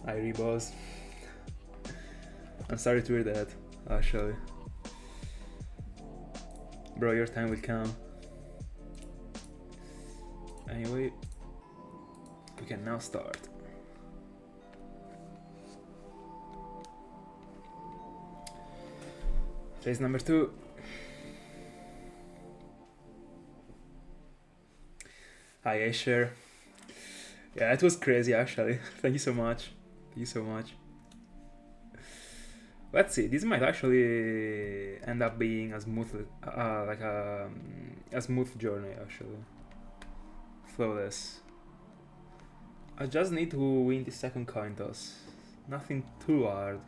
I reboss. I'm sorry to hear that, actually. Bro, your time will come. Anyway, we can now start. Phase number 2. Hi, Asher. Yeah, it was crazy actually. Thank you so much. Thank you so much. Let's see. This might actually end up being a smooth, like a smooth journey actually. Flawless. I just need to win the second coin toss. Nothing too hard.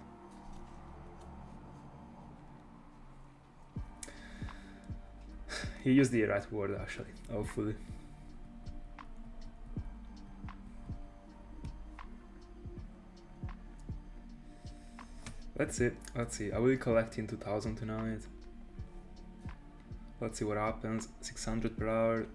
He used the right word actually, hopefully. Let's see. I will collect in 2000 tonight. Let's see what happens. 600 per hour.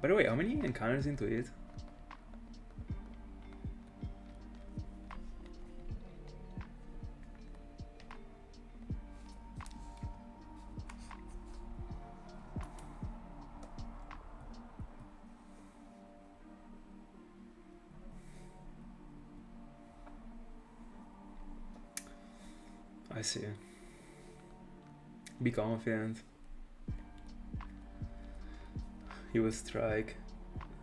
By the way, how many encounters into it? I see. Be confident. He will strike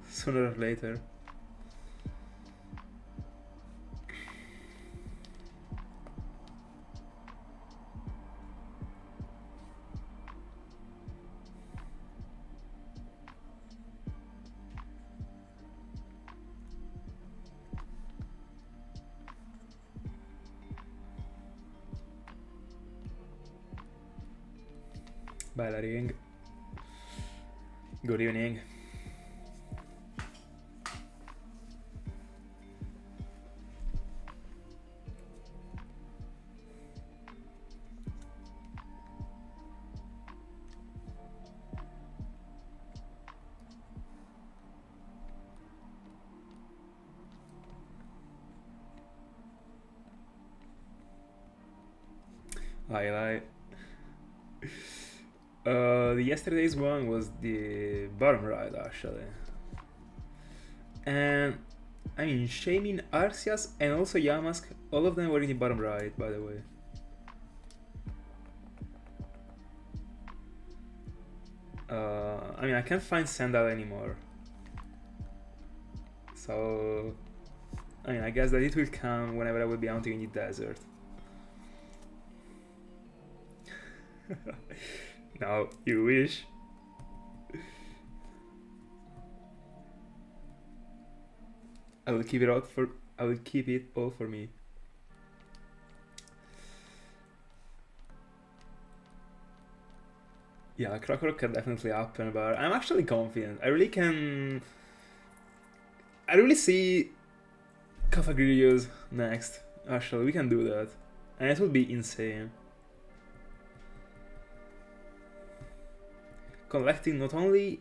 sooner or later. Bailaring. Good evening. Lie. The yesterday's one was the bottom right actually. And I mean Shamin, Arceus and also Yamask, all of them were in the bottom right by the way. I mean I can't find Sandal anymore. So I mean I guess that it will come whenever I will be hunting in the desert. No, you wish. I will keep it all for me. Yeah, Crocodile can definitely happen, but I'm actually confident. I really see Cofagrigus next. Actually, we can do that. And it would be insane. Collecting not only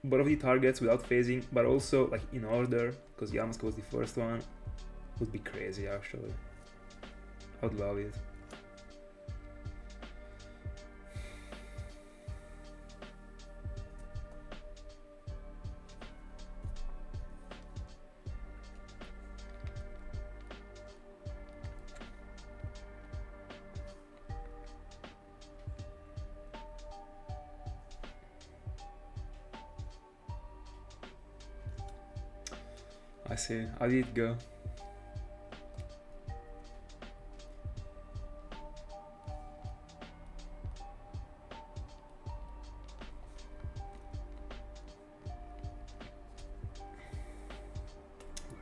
both of the targets without phasing, but also like in order, because Yamask was the first one, would be crazy actually. I would love it. I see. How did it go?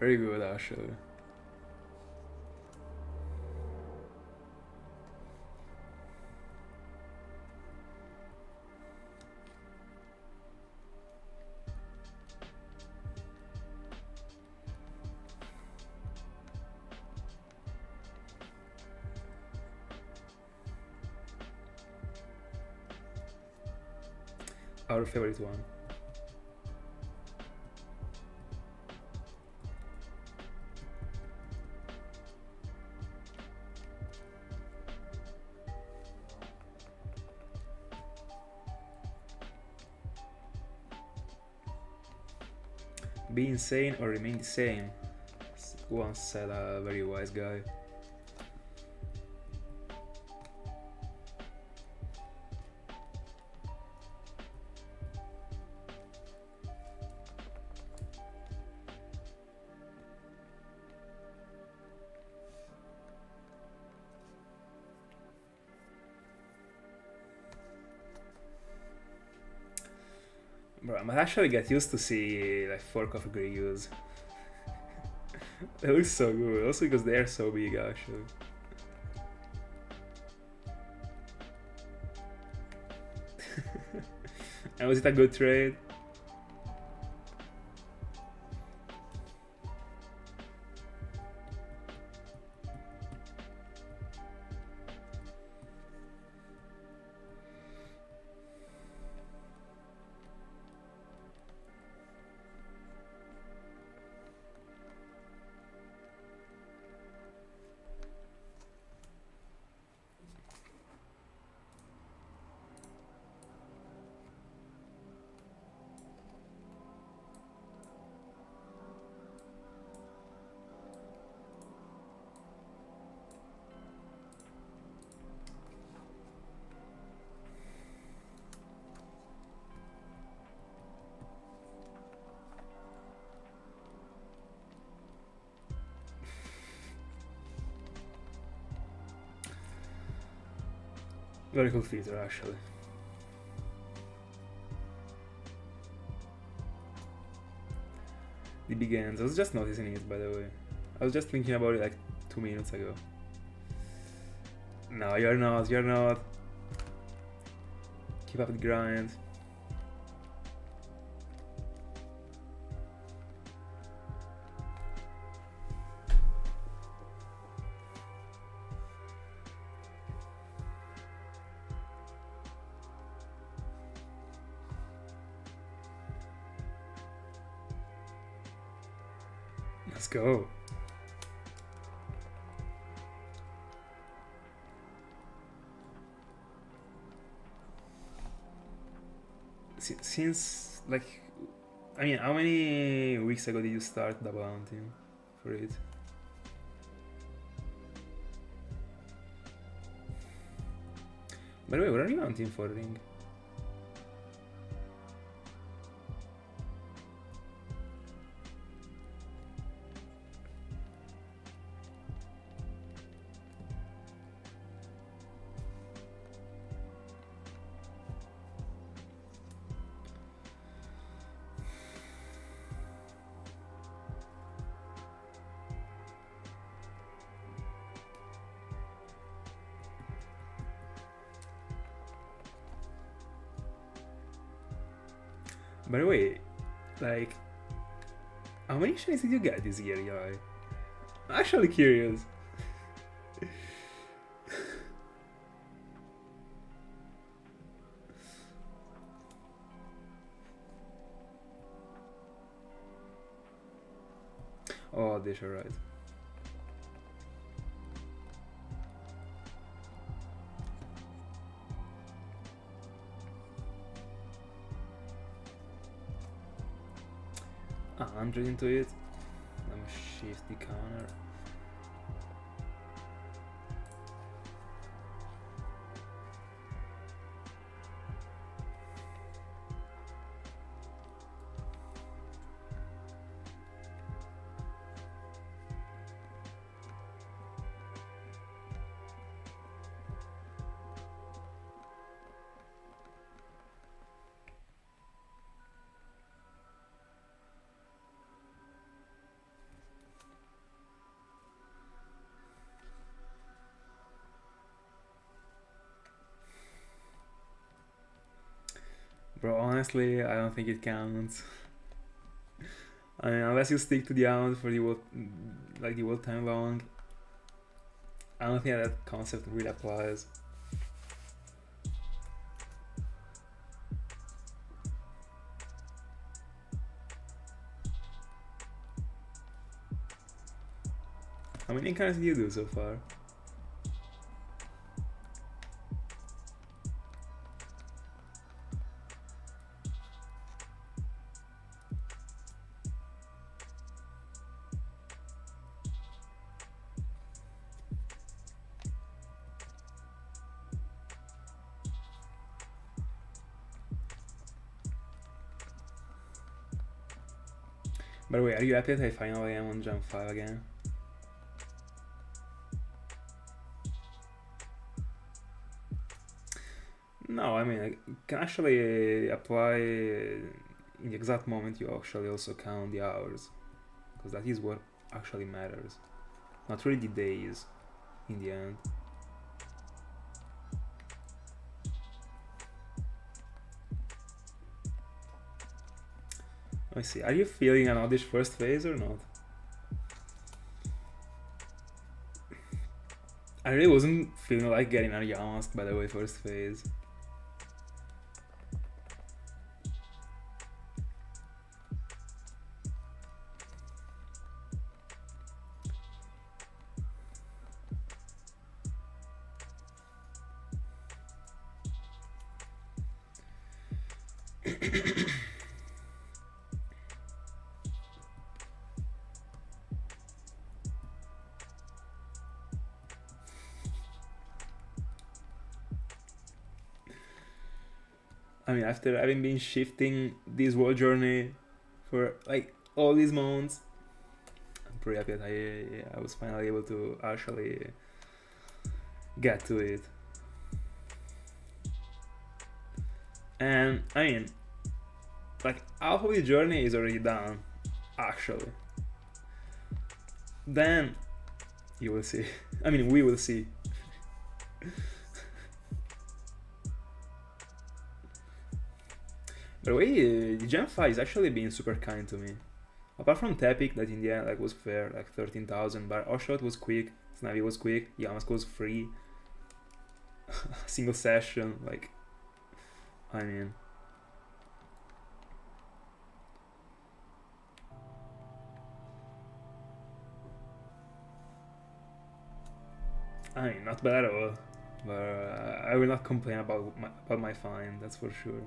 Very good actually. our favorite one. Be insane or remain the same, once said a very wise guy. Bro, I might actually get used to see like 4 Cofagrigus. They look so good, also because they are so big actually. And was it a good trade? Very cool feature actually. The begins. I was just noticing it, by the way. I was just thinking about it like 2 minutes ago. No, you're not, you're not. Keep up the grind. Let's go. Since, like, I mean, how many weeks ago did you start double hunting for it? By the way, what are you hunting for, Ring? By the way, like, how many shinies did you get this year, Yai? I'm actually curious. Oh, this are right. Ah, 100 into it. Let me shift the counter. Bro, honestly, I don't think it counts. I mean, unless you stick to the hound for the whole time long, I don't think that concept really applies. many encounters did you do so far? By the way, are you happy that I finally am on Gen 5 again? No, I mean, I can actually apply in the exact moment you actually also count the hours. Because that is what actually matters. Not really the days in the end. Let me see, are you feeling an oddish first phase or not? I really wasn't feeling like getting a Yamask by the way first phase. I mean, after having been shifting this world journey for like all these months, I'm pretty happy that I was finally able to actually get to it. And I mean, like half of the journey is already done, actually. Then you will see. I mean, we will see. By the way, the Gen 5 is actually being super kind to me. Apart from Tepic, that in the end like was fair, like 13,000, but Oshot was quick, Snavi was quick, Yamask was free. Single session, like, I mean. Not bad at all, but I will not complain about my find, that's for sure.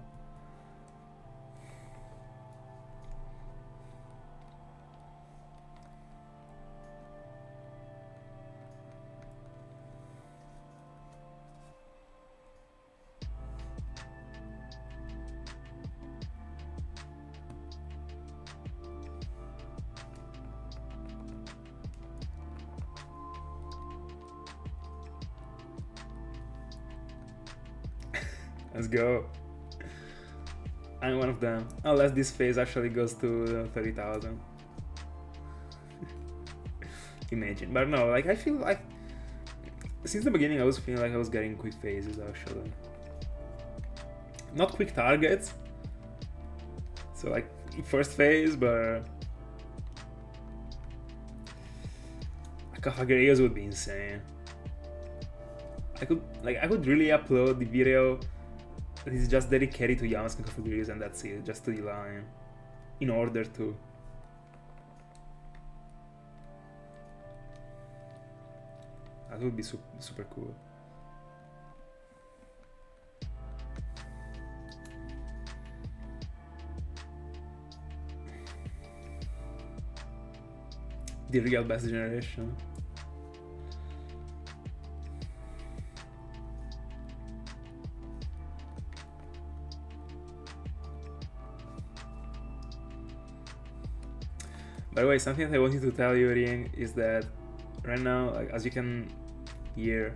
Let's go. I'm one of them. Unless this phase actually goes to 30,000. Imagine. But no, like I feel like since the beginning I was feeling like I was getting quick phases actually. Not quick targets. So like first phase, but a Cofagrigus would be insane. I could really upload the video that is just dedicated to Yamask and Cofagrigus and that's it, just to the line. In order to. That would be super cool. The real best generation. By the way, something that I wanted to tell you, Ring, is that right now, like, as you can hear,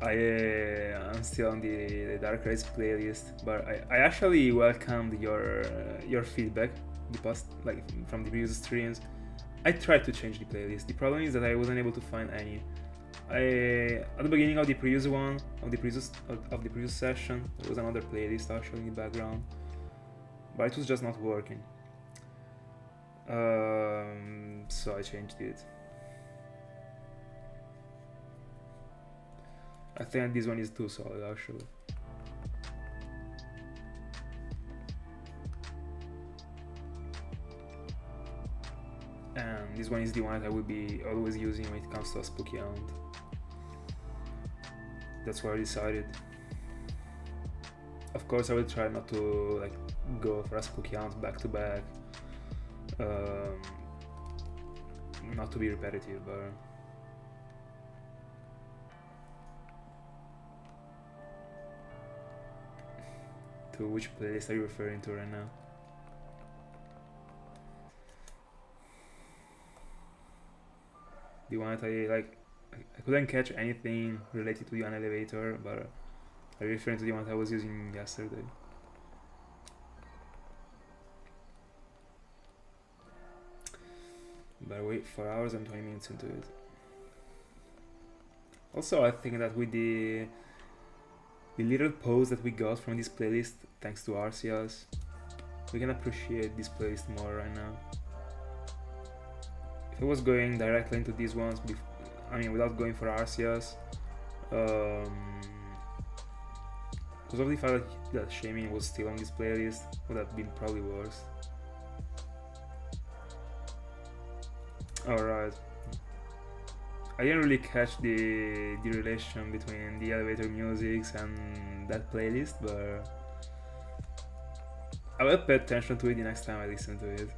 I am still on the Dark Race playlist, but I actually welcomed your feedback, the past, like from the previous streams. I tried to change the playlist. The problem is that I wasn't able to find any. At the beginning of the previous one, of the previous session, there was another playlist actually in the background, but it was just not working. So I changed it. I think this one is too solid actually. And this one is the one that I will be always using when it comes to a spooky hound. That's why I decided. Of course I will try not to like go for a spooky hound back to back. Not to be repetitive, but to which playlist are you referring to right now? The one that I like, I couldn't catch anything related to the one elevator, but I'm referring to the one that I was using yesterday. But wait, 4 hours and 20 minutes into it. Also, I think that with the little pause that we got from this playlist, thanks to Arceus, we can appreciate this playlist more right now. If I was going directly into these ones, I mean without going for Arceus, because of the fact that Shaymin was still on this playlist, would have been probably worse. Alright. I didn't really catch the relation between the elevator musics and that playlist, but I will pay attention to it the next time I listen to it.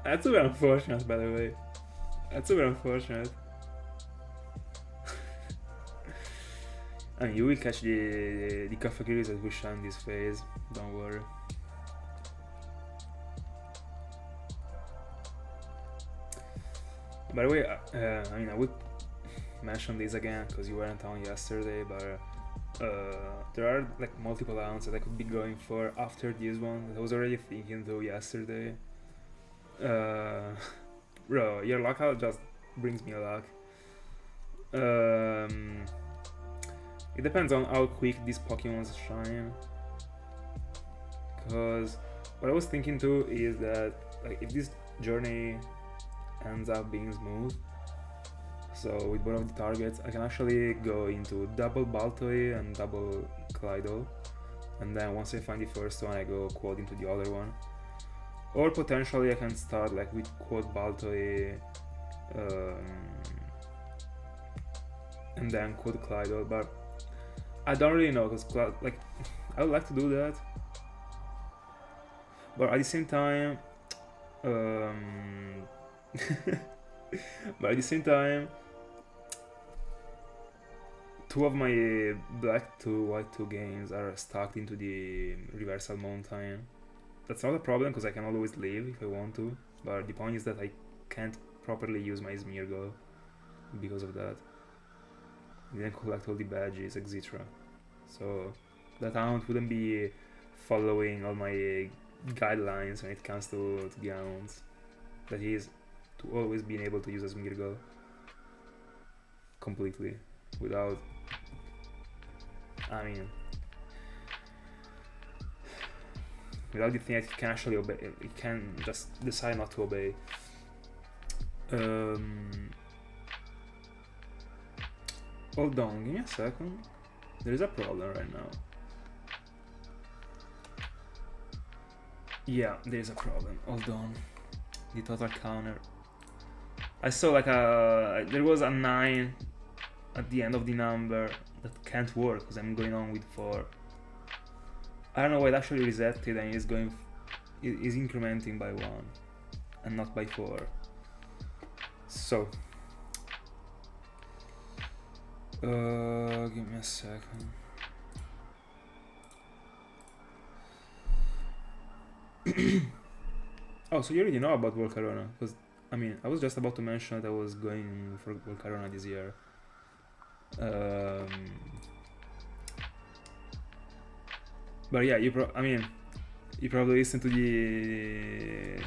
That's super unfortunate, by the way. That's super unfortunate. I mean, you will catch the Cofagrigus that will shine this phase, don't worry. By the way, I mean, I would mention this again because you weren't on yesterday, but there are like multiple rounds that I could be going for after this one that I was already thinking though yesterday. Bro, your lockout just brings me luck. It depends on how quick these Pokemon shine. Because what I was thinking too is that like if this journey ends up being smooth, so with both of the targets, I can actually go into double Baltoy and double Clydol, and then once I find the first one, I go quad into the other one. Or potentially I can start like with quad Baltoy and then quad Clydol, but I don't really know because like I would like to do that, but at the same time, two of my Black 2 White 2 games are stuck into the Reversal Mountain. That's not a problem because I can always leave if I want to, but the point is that I can't properly use my Smeargle because of that. I didn't collect all the badges, etc. So that hound wouldn't be following all my guidelines when it comes to the hounds. That is, to always being able to use a Smeargle completely without, I mean, without the thing that it can actually obey, it can just decide not to obey. Hold on, give me a second. There is a problem right now. Yeah, there is a problem. Hold on. The total counter. I saw like there was a 9 at the end of the number that can't work because I'm going on with 4. I don't know why it actually resetted and is incrementing by 1 and not by 4. So give me a second. Oh, so you already know about Volcarona? Because, I mean, I was just about to mention that I was going for Volcarona this year. But yeah, you probably listened to the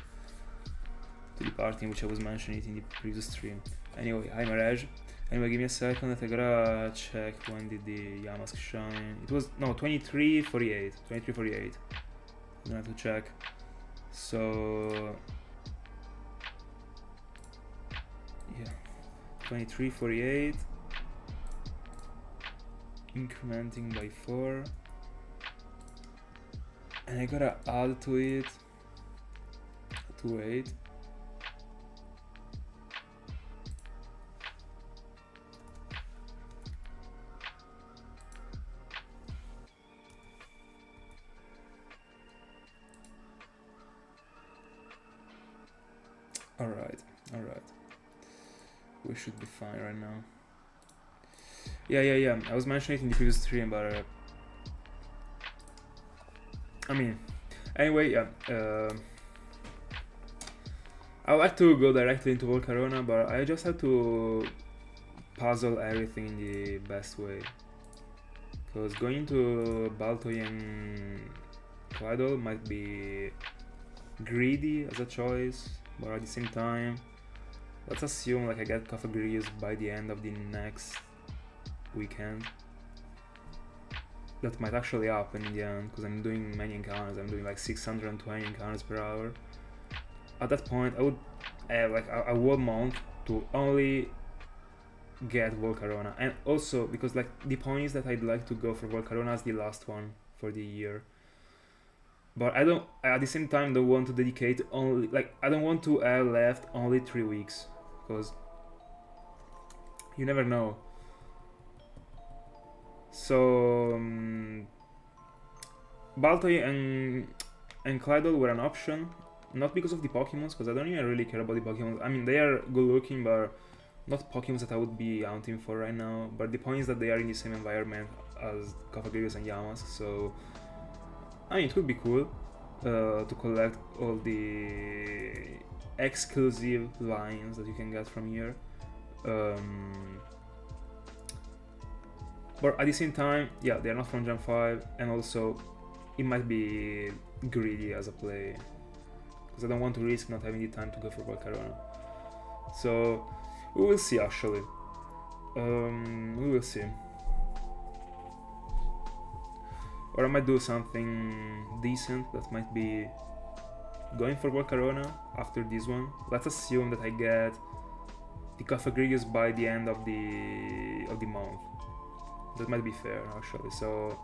part in which I was mentioning it in the previous stream. Anyway, hi Maraj. Anyway, give me a second. I gotta check when did the Yamask shine. It was, no, 2348. 2348. I'm gonna have to check. So yeah, 2348 incrementing by 4, and I gotta add to it 28. Alright. We should be fine right now. Yeah. I was mentioning it in the previous stream, but I mean, anyway, yeah. I would like to go directly into Volcarona, but I just have to puzzle everything in the best way. Because going to Baltoy and Claydol might be greedy as a choice, but at the same time, let's assume like I get Cofagrigus by the end of the next weekend. That might actually happen in the end, because I'm doing many encounters. I'm doing like 620 encounters per hour. At that point, I would have like a whole month to only get Volcarona, and also because like the point is that I'd like to go for Volcarona as the last one for the year. But I don't, at the same time, don't want to dedicate only, like, I don't want to have left only 3 weeks, because you never know. So Baltoy and Claydol were an option, not because of the Pokemons, because I don't even really care about the Pokemons. I mean, they are good looking, but not Pokemons that I would be hunting for right now. But the point is that they are in the same environment as Cofagrigus and Yamask, so I mean, it would be cool to collect all the exclusive lines that you can get from here. But at the same time, yeah, they're not from Gen 5, and also it might be greedy as a play, because I don't want to risk not having the time to go for Volcarona. So we will see, actually. We will see. Or I might do something decent that might be going for Volcarona after this one. Let's assume that I get the Cofagrigus by the end of the month. That might be fair, actually. So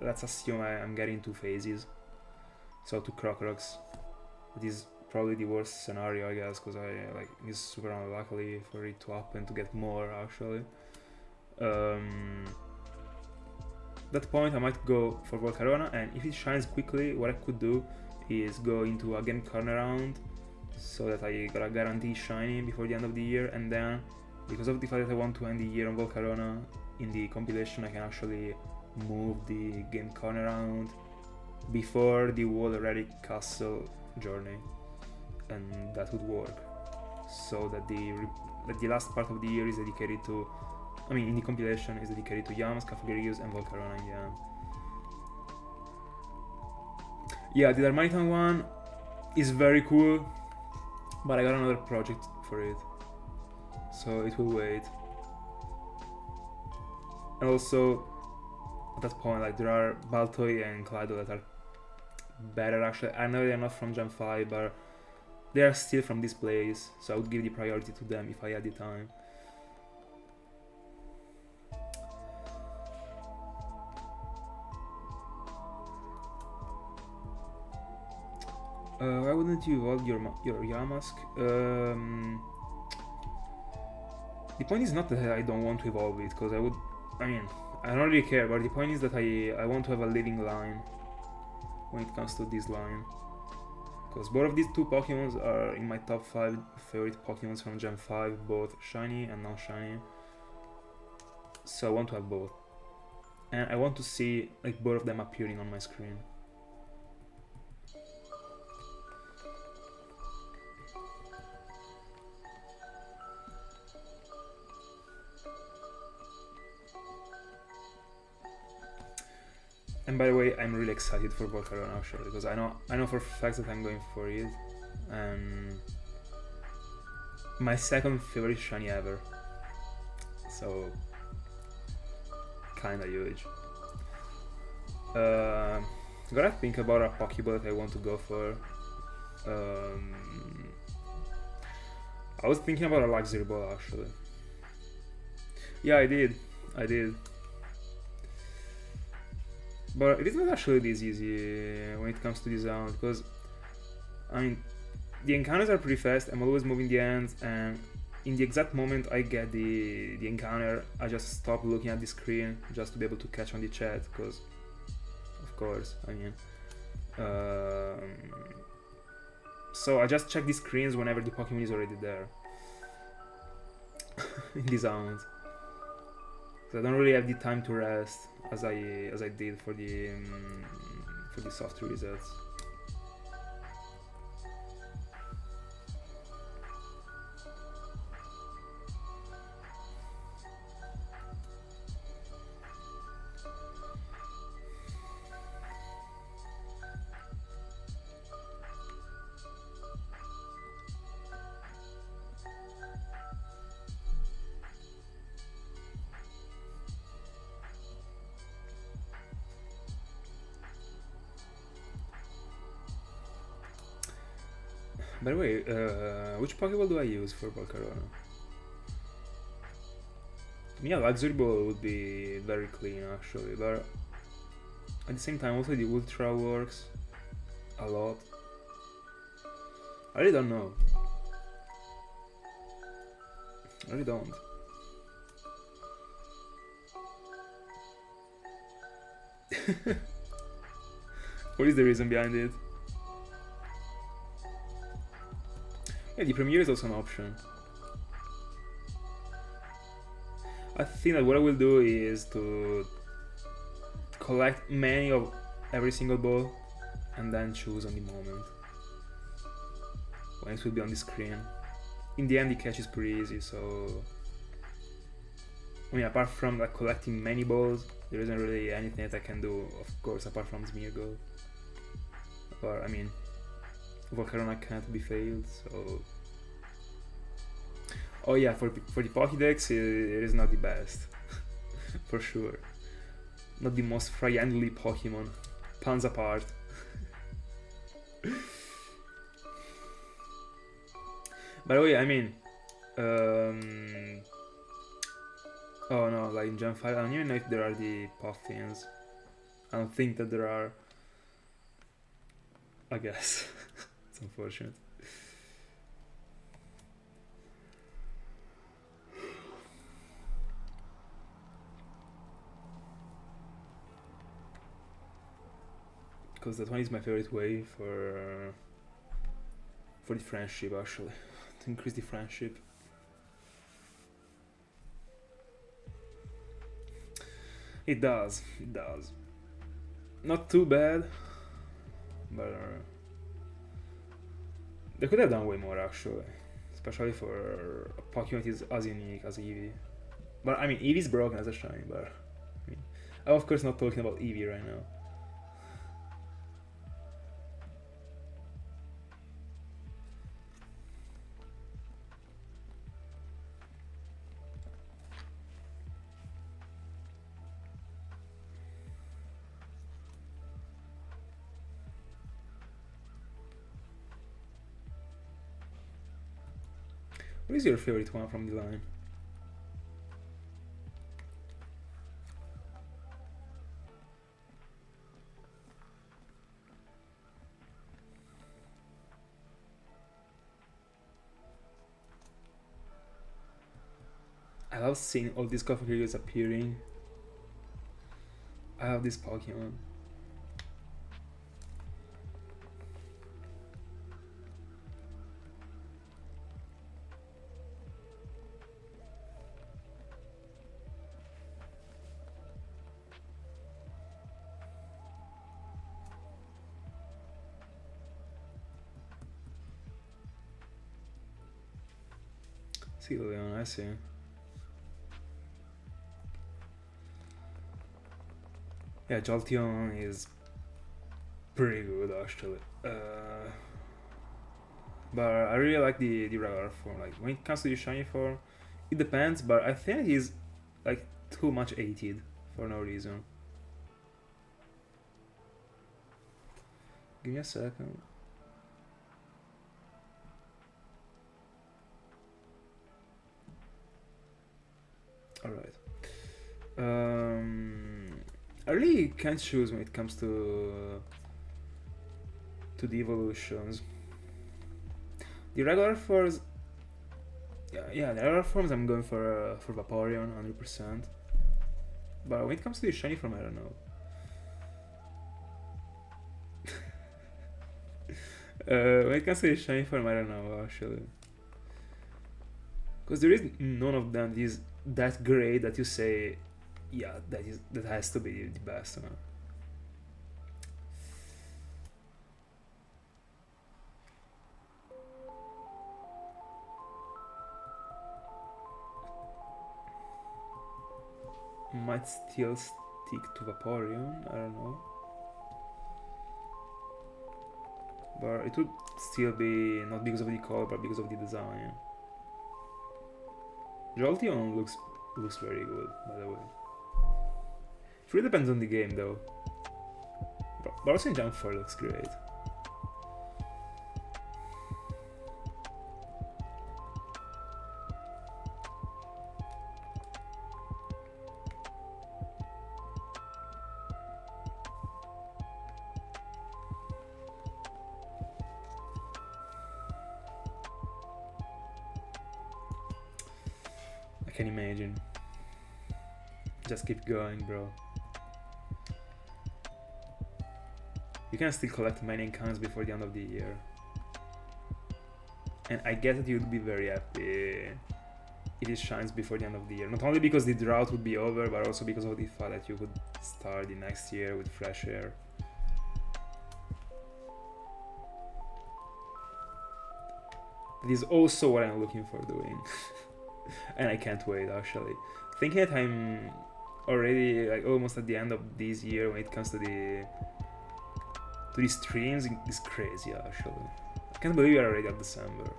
let's assume I'm getting 2 phases. So 2 Crocorox. It is probably the worst scenario, I guess, because it's super unlikely for it to happen to get more, actually. That point I might go for Volcarona, and if it shines quickly, what I could do is go into a game turnaround so that I got a guarantee shiny before the end of the year, and then because of the fact that I want to end the year on Volcarona, in the compilation I can actually move the game turnaround before the whole Relic Castle journey, and that would work, so that the last part of the year is dedicated to, I mean, in the compilation is dedicated to Yamask, Cofagrigus, and Volcarona in the end. Yeah, the Darmanitan one is very cool, but I got another project for it, so it will wait. And also, at that point, like, there are Baltoy and Claydol that are better, actually. I know they're not from Gen 5, but they are still from this place, so I would give the priority to them if I had the time. Why wouldn't you evolve your Yamask? The point is not that I don't want to evolve it, because I don't really care, but the point is that I want to have a living line when it comes to this line. Because both of these 2 Pokemons are in my top 5 favorite Pokemons from Gen 5, both shiny and non-shiny. So I want to have both. And I want to see like both of them appearing on my screen. And by the way, I'm really excited for Volcarona actually, because I know for a fact that I'm going for it, and my second favorite shiny ever, so kinda huge. Gotta think about a Pokeball that I want to go for. I was thinking about a luxury ball actually. Yeah, I did. But it is not actually this easy when it comes to this round, because I mean, the encounters are pretty fast. I'm always moving the ends, and in the exact moment I get the encounter, I just stop looking at the screen just to be able to catch on the chat, because of course, I mean, so I just check the screens whenever the Pokemon is already there in this round. So I don't really have the time to rest as I did for the soft resets. By the way, which Pokeball do I use for Volcarona? To me, a Luxury Ball would be very clean actually, but at the same time also the Ultra works a lot. I really don't know. I really don't. What is the reason behind it? Yeah, the Premier is also an option. I think that what I will do is to collect many of every single ball and then choose on the moment when it will be on the screen. In the end, the catch is pretty easy, so I mean, apart from like collecting many balls, there isn't really anything that I can do, of course, apart from Smeargle. Or I mean, Volcarona can't be failed, so... Oh yeah, for the Pokédex, it is not the best. For sure. Not the most friendly Pokemon. Pounds apart. By the way, I mean... oh no, like in Gen 5, I don't even know if there are the Puffins. I don't think that there are. I guess. It's unfortunate. Because that one is my favorite way for the friendship actually. To increase the friendship. It does. Not too bad, but they could have done way more actually, especially for a Pokemon that is as unique as Eevee. But I mean, Eevee's broken as a shiny, but I mean, I'm of course not talking about Eevee right now. What is your favorite one from the line? I love seeing all these Cofagrigus appearing. I love this Pokemon. See, Leon, I see. Yeah, Jolteon is pretty good actually. But I really like the regular form. Like when it comes to the shiny form, it depends. But I think he's like too much 80'd for no reason. Give me a second. All right. I really can't choose when it comes to the evolutions. The regular forms, yeah, the regular forms I'm going for Vaporeon 100%. But when it comes to the shiny form, I don't know. When it comes to the shiny form, I don't know actually, because there is none of them is that great that you say, yeah, that has to be the best one. Might still stick to Vaporeon, I don't know. But it would still be not because of the color, but because of the design. Jolteon looks very good, by the way. It really depends on the game, though. But also in Jump 4 looks great. I can imagine. Just keep going, bro. You can still collect many encounters before the end of the year. And I guess that you'd be very happy if it shines before the end of the year. Not only because the drought would be over, but also because of the fact that you could start the next year with fresh air. That is also what I'm looking for doing. And I can't wait actually. Thinking that I'm already like almost at the end of this year when it comes to the streams is crazy actually. I can't believe we are already at December.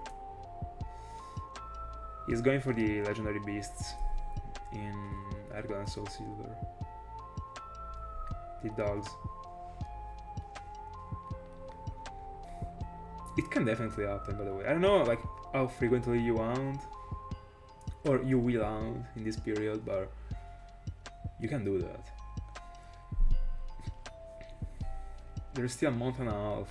He's going for the legendary beasts in Airgun and Soul Silver. The dogs. It can definitely happen, by the way. I don't know like how frequently you hunt or you will hunt in this period, but you can do that. There's still a month and a half.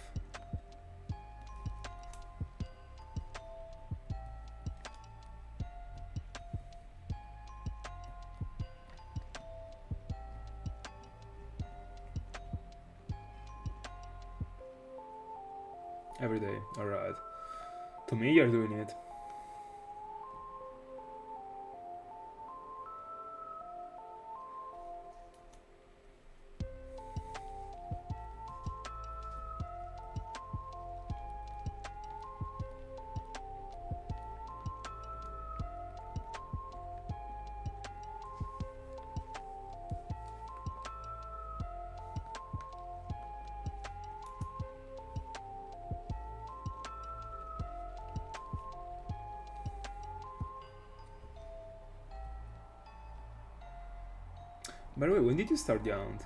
Every day, alright. To me, you're doing it. By the way, when did you start the hunt?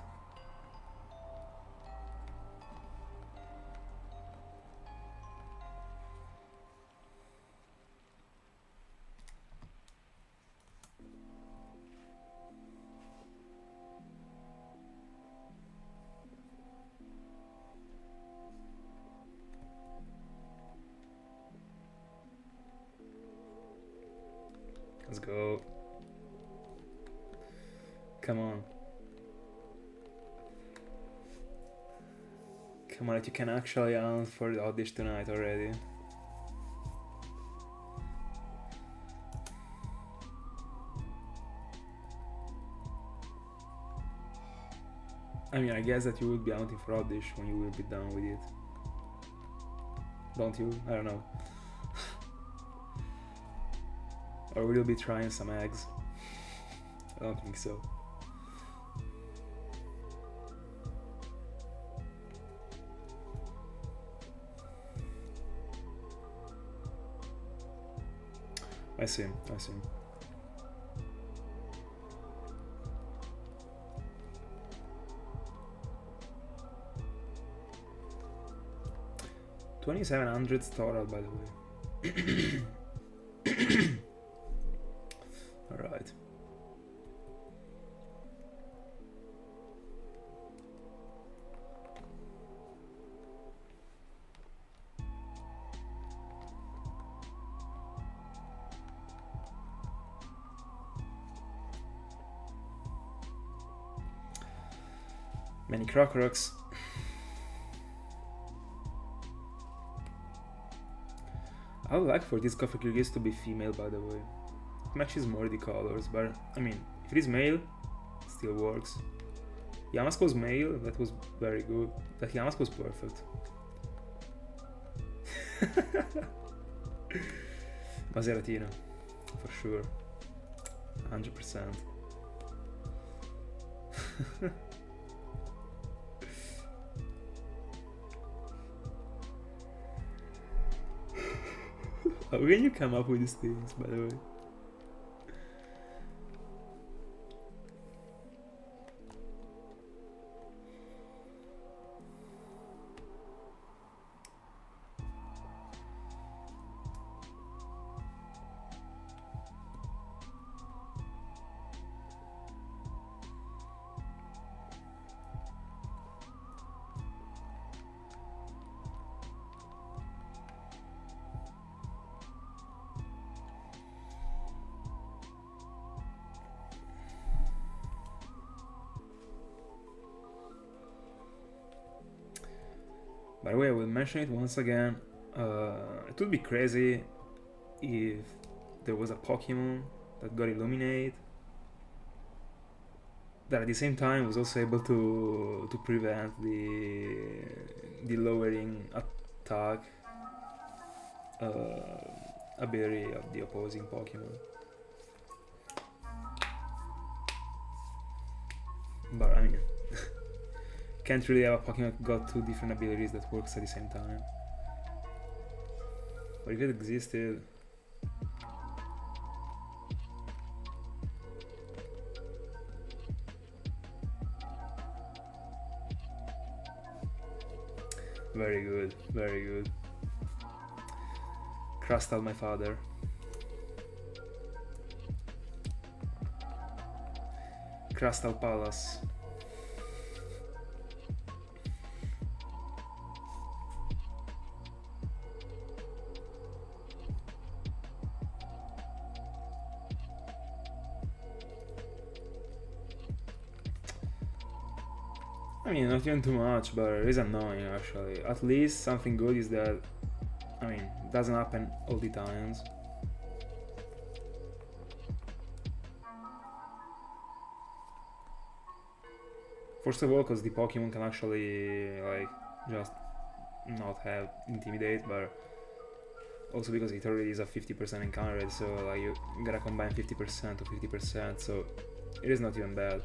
Let's go. Come on. Come on, that you can actually hunt for the audition tonight already. I mean, I guess that you will be hunting for audition when you will be done with it. Don't you? I don't know. Or will you be trying some eggs? I don't think so. I see. 2700 total, by the way. Alright. Many Crocorox. I would like for this Cofagrigus to be female, by the way. It matches more the colors, but I mean, if it is male, it still works. Yamasko's male, that was very good. That Yamasko's perfect. Maseratino, for sure. 100%. How can you come up with these things, by the way? By the way, I will mention it once again. It would be crazy if there was a Pokemon that got Illuminate that at the same time was also able to prevent the lowering attack ability of the opposing Pokemon. But I mean, can't really have a Pokemon that got two different abilities that works at the same time. But if it existed... Very good, very good. Crustal, my father. Crustal Palace. I mean, not even too much, but it is annoying actually. At least something good is that, I mean, it doesn't happen all the times. First of all, because the Pokemon can actually, like, just not have Intimidate, but also because it already is a 50% encounter rate, so like you gotta combine 50% to 50%, so it is not even bad.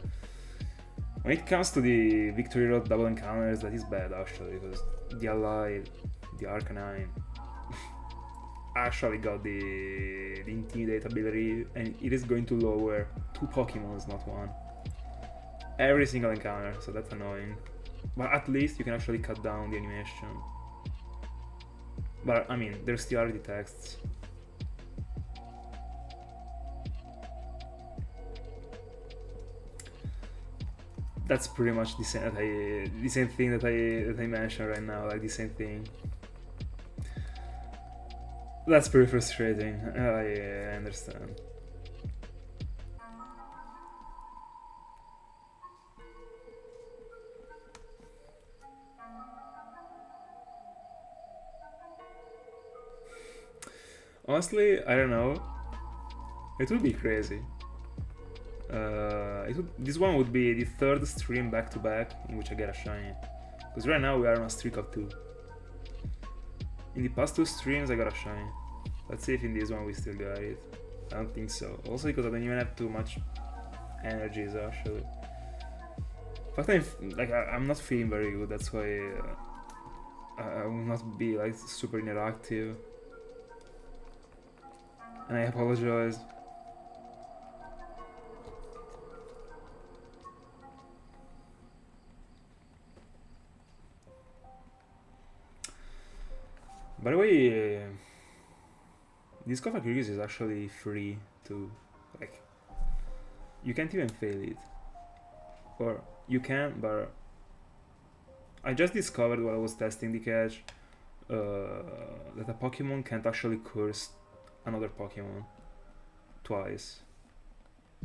When it comes to the Victory Road double encounters, that is bad actually, because the Ally, the Arcanine, actually got the Intimidate ability, and it is going to lower 2 Pokemons, not 1. Every single encounter, so that's annoying. But at least you can actually cut down the animation. But I mean, there still are the texts. That's pretty much the same thing that I mentioned right now, like the same thing. That's pretty frustrating. I understand. Honestly, I don't know. It would be crazy. This one would be the 3rd stream back to back in which I get a shiny. Because right now we are on a streak of 2. In the past 2 streams I got a shiny. Let's see if in this one we still got it. I don't think so. Also because I don't even have too much energies actually. In fact, I'm not feeling very good. That's why I will not be like super interactive. and I apologize. By the way, this Cofagrigus is actually free to, like, you can't even fail it. Or you can, but I just discovered while I was testing the catch that a Pokemon can't actually curse another Pokemon twice.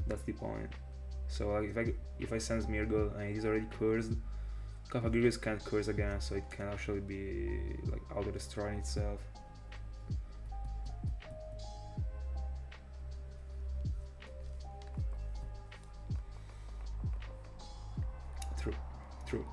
That's the point. So like if I send Smeargle and it is already cursed, Cofagrigus can't curse again, so it can actually be like auto-destroying itself. True.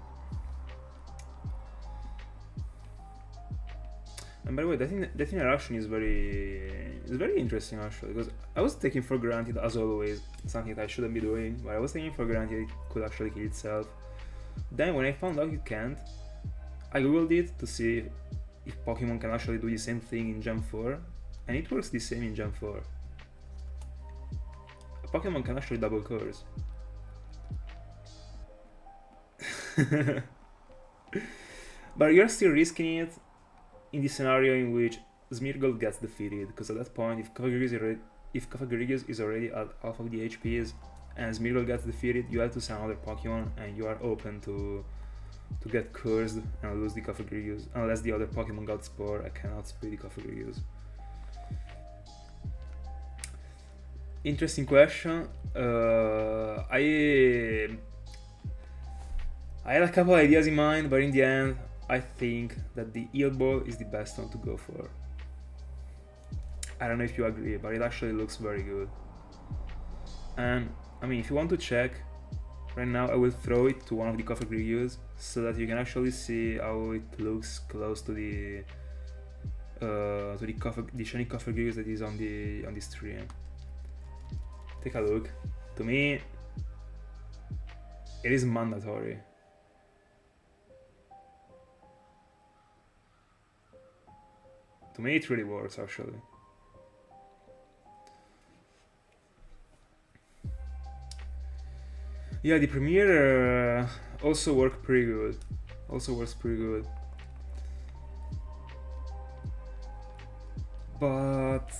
And by the way, that interaction is very interesting actually, because I was taking for granted, as always, something that I shouldn't be doing, but I was taking for granted it could actually kill itself. Then when I found out it can't, I googled it to see if Pokemon can actually do the same thing in Gen 4, and it works the same in Gen 4. A Pokemon can actually double curse. But you're still risking it in the scenario in which Smeargle gets defeated, because at that point, if Cofagrigus is already at half of the HPs and Smeargle gets defeated, you have to send another Pokemon and you are open to get cursed and lose the Cofagrigus, unless the other Pokemon got Spore. I cannot spray the Cofagrigus. Interesting question. I had a couple ideas in mind, but in the end, I think that the Eel Ball is the best one to go for. I don't know if you agree, but it actually looks very good. And I mean, if you want to check, right now I will throw it to one of the Cofagrigus so that you can actually see how it looks close to the shiny Cofagrigus that is on the stream. Take a look. To me, it is mandatory. To me, it really works actually. Yeah, the Premiere also works pretty good. But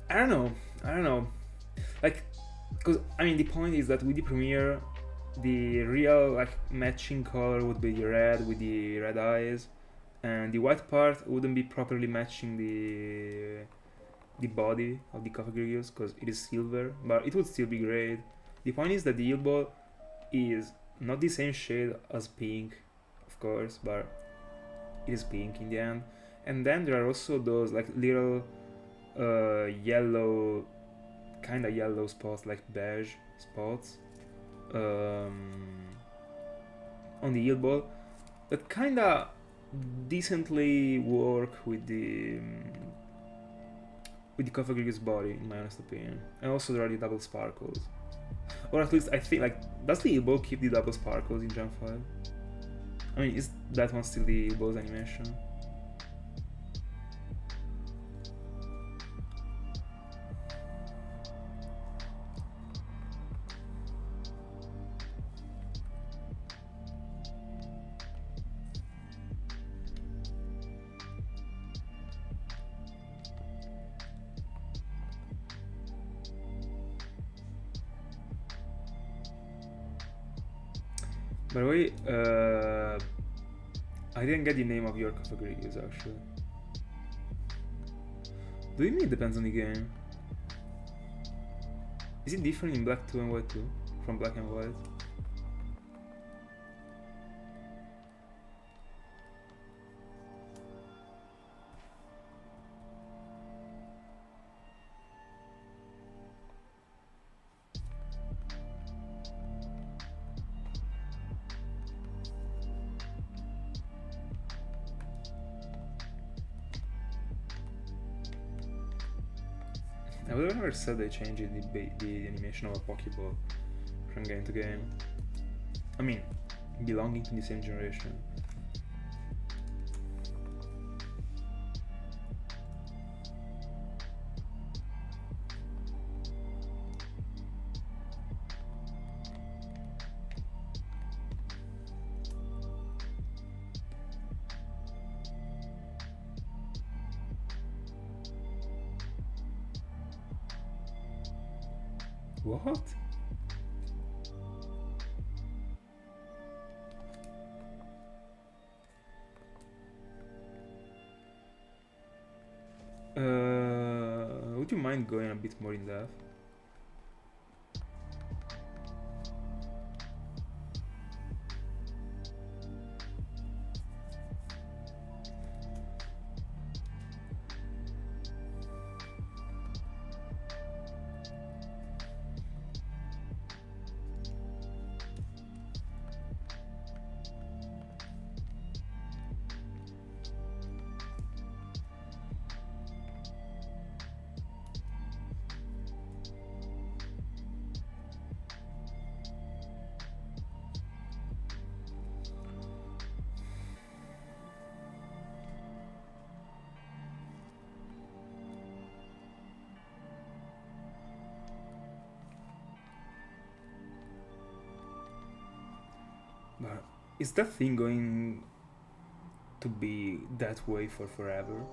I don't know. Like, because I mean, the point is that with the Premiere, the real like matching color would be the red with the red eyes, and the white part wouldn't be properly matching the body of the Cofagrigus because it is silver, but it would still be great. The point is that the Eel Ball is not the same shade as pink, of course, but it is pink in the end. And then there are also those like little yellow, kinda yellow spots, like beige spots on the Eel Ball that kinda decently work with the Cofagrigus body, in my honest opinion. And also there are the double sparkles, or at least I think, like, does the Eel Ball keep the double sparkles in Gen 5? I mean, is that one still the Eel Ball's animation? By the way, I didn't get the name of your Cofagrigus actually. Do you mean it depends on the game? Is it different in Black 2 and White 2 from Black and White? I would have never said they changed the animation of a Pokeball from game to game. I mean, belonging to the same generation. What? Would you mind going a bit more in depth? But is that thing going to be that way for forever?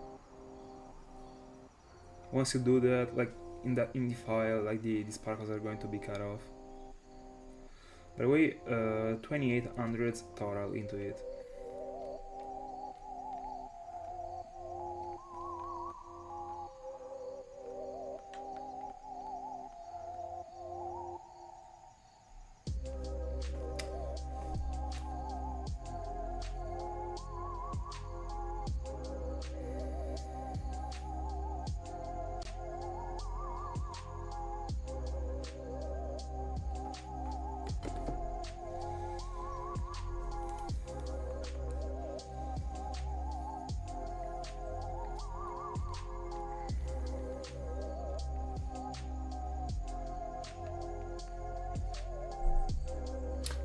Once you do that, like in the file, like the sparkles are going to be cut off. By the way, 2800 total into it.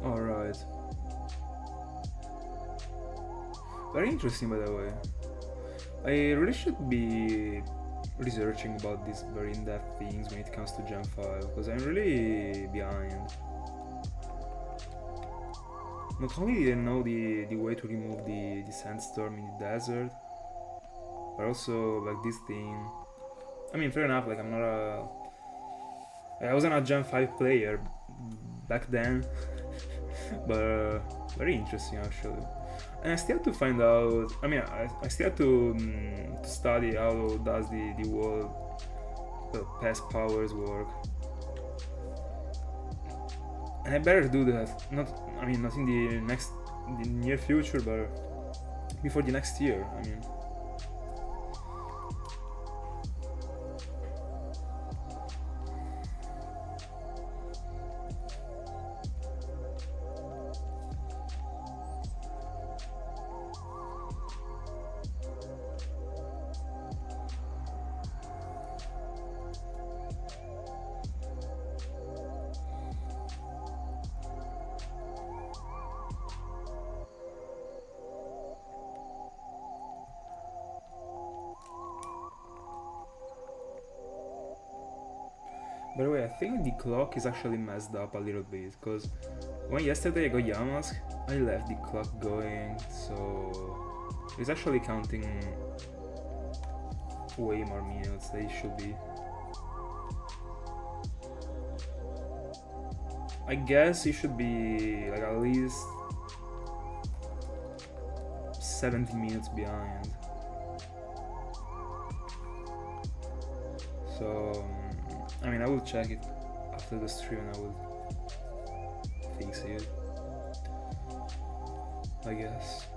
Alright. Very interesting, by the way. I really should be researching about these very in-depth things when it comes to Gen 5, because I'm really behind. Not only did I know the way to remove the sandstorm in the desert, but also like this thing. I mean, fair enough, like I wasn't a Gen 5 player back then, but very interesting actually. And I still have to find out, I mean, I still have to study how does the wall past powers work. And I better do that, not in the near future, but before the next year, I mean. By the way, I think the clock is actually messed up a little bit, because when yesterday I got Yamask, I left the clock going, so it's actually counting way more minutes than it should be. I guess it should be like at least 70 minutes behind. So I mean, I will check it after the stream and I will fix it, I guess.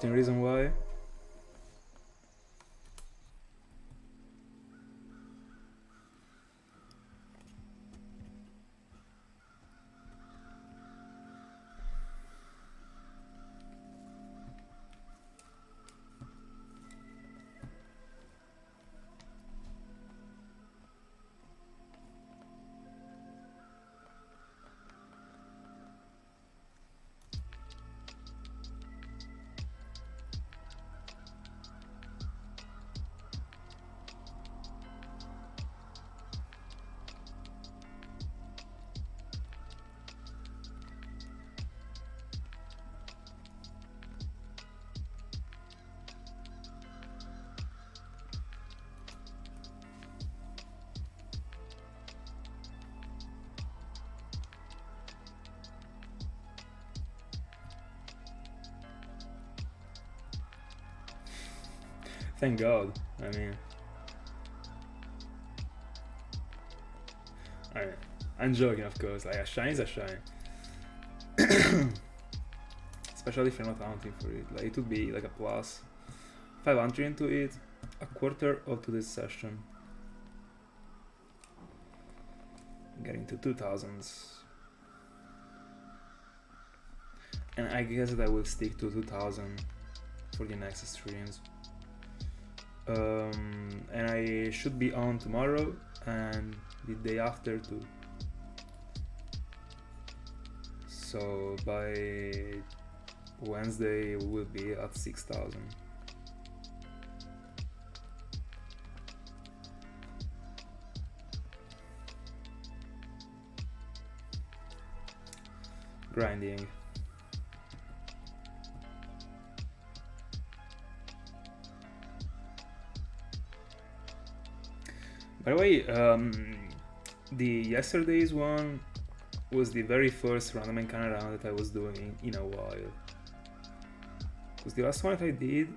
Reason why. Thank God. I mean, I'm joking, of course. Like, a shine is a shine. Especially if you're not hunting for it. Like, it would be like a plus 500 into it, a quarter of today's session. Getting to 2000s. And I guess that I will stick to 2000 for the next streams. And I should be on tomorrow and the day after too. So by Wednesday we will be at 6000. Grinding. By the way, the yesterday's one was the very first random encounter round that I was doing in a while. Because the last one that I did,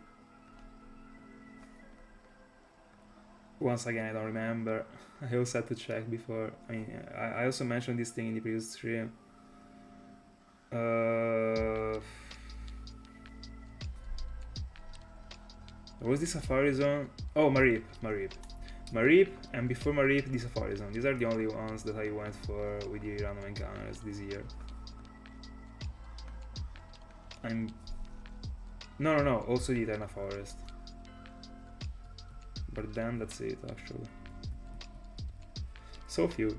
once again I don't remember. I also had to check before. I mean, I also mentioned this thing in the previous stream. Was the Safari Zone? Oh, Marip, and before Marip, the Safari Zone. These are the only ones that I went for with the random encounters this year. No, also the Eterna Forest. But then that's it, actually. So few.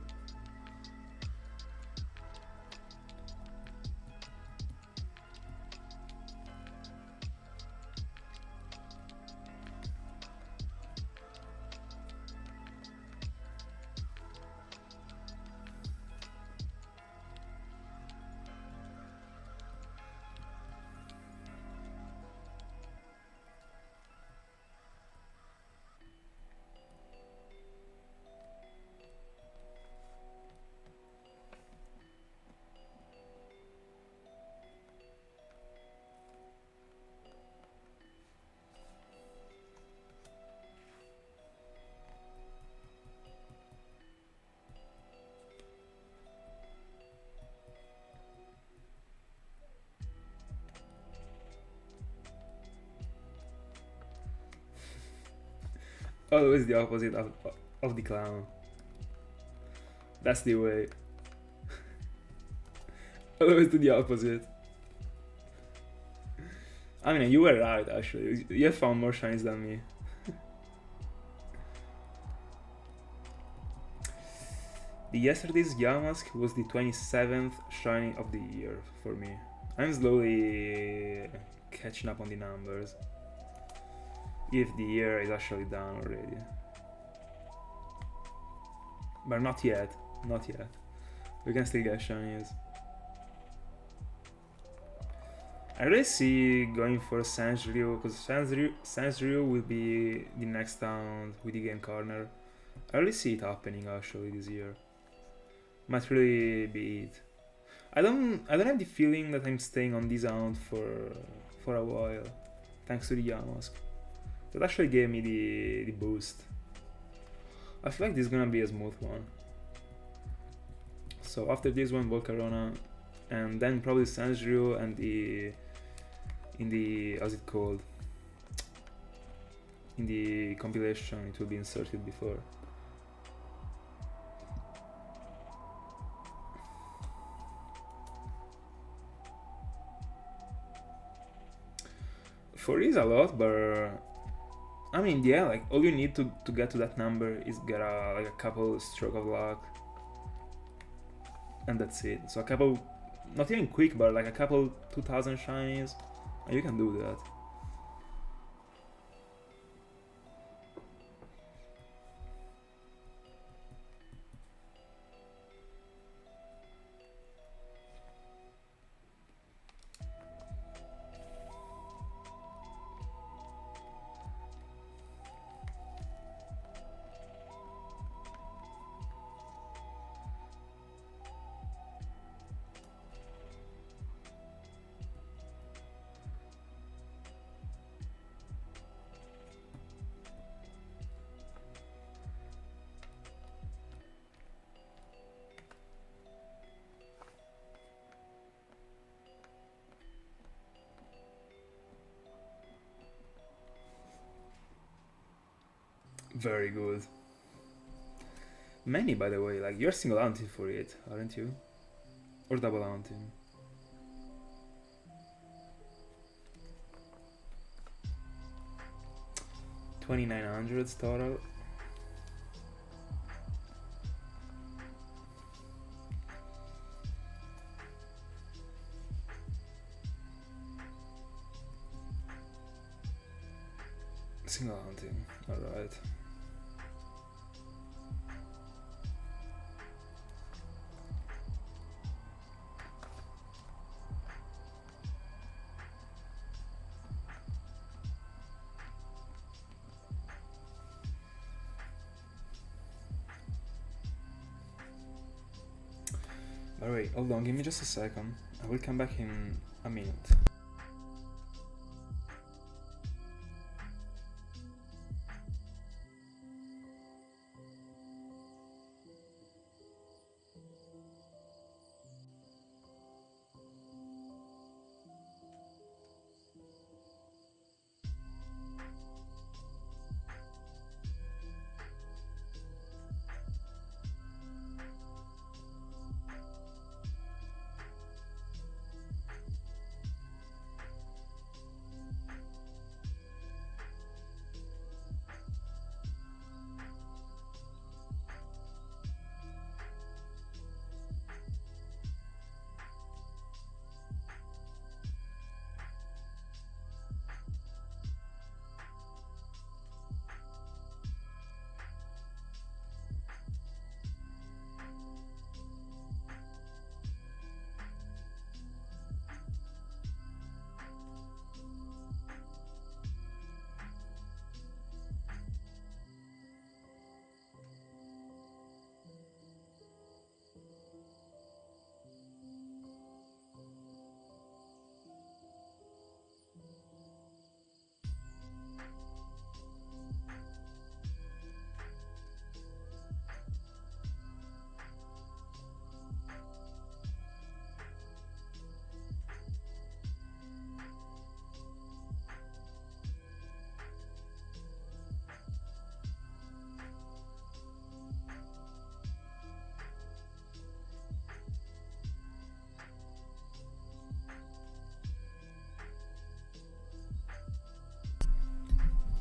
Always the opposite of the clown. That's the way. Always do the opposite. I mean, you were right, actually. You have found more shinies than me. The yesterday's Yamask was the 27th shiny of the year for me. I'm slowly catching up on the numbers. If the year is actually done already. But not yet. We can still get shinies. I really see going for Sanjryu, because Sanjryu will be the next round with the game corner. I really see it happening actually this year. Might really be it. I don't have the feeling that I'm staying on this round for a while, thanks to the Yamask. That actually gave me the boost. I feel like this is gonna be a smooth one. So after this one, Volcarona, and then probably Sanjryu and how's it called? In the compilation, it will be inserted before. Four is a lot, but I mean, yeah, like all you need to get to that number is get like a couple stroke of luck, and that's it. So a couple, not even quick, but like a couple 2000 shinies, and you can do that. Very good. Many, by the way, like you're single hunting for it, aren't you? Or double hunting? $2,900 total. Single hunting, alright. By the way, hold on, give me just a second. I will come back in a minute.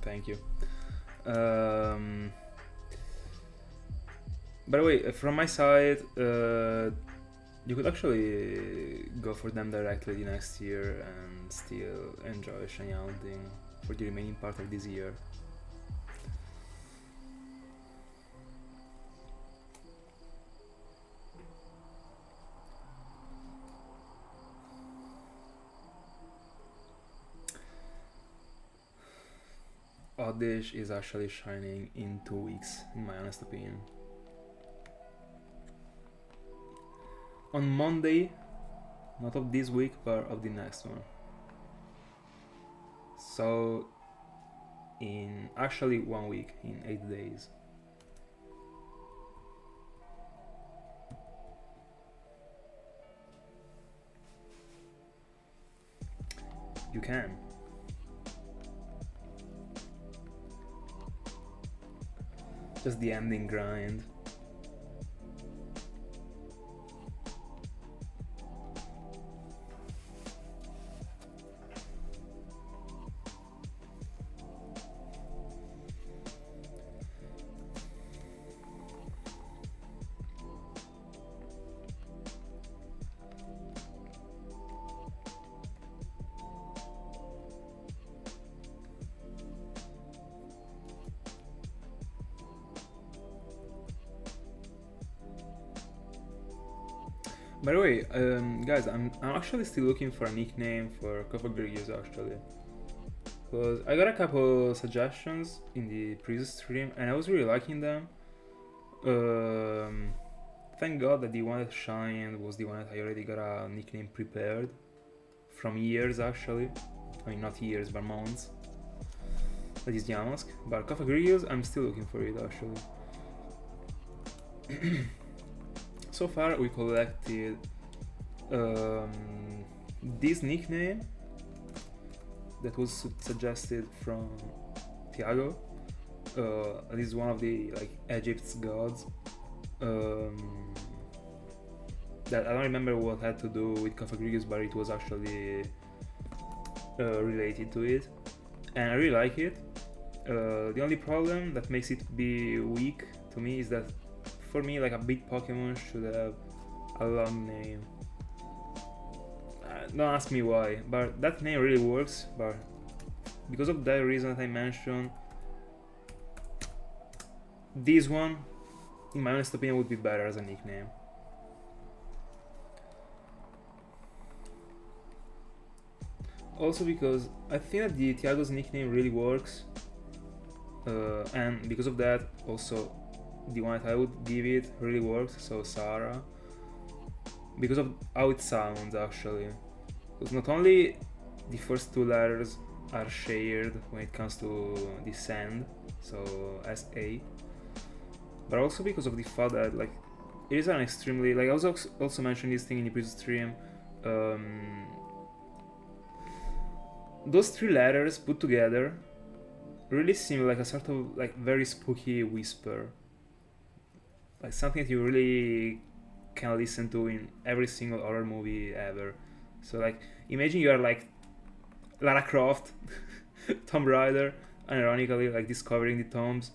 Thank you. By the way, from my side, you could actually go for them directly the next year and still enjoy shiny hunting for the remaining part of this year. Oddish is actually shining in 2 weeks, in my honest opinion. On Monday, not of this week, but of the next one. So, in actually 1 week, in 8 days. You can. Just the ending grind. By the way, guys, I'm actually still looking for a nickname for Cofagrigus actually, because I got a couple suggestions in the previous stream and I was really liking them. Thank God that the one that shined was the one that I already got a nickname prepared from years actually. I mean, not years, but months. That is Yamask, but Cofagrigus, I'm still looking for it actually. So far we collected this nickname that was suggested from Thiago, This is one of the like Egypt's gods. That I don't remember what had to do with Cofagrigus, but it was actually related to it, and I really like it. The only problem that makes it be weak to me is that for me, like a big Pokemon should have a long name. Don't ask me why, but that name really works. But because of that reason that I mentioned, this one, in my honest opinion, would be better as a nickname. Also because I think that the Tiago's nickname really works, and because of that, also the one that I would give it really works, so Sarah, because of how it sounds actually. Because not only the first two letters are shared when it comes to the sand, so SA, but also because of the fact that like it is an extremely, like I was also mentioned this thing in the previous stream, those three letters put together really seem like a sort of like very spooky whisper, like something that you really can listen to in every single horror movie ever. So like imagine you are like Lara Croft, Tomb Raider, ironically like discovering the tombs,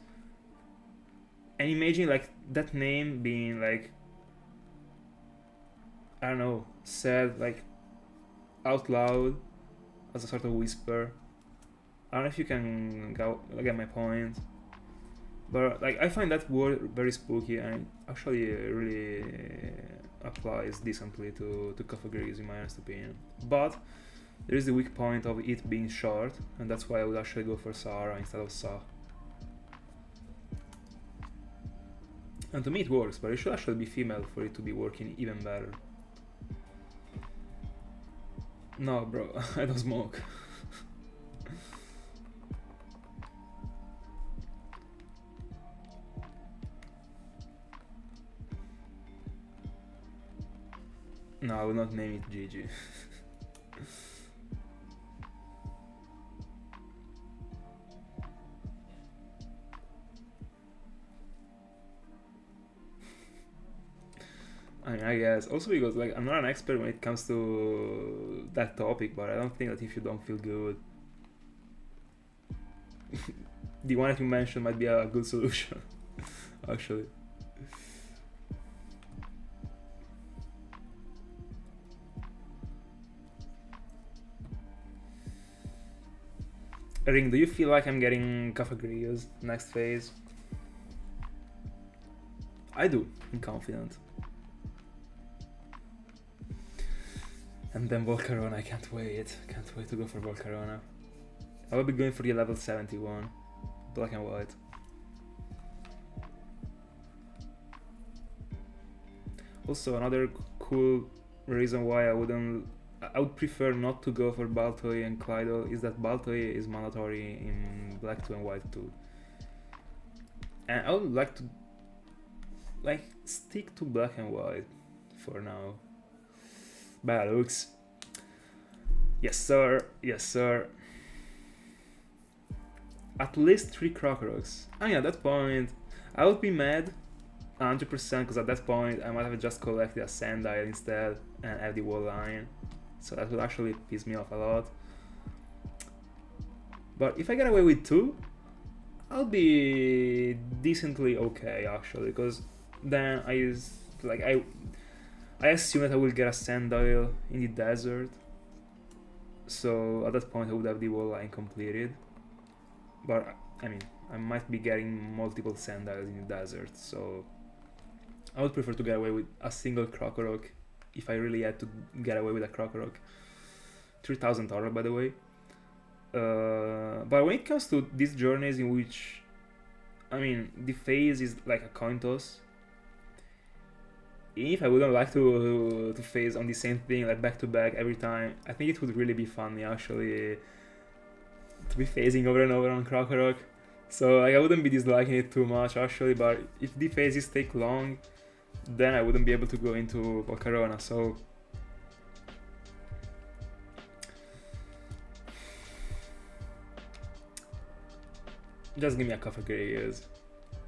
and imagine like that name being like, I don't know, said like out loud as a sort of whisper. I don't know if you can get my point, but like I find that word very spooky and it actually really applies decently to Cofagrigus in my honest opinion. But there is the weak point of it being short, and that's why I would actually go for Sarah instead of Sa. And to me it works, but it should actually be female for it to be working even better. No bro, I don't smoke. No, I will not name it Gigi. I mean, I guess also because like I'm not an expert when it comes to that topic, but I don't think that if you don't feel good, the one that you mentioned might be a good solution, actually. Ring, do you feel like I'm getting Cofagrigus next phase? I do, I'm confident. And then Volcarona, I can't wait to go for Volcarona. I will be going for the level 71, Black and White. Also, another cool reason why I would prefer not to go for Baltoy and Clydol is that Baltoy is mandatory in Black 2 and White 2. And I would like to stick to Black and White for now. Bad looks. Yes sir, yes sir. At least 3 Crocoroks. I mean, at that point, I would be mad 100% because at that point I might have just collected a Sandile instead and have the wall line. So that would actually piss me off a lot. But if I get away with 2, I'll be decently okay actually, because then I assume that I will get a Sandile in the desert. So at that point I would have the wall line completed. But I mean, I might be getting multiple Sandiles in the desert, so I would prefer to get away with a single Krokorok if I really had to get away with a Krokorok. 3000 Aura, by the way. But when it comes to these journeys in which, I mean, the phase is like a coin toss, if I wouldn't like to phase on the same thing like back to back every time, I think it would really be funny actually to be phasing over and over on Krokorok. So like, I wouldn't be disliking it too much actually, but if the phases take long, then I wouldn't be able to go into Volcarona. So Just give me a Cofagrigus,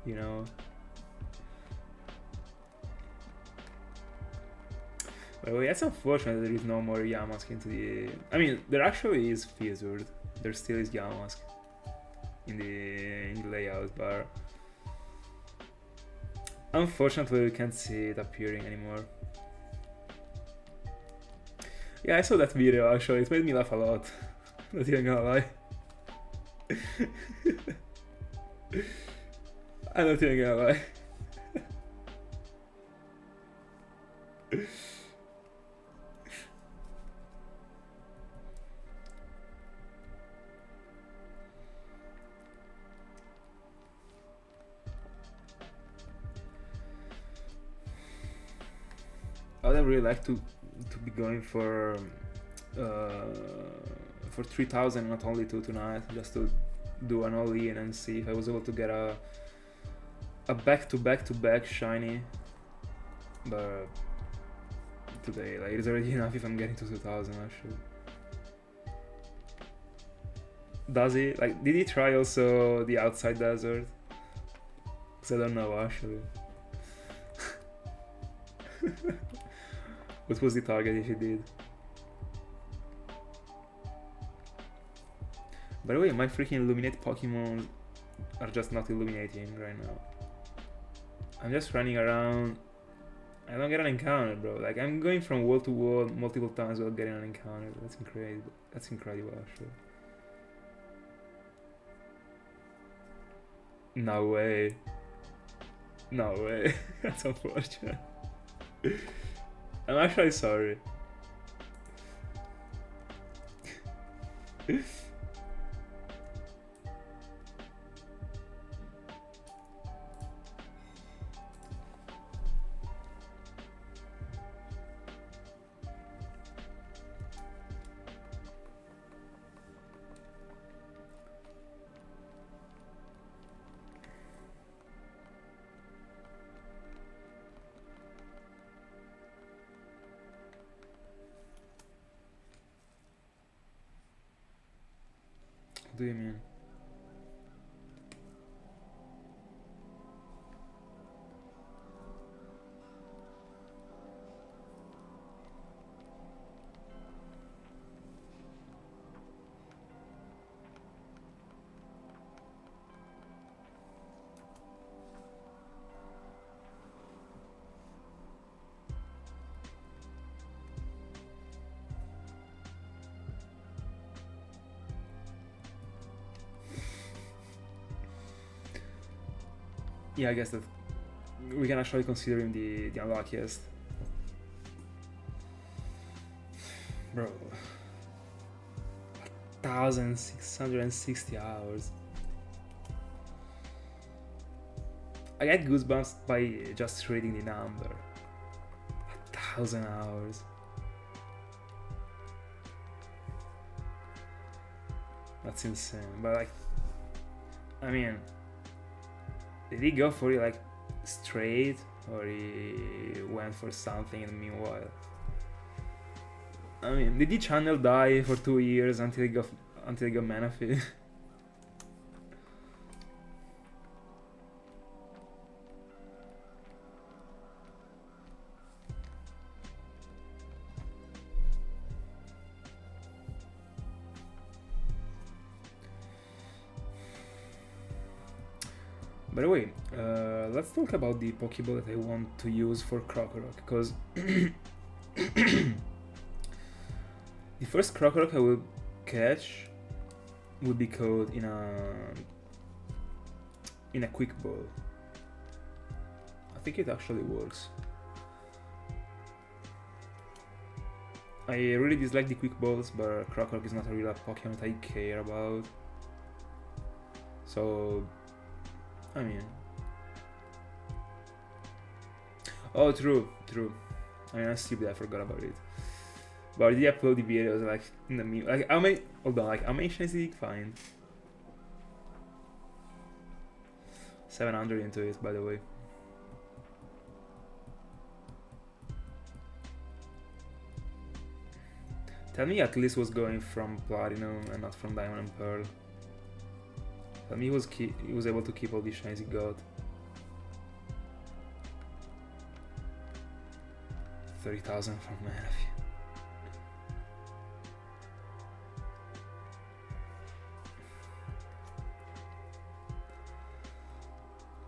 you know. By the way, that's unfortunate there is no more Yamask into the... I mean, there actually is Fizzard. There still is Yamask in the layout, but unfortunately we can't see it appearing anymore. Yeah, I saw that video actually, it made me laugh a lot. Not even gonna lie. I'm not even gonna lie. I would really like to be going for 3000, not only 2 tonight, just to do an all-in and see if I was able to get a back-to-back shiny. But today, like, it's already enough if I'm getting to 2000 actually. Does he? Like, did he try also the outside desert? Because I don't know actually. What was the target if he did? By the way, my freaking illuminate Pokemon are just not illuminating right now. I'm just running around. I don't get an encounter, bro. Like, I'm going from wall to wall multiple times without getting an encounter. That's incredible. That's incredible, actually. No way. No way. That's unfortunate. I'm actually sorry. What do you mean? Yeah, I guess that we can actually consider him the unluckiest. Bro. 1660 hours. I get goosebumps by just reading the number. 1000 hours. That's insane. But like, I mean, did he go for it like straight, or he went for something in the meanwhile? I mean, did he channel die for 2 years until he got Manaphy? By the way, let's talk about the Pokeball that I want to use for Krokorok, because the first Krokorok I will catch would be caught in a Quick Ball. I think it actually works. I really dislike the Quick Balls, but Krokorok is not a real Pokemon that I care about. So, I mean... Oh, true. I mean, I'm stupid, I forgot about it. But I did upload the videos, like, in the mean... Like, how many... Hold on, like, how many shinies did he find? 700 into it, by the way. Tell me at least was going from Platinum and not from Diamond and Pearl. But he was able to keep all these shinies he got. 30,000 from Manaphy.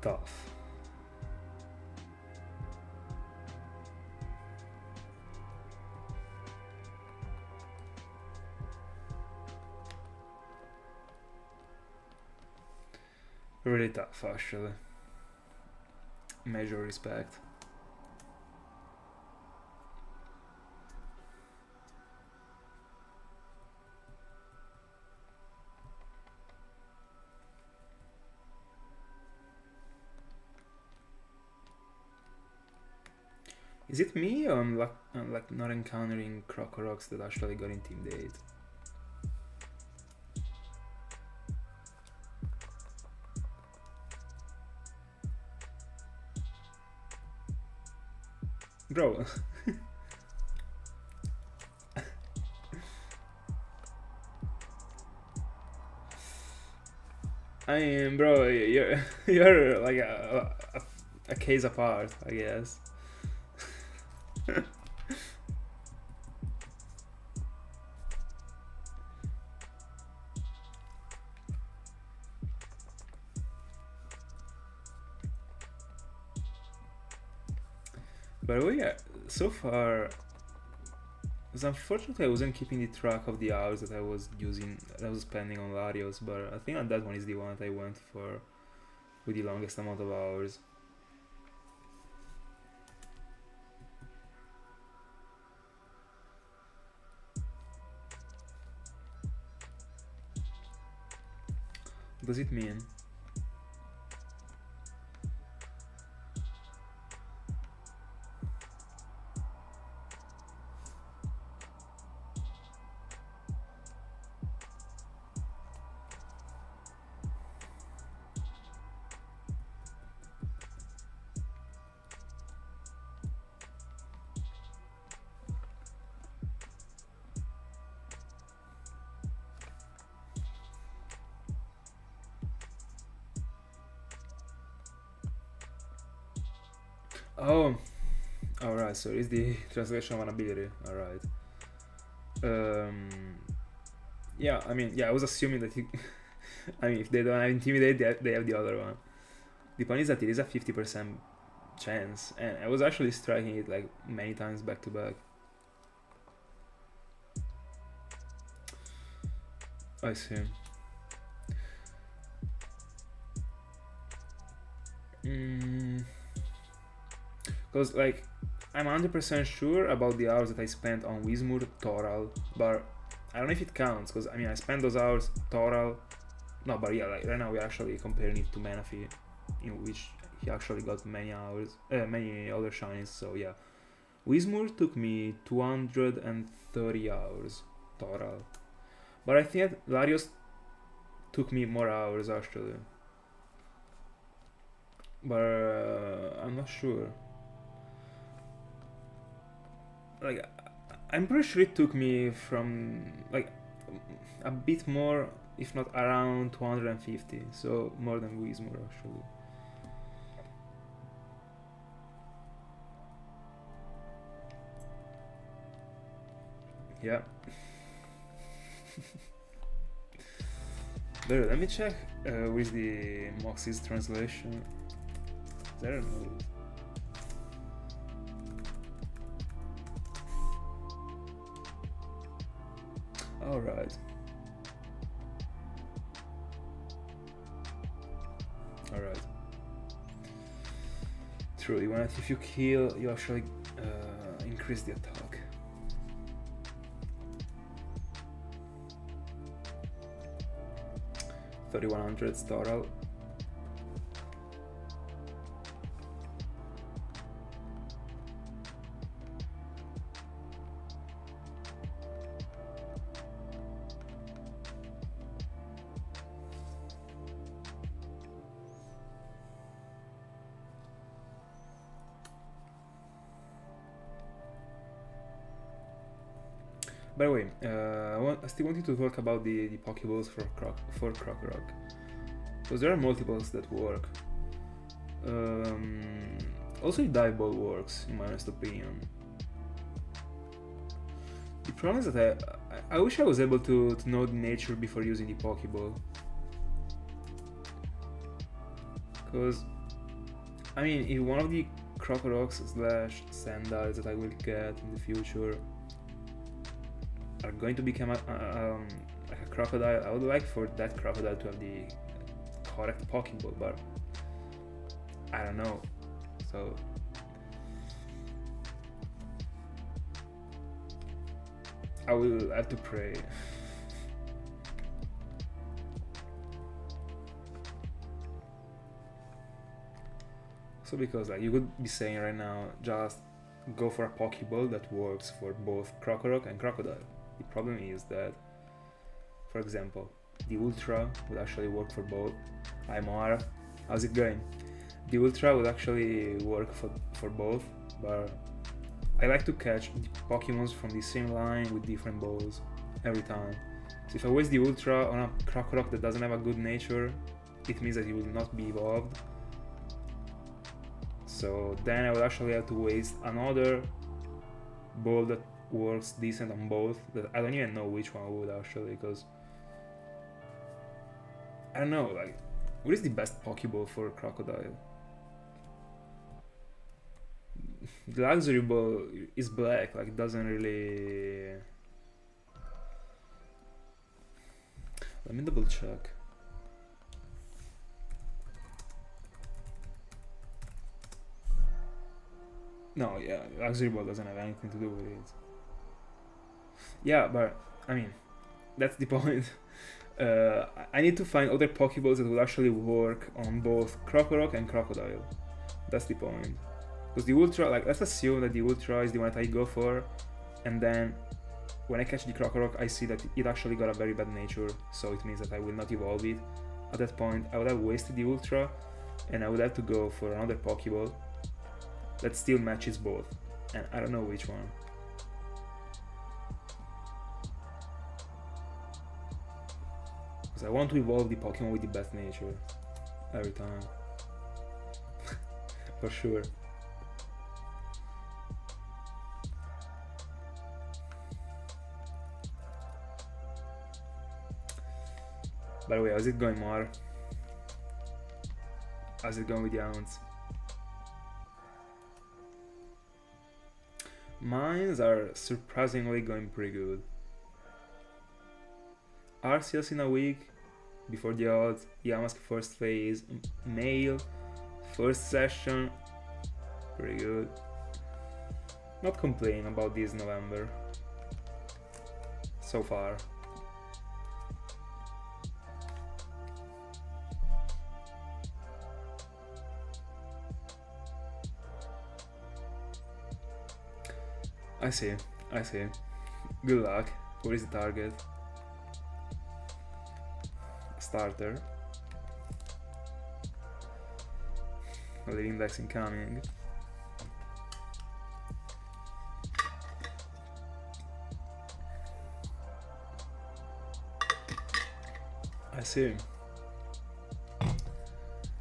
Tough. Really tough, actually. Major respect. Is it me or I'm like not encountering Crocorox that actually got intimidated? Bro. I mean, bro, you're like a case apart, I guess. By the way, so far, because unfortunately I wasn't keeping the track of the hours that I was spending on Larios, but I think that one is the one that I went for with the longest amount of hours. What does it mean? Oh, alright, so it's the translation of an ability, alright. Yeah, I mean, yeah, I was assuming that I mean, if they don't have Intimidate, they have the other one. The point is that it is a 50% chance, and I was actually striking it like many times back to back. I see. Because like I'm 100% sure about the hours that I spent on Wismur, Toral, but I don't know if it counts, because I mean I spent those hours Toral. No, but yeah, like right now we're actually comparing it to Manaphy, in which he actually got many hours, many other shinies. So yeah, Wismur took me 230 hours total, but I think Larios took me more hours actually, but I'm not sure. Like I'm pretty sure it took me from like a bit more, if not around 250, so more than Wismur actually. Yeah. There, let me check with the Moxie's translation. I don't know. Alright. Alright. True, if you kill, you actually increase the attack. $3,100 total. By the way, I still wanted to talk about the Pokeballs for Crocorock. Because there are multiples that work. Also, dive ball works, in my honest opinion. The problem is that I wish I was able to know the nature before using the Pokeball. Because, I mean, if one of the Crocorox / Sandals that I will get in the future are going to become like a crocodile, I would like for that crocodile to have the correct Pokeball, but I don't know. So I will have to pray. So because like you could be saying right now, just go for a Pokeball that works for both Crocorock and Crocodile. The problem is that, for example, the Ultra would actually work for both. Hi Moara, how's it going? The Ultra would actually work for both, but I like to catch the Pokemons from the same line with different balls every time. So if I waste the Ultra on a Crocorock that doesn't have a good nature, it means that it will not be evolved. So then I would actually have to waste another ball that works decent on both. That I don't even know which one would actually, because I don't know, like, what is the best Pokeball for Crocodile? The luxury ball is black, like, it doesn't really... Let me double check. No, yeah, luxury ball doesn't have anything to do with it. Yeah, but, I mean, that's the point. I need to find other Pokeballs that will actually work on both Crocorock and Crocodile. That's the point. Because the Ultra, like, let's assume that the Ultra is the one that I go for, and then when I catch the Crocorock, I see that it actually got a very bad nature, so it means that I will not evolve it. At that point, I would have wasted the Ultra, and I would have to go for another Pokeball that still matches both, and I don't know which one. Because I want to evolve the Pokemon with the best nature every time. For sure. By the way, how's it going, Mar? How's it going with the Hounds? Mines are surprisingly going pretty good. Arceus in a week, before the odds, Yamask first phase, Mail, first session, pretty good. Not complaining about this November, so far. I see. Good luck. What is the target? Starter. Living Dex incoming. I see.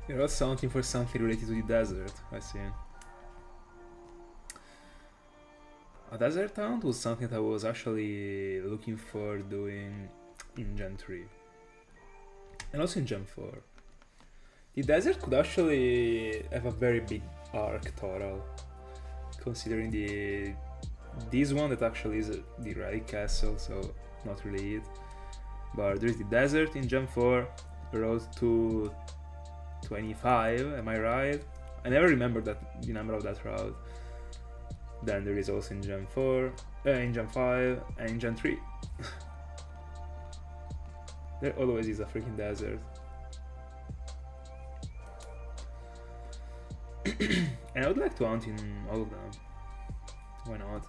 You're not sounding for something related to the desert, I see. A desert hunt was something that I was actually looking for doing in Gen 3. And also in Gen 4. The desert could actually have a very big arc total, considering this one that actually is the Relic Castle, so not really it. But there is the desert in Gen 4, road to 25, am I right? I never remember the number of that route. Then there is also in Gen 4, in Gen 5, and in Gen 3. There always is a freaking desert. And I would like to hunt in all of them. Why not?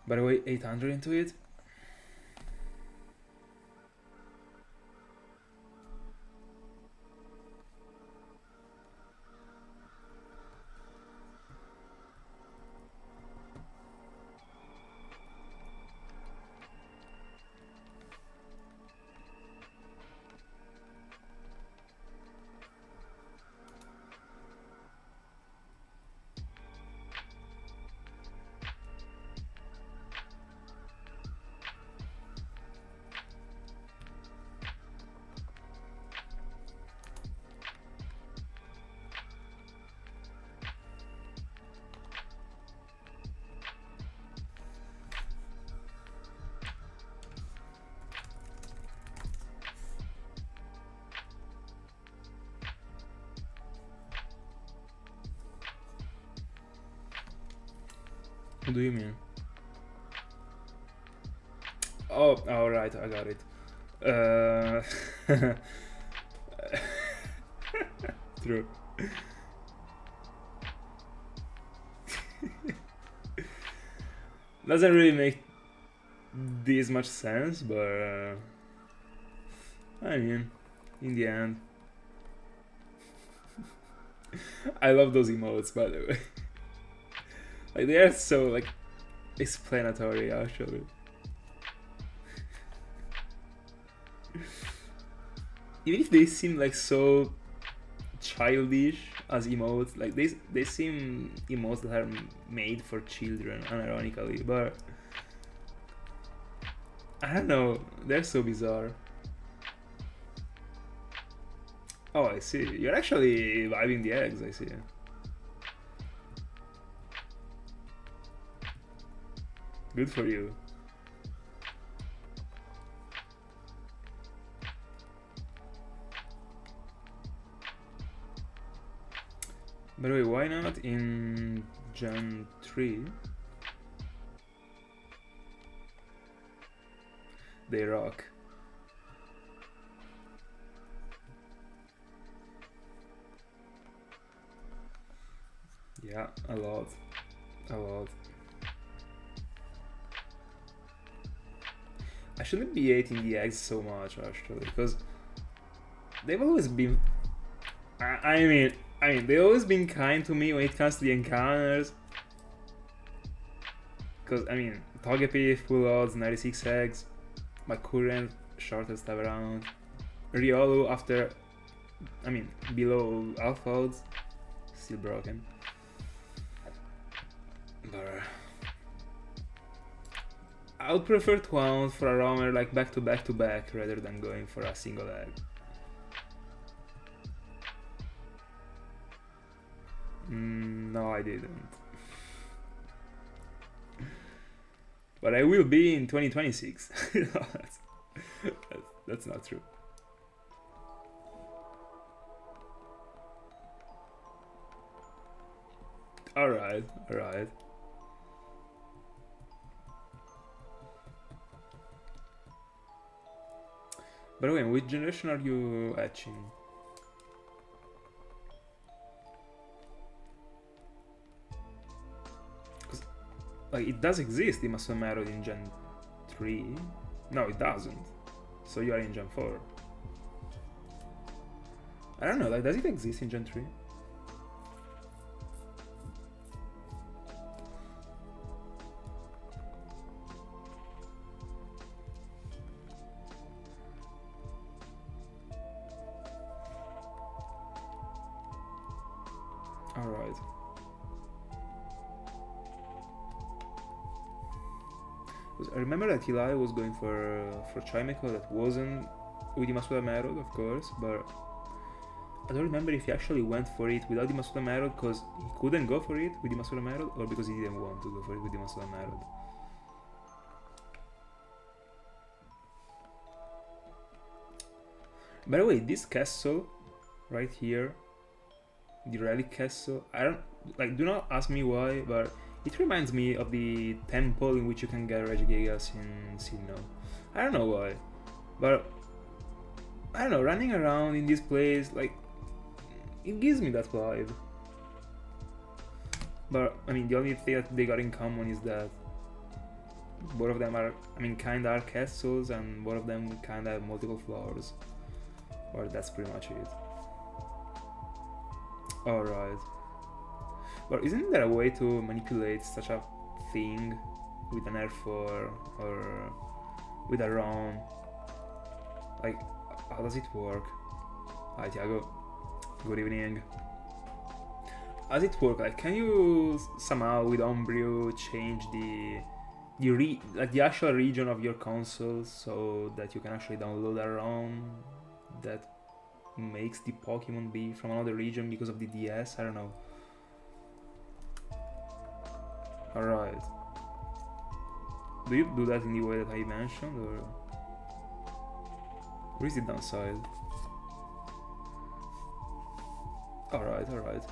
By the way, 800 into it. What do you mean? Oh, alright, I got it. True. Doesn't really make this much sense, but I mean, in the end, I love those emotes, by the way. Like, they are so like explanatory, actually. Even if they seem like so childish as emotes, like they seem emotes that are made for children, unironically, but I don't know, they're so bizarre. Oh, I see. You're actually vibing the eggs, I see. Good for you. By the way, why not in Gen 3? They rock. Yeah, a lot. A lot. I shouldn't be eating the eggs so much, actually, because they've always been... I mean, they've always been kind to me when it comes to the encounters. Because, I mean, Togepi, full odds, 96 eggs. My current shortest ever round. Riolu after, I mean, below alpha odds. Still broken. But I would prefer to hunt for a roamer like back to back to back rather than going for a single egg. No, I didn't. But I will be in 2026. That's not true. Alright, alright. By the way, which generation are you etching? Because, like, it does exist, the Masomero in Gen 3. No, it doesn't. So you are in Gen 4. I don't know, like, does it exist in Gen 3? Alright. I remember that Eli was going for Chimeco that wasn't with the Masuda Merod, of course, but I don't remember if he actually went for it without the Masuda Merod because he couldn't go for it with the Masuda Merod or because he didn't want to go for it with the Masuda Merod. By the way, this castle right here, the Relic Castle, I don't, like, do not ask me why, but it reminds me of the temple in which you can get Regigigas in Sinnoh. I don't know why, but I don't know, running around in this place, like, it gives me that vibe. But, I mean, the only thing that they got in common is that both of them are, I mean, kinda are castles, and both of them kinda have multiple floors. Or that's pretty much it. Alright. But isn't there a way to manipulate such a thing with an R4 or with a ROM? Like, how does it work? Hi Tiago, good evening. How does it work? Like, can you somehow with Umbrew change the actual region of your console so that you can actually download a ROM that makes the Pokemon be from another region because of the DS? I don't know. Alright. Do you do that in the way that I mentioned, or where is the downside? Alright, alright.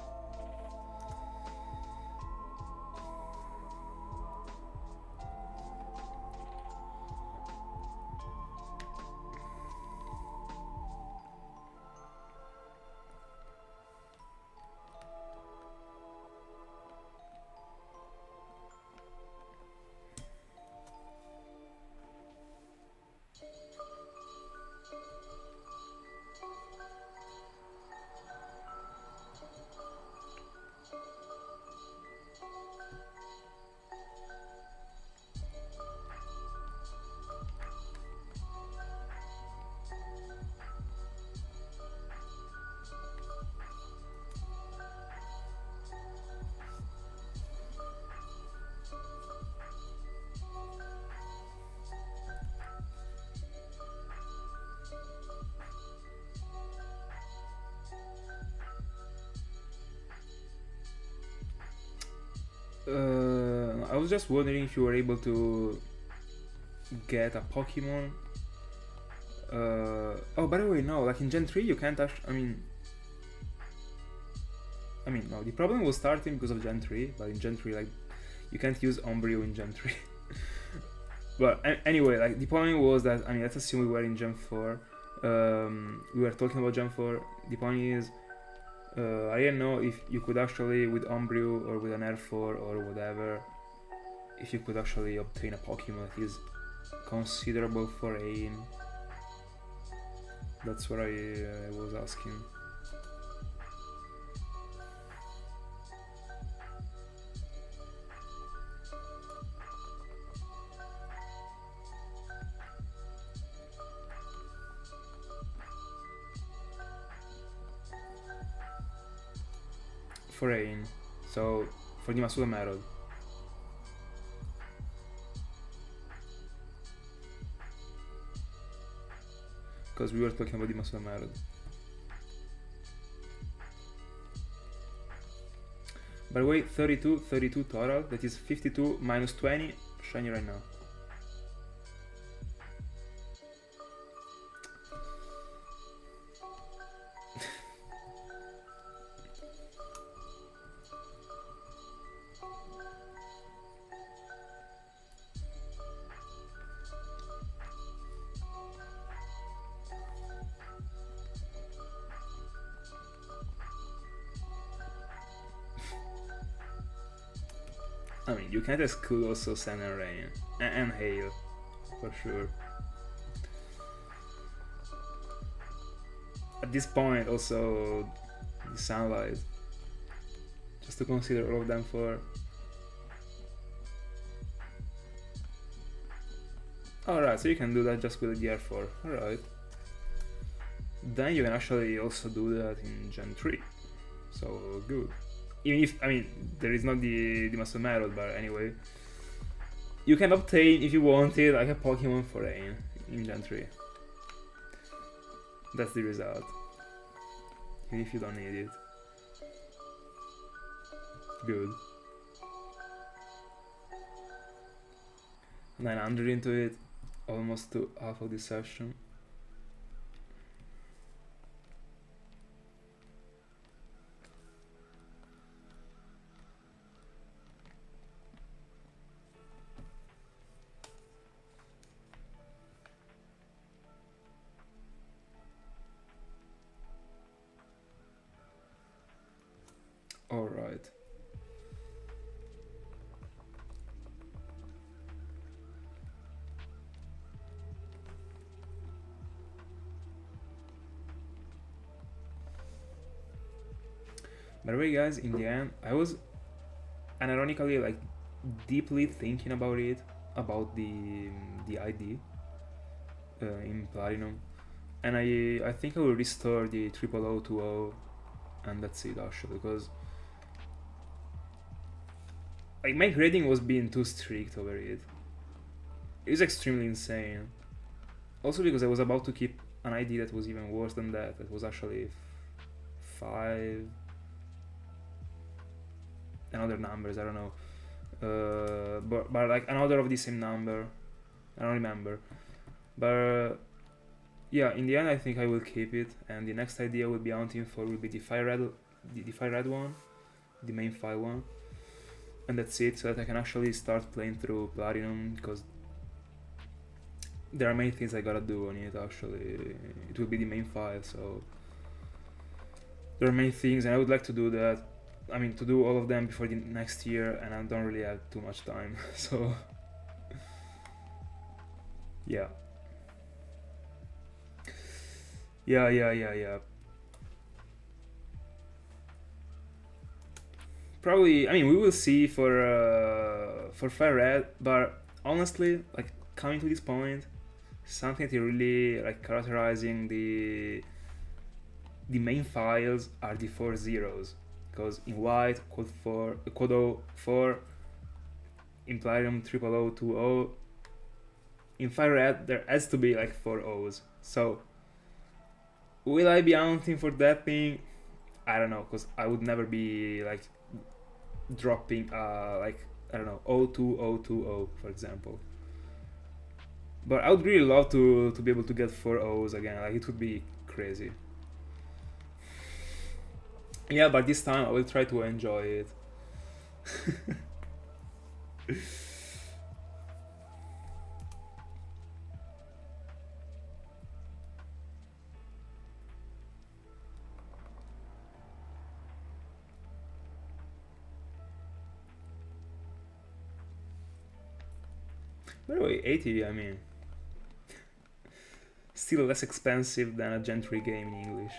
I was just wondering if you were able to get a Pokemon. Oh, by the way, no. Like in Gen 3, you can't actually. I mean, no. The problem was starting because of Gen 3, but in Gen 3, like, you can't use Umbreon in Gen 3. But anyway, like, the point was that, I mean, let's assume we were in Gen 4. We were talking about Gen 4. The point is, I didn't know if you could actually, with Umbreon or with an Air 4 or whatever, if you could actually obtain a Pokemon that is considerable for aim. That's what I was asking. For rain, so for the Masuda method. Because we were talking about the Masuda method. By the way, 32 total, that is 52 minus 20, shiny right now. I mean, you can't exclude also Sun and Rain and Hail, for sure. At this point, also the Sunlight, just to consider all of them for. Alright, so you can do that just with the R4. Alright. Then you can actually also do that in Gen 3. So good. Even if, I mean, there is not the Master Method, but anyway. You can obtain, if you wanted, like a Pokemon for Rain in Gen 3. That's the result. Even if you don't need it. Good. 900 into it, almost to half of this session. All right. By the way, guys, in the end, I was unironically like deeply thinking about it, about the ID in Platinum, and I think I will restore the 0020, and that's it actually, because like my grading was being too strict over it. It was extremely insane. Also because I was about to keep an ID that was even worse than that. It was actually 5 and other numbers, I don't know. But like another of the same number. I don't remember. But yeah, in the end I think I will keep it, and the next ID I will be hunting for will be the fire red one, the main file one. And that's it, so that I can actually start playing through Platinum, because there are many things I gotta do on it actually. It will be the main file, so there are many things, and I would like to do that. I mean, to do all of them before the next year, and I don't really have too much time, so yeah. Yeah. Probably, I mean, we will see for Fire Red, but honestly, like coming to this point, something that really like characterizing the main files are the 4 zeros, because in White, Code 4, in Platinum 0020, in Fire Red there has to be like 4 O's. So will I be hunting for that thing? I don't know, because I would never be like dropping like I don't know, 02020, for example. But I would really love to be able to get 4 O's again, like it would be crazy. Yeah, but this time I will try to enjoy it. By the way, 80, I mean, still less expensive than a Gentry game in English.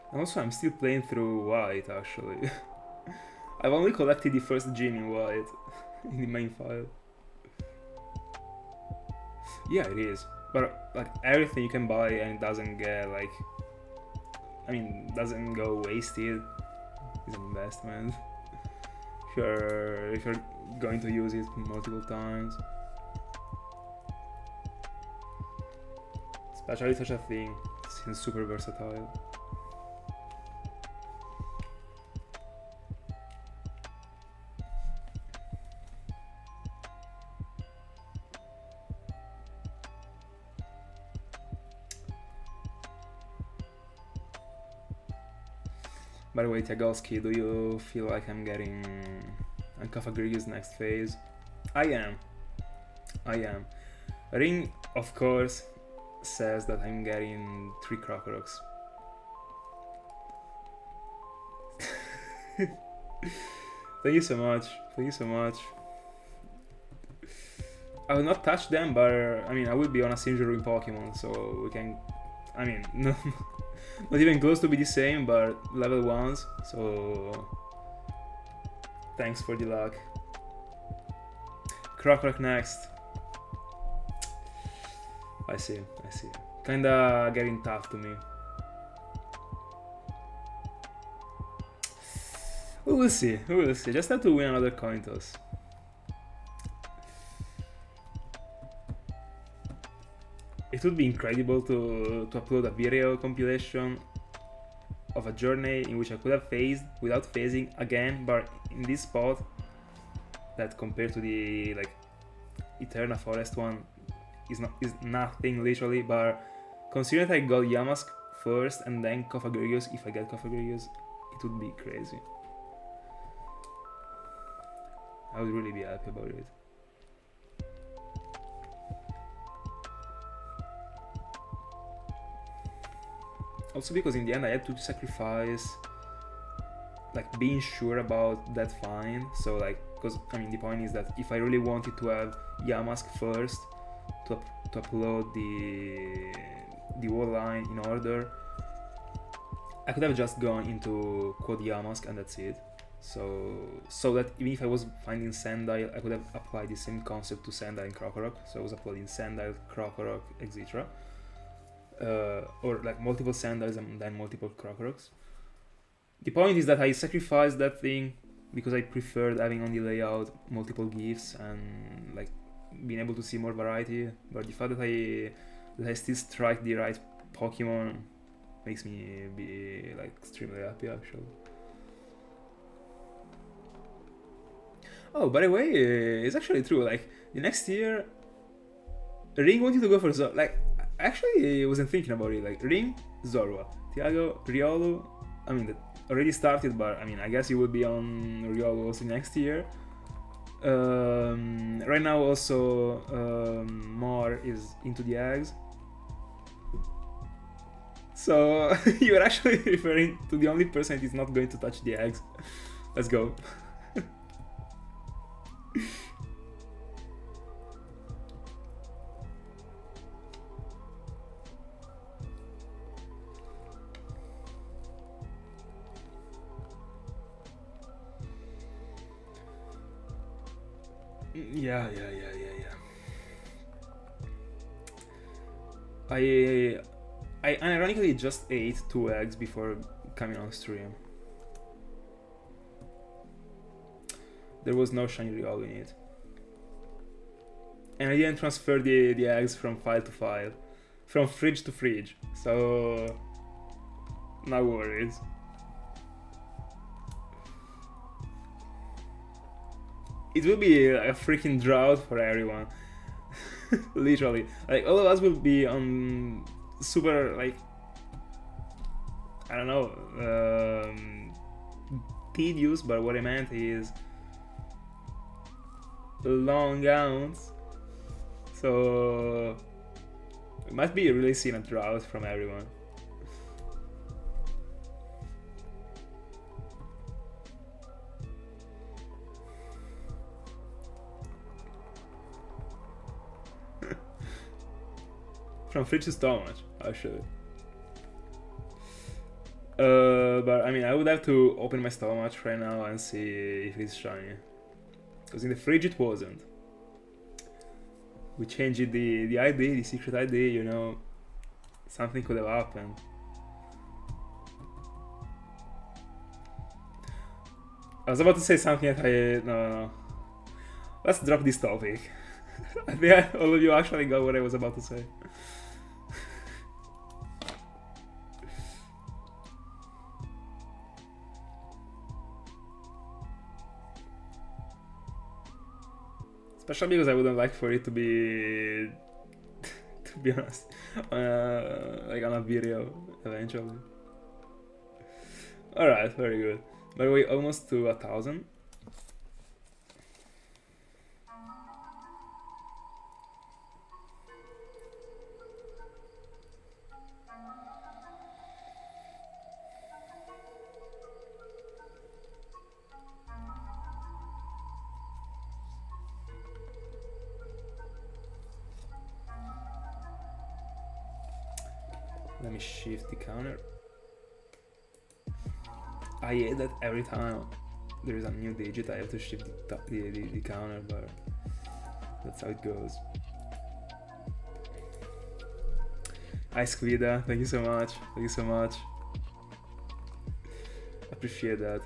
And also, I'm still playing through White, actually. I've only collected the first gym in White, in the main file. Yeah, it is. But, like, everything you can buy and it doesn't get, like... I mean, doesn't go wasted. It's an investment. If you're going to use it multiple times. Especially such a thing. It seems super versatile. By the way, Tiagalski, do you feel like I'm getting on Cofagrigus next phase? I am. Ring, of course, says that I'm getting 3 Crocoroks. Thank you so much. I will not touch them, but I mean, I will be on a Sinjuru Pokemon, so we can... I mean, no, not even close to be the same, but level 1s, so thanks for the luck. Crocorok next. I see. Kinda getting tough to me. We will see. Just have to win another coin toss. It would be incredible to upload a video compilation of a journey in which I could have phased without phasing again, but in this spot that compared to the like Eterna Forest one is nothing literally, but considering that I got Yamask first and then Cofagrigus, if I get Cofagrigus, it would be crazy. I would really be happy about it. Also because in the end I had to sacrifice like being sure about that find, so like, because I mean the point is that if I really wanted to have Yamask first to upload the wall line in order, I could have just gone into Quad Yamask and that's it. So that even if I was finding Sandile, I could have applied the same concept to Sandile and Krokorok. So I was uploading Sandile, Krokorok, etc. Or like multiple Sandiles and then multiple Krokoroks. The point is that I sacrificed that thing because I preferred having on the layout multiple gifts and like being able to see more variety. But the fact that I still strike the right Pokemon makes me be like extremely happy actually. Oh, by the way, it's actually true. Like the next year, Ring wanted to go for Zorua. Like actually, I wasn't thinking about it. Like Ring, Zorua, Tiago, Riolu. I mean, that already started, but I mean, I guess you will be on Riolu also next year. Right now, also Mar is into the eggs. So you're actually referring to the only person that is not going to touch the eggs. Let's go. Yeah. I ironically just ate 2 eggs before coming on stream. There was no shiny Riolu in it. And I didn't transfer the eggs from file to file, from fridge to fridge, so no worries. It will be a freaking drought for everyone. Literally, like all of us will be on super, like, I don't know, tedious, but what I meant is long gowns. So it must be really seen a drought from everyone. From fridge to stomach, actually. But I mean, I would have to open my stomach right now and see if it's shiny. Because in the fridge it wasn't. We changed the ID, the secret ID, you know. Something could have happened. I was about to say something that no. Let's drop this topic. I think all of you actually got what I was about to say. Especially because I wouldn't like for it to be, to be honest, like on a video eventually. Alright, very good. By the way, almost to 1,000. Let me shift the counter. I hate that every time there is a new digit I have to shift the counter, but that's how it goes. Hi Squida, thank you so much. Thank you so much. Appreciate that.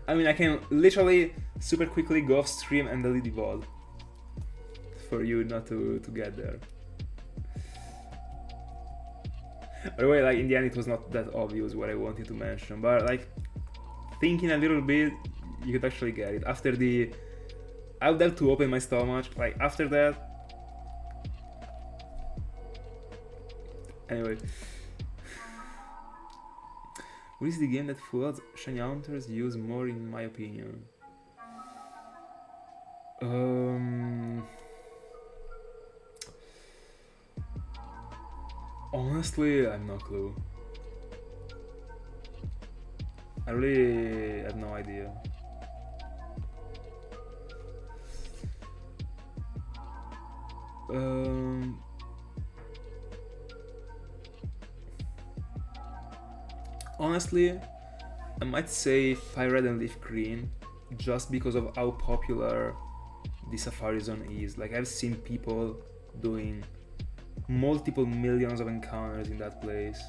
I mean, I can literally super quickly go off stream and delete the VOD for you not to get there. By the way, like in the end it was not that obvious what I wanted to mention, but like thinking a little bit, you could actually get it. After the, I would have to open my stomach, like after that. Anyway. What is the game that floods shiny hunters use more in my opinion? Honestly, I have no clue. I really have no idea. Honestly, I might say Fire Red and Leaf Green, just because of how popular the Safari Zone is. Like, I've seen people doing multiple millions of encounters in that place.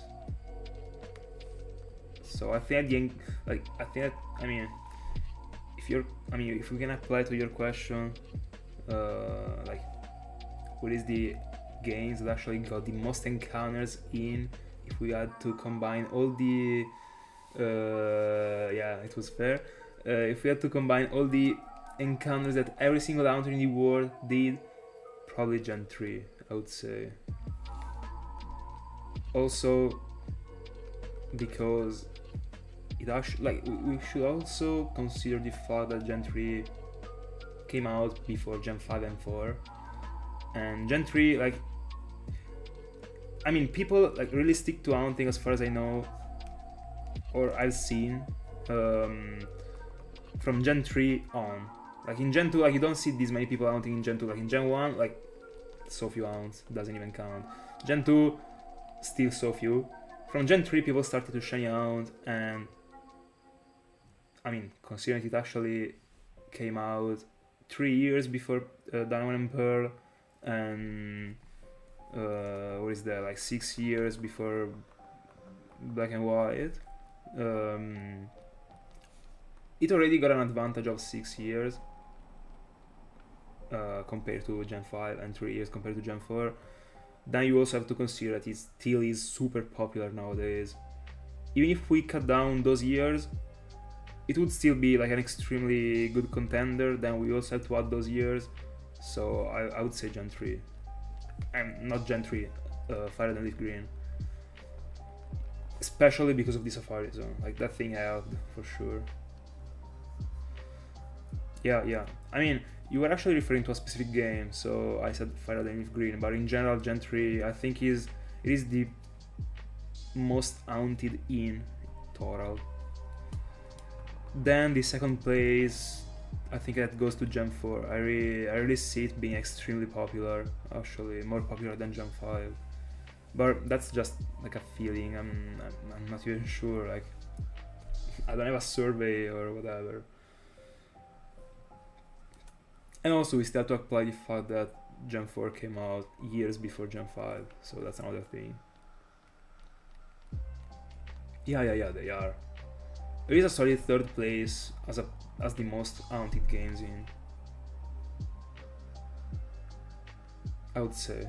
So I think I mean, if we can apply to your question, like, what is the games that actually got the most encounters in? If we had to combine all the, yeah, it was fair. If we had to combine all the encounters that every single hunter in the world did, probably Gen 3, I would say. Also, because it actually, like, we should also consider the fact that Gen 3 came out before Gen 5 and 4, and Gen 3, like, I mean, people like really stick to hunting as far as I know, or I've seen, from Gen 3 on. Like in Gen 2, like, you don't see this many people hunting in Gen 2. Like in Gen 1, like, so few hunts, doesn't even count. Gen 2, still so few. From Gen 3, people started to shiny hunt, and I mean, considering it actually came out 3 years before Diamond and Pearl, and what is that, like 6 years before Black and White. it already got an advantage of 6 years compared to Gen 5 and 3 years compared to Gen 4. Then you also have to consider that it still is super popular nowadays. Even if we cut down those years, it would still be like an extremely good contender. Then we also have to add those years, so I would say Gen 3. Not Gen 3, Fire Red and Leaf Green. Especially because of the Safari Zone, like that thing helped for sure. Yeah. I mean, you were actually referring to a specific game, so I said Fire Red and Leaf Green, but in general, Gen 3 I think it is the most haunted in total. Then the second place, I think that goes to Gen 4. I really see it being extremely popular, actually more popular than Gen 5. But that's just like a feeling. I'm not even sure. Like, I don't have a survey or whatever. And also, we still have to apply the fact that Gen 4 came out years before Gen 5, so that's another thing. Yeah, they are. There is a solid third place as the most haunted games in, I would say.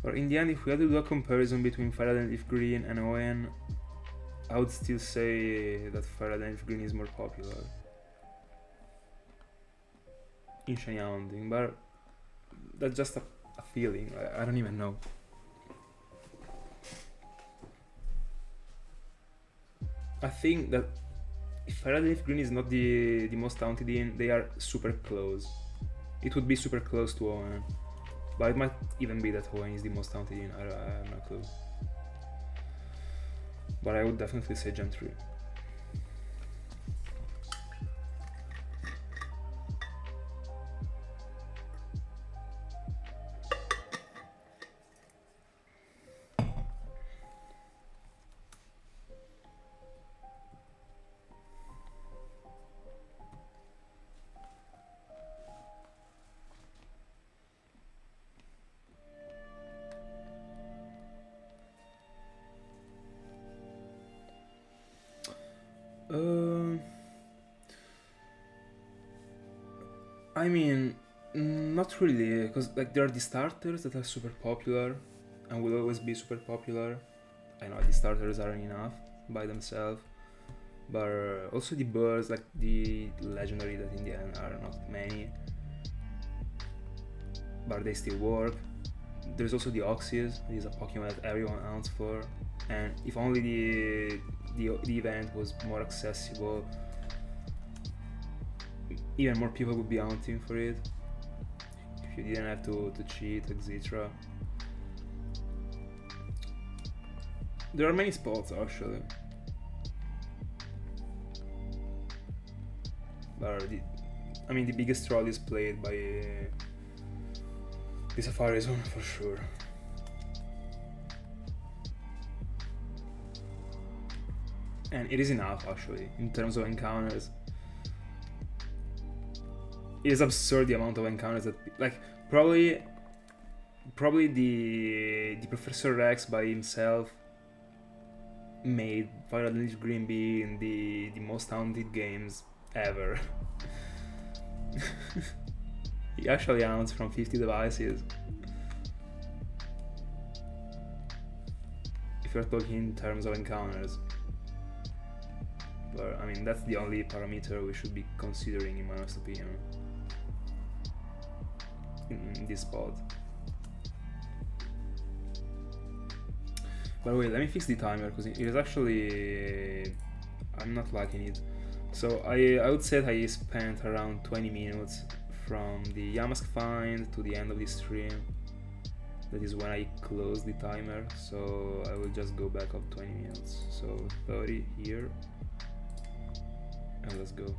But in the end, if we had to do a comparison between Fire Red and Leaf Green and ON, I would still say that Fire Red and Leaf Green is more popular in shiny hunting, but that's just a feeling. I don't even know. I think that if Fire Red and Leaf Green is not the most haunted in, they are super close. It would be super close to ON. But it might even be that ON is the most haunted in, I have no clue. But I would definitely say Gen 3. I mean, not really, because like there are the starters that are super popular and will always be super popular. I know the starters aren't enough by themselves, but also the birds, like the legendary, that in the end are not many, but they still work. There's also the Oxys. This is a Pokemon that everyone hunts for, and if only the event was more accessible, even more people would be hunting for it. If you didn't have to cheat, etc. There are many spots actually, but the biggest role is played by the Safari Zone for sure. And it is enough actually in terms of encounters. It is absurd the amount of encounters that probably the Professor Rex by himself made Fire Red and Leaf Green be in the most haunted games ever. He actually hunts from 50 devices. If you're talking in terms of encounters. But that's the only parameter we should be considering in my honest opinion. In this spot. By the way, let me fix the timer because it is actually, I'm not liking it. So I would say that I spent around 20 minutes from the Yamask find to the end of the stream. That is when I close the timer, so I will just go back up 20 minutes. So 30 here, and let's go.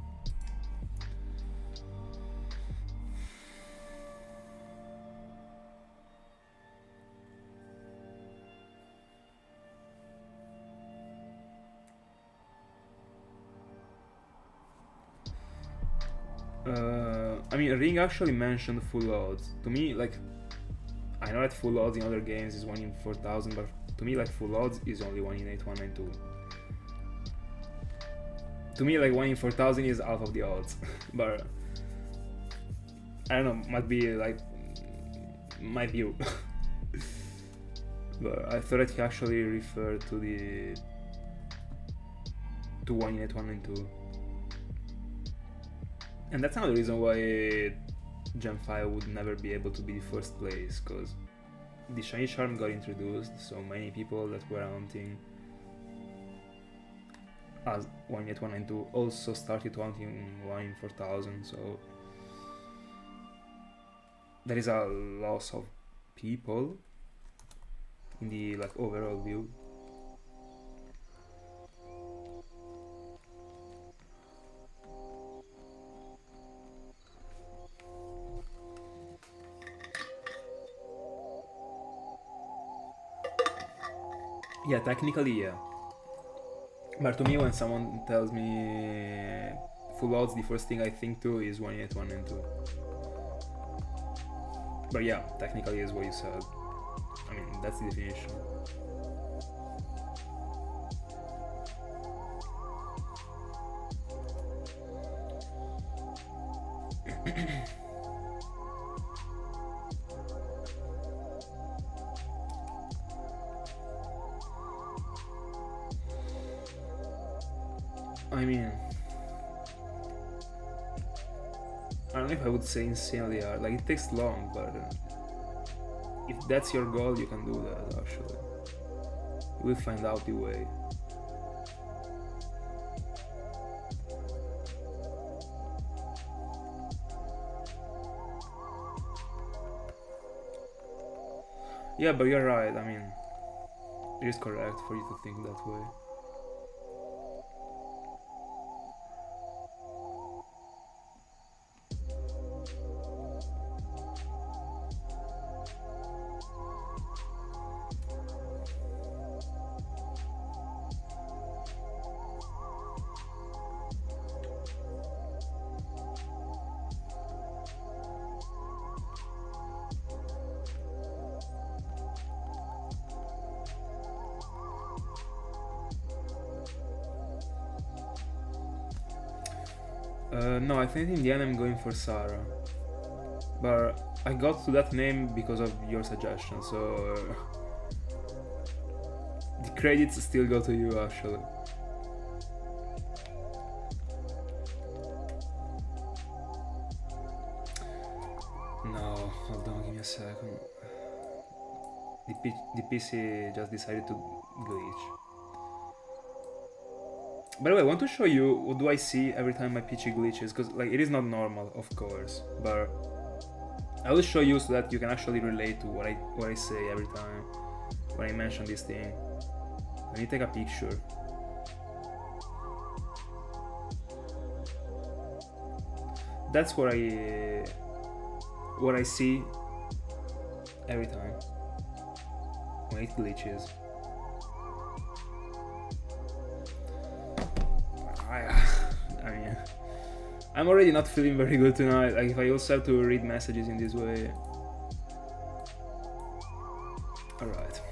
I mean, Ring actually mentioned full odds. To me, like, I know that full odds in other games is 1 in 4,000, but to me, like, full odds is only 1 in 8192. To me, like, 1 in 4,000 is half of the odds, but I don't know, might be like my view. But I thought it actually referred to 1 in 8192. And that's another reason why Gen 5 would never be able to be the first place, because the Shiny Charm got introduced, so many people that were hunting as 1 in 8192 also started hunting 1 in 4,000, so there is a loss of people in the like overall view. Yeah, technically, yeah. But to me, when someone tells me full odds, the first thing I think to is 1 in 8192. But yeah, technically is what you said. I mean, that's the definition. I mean, I don't know if I would say insanely hard. Like, it takes long, but if that's your goal, you can do that, actually. You will find out the way. Yeah, but you're right, I mean, it is correct for you to think that way. No, I think in the end I'm going for Sarah. But I got to that name because of your suggestion, so the credits still go to you, actually. No, hold on, give me a second. The PC just decided to glitch. By the way, I want to show you what do I see every time my PC glitches, because like it is not normal, of course, but I will show you so that you can actually relate to what I say every time when I mention this thing. Let me take a picture. That's what I see every time when it glitches. I mean, I'm already not feeling very good tonight. Like, if I also have to read messages in this way. Alright.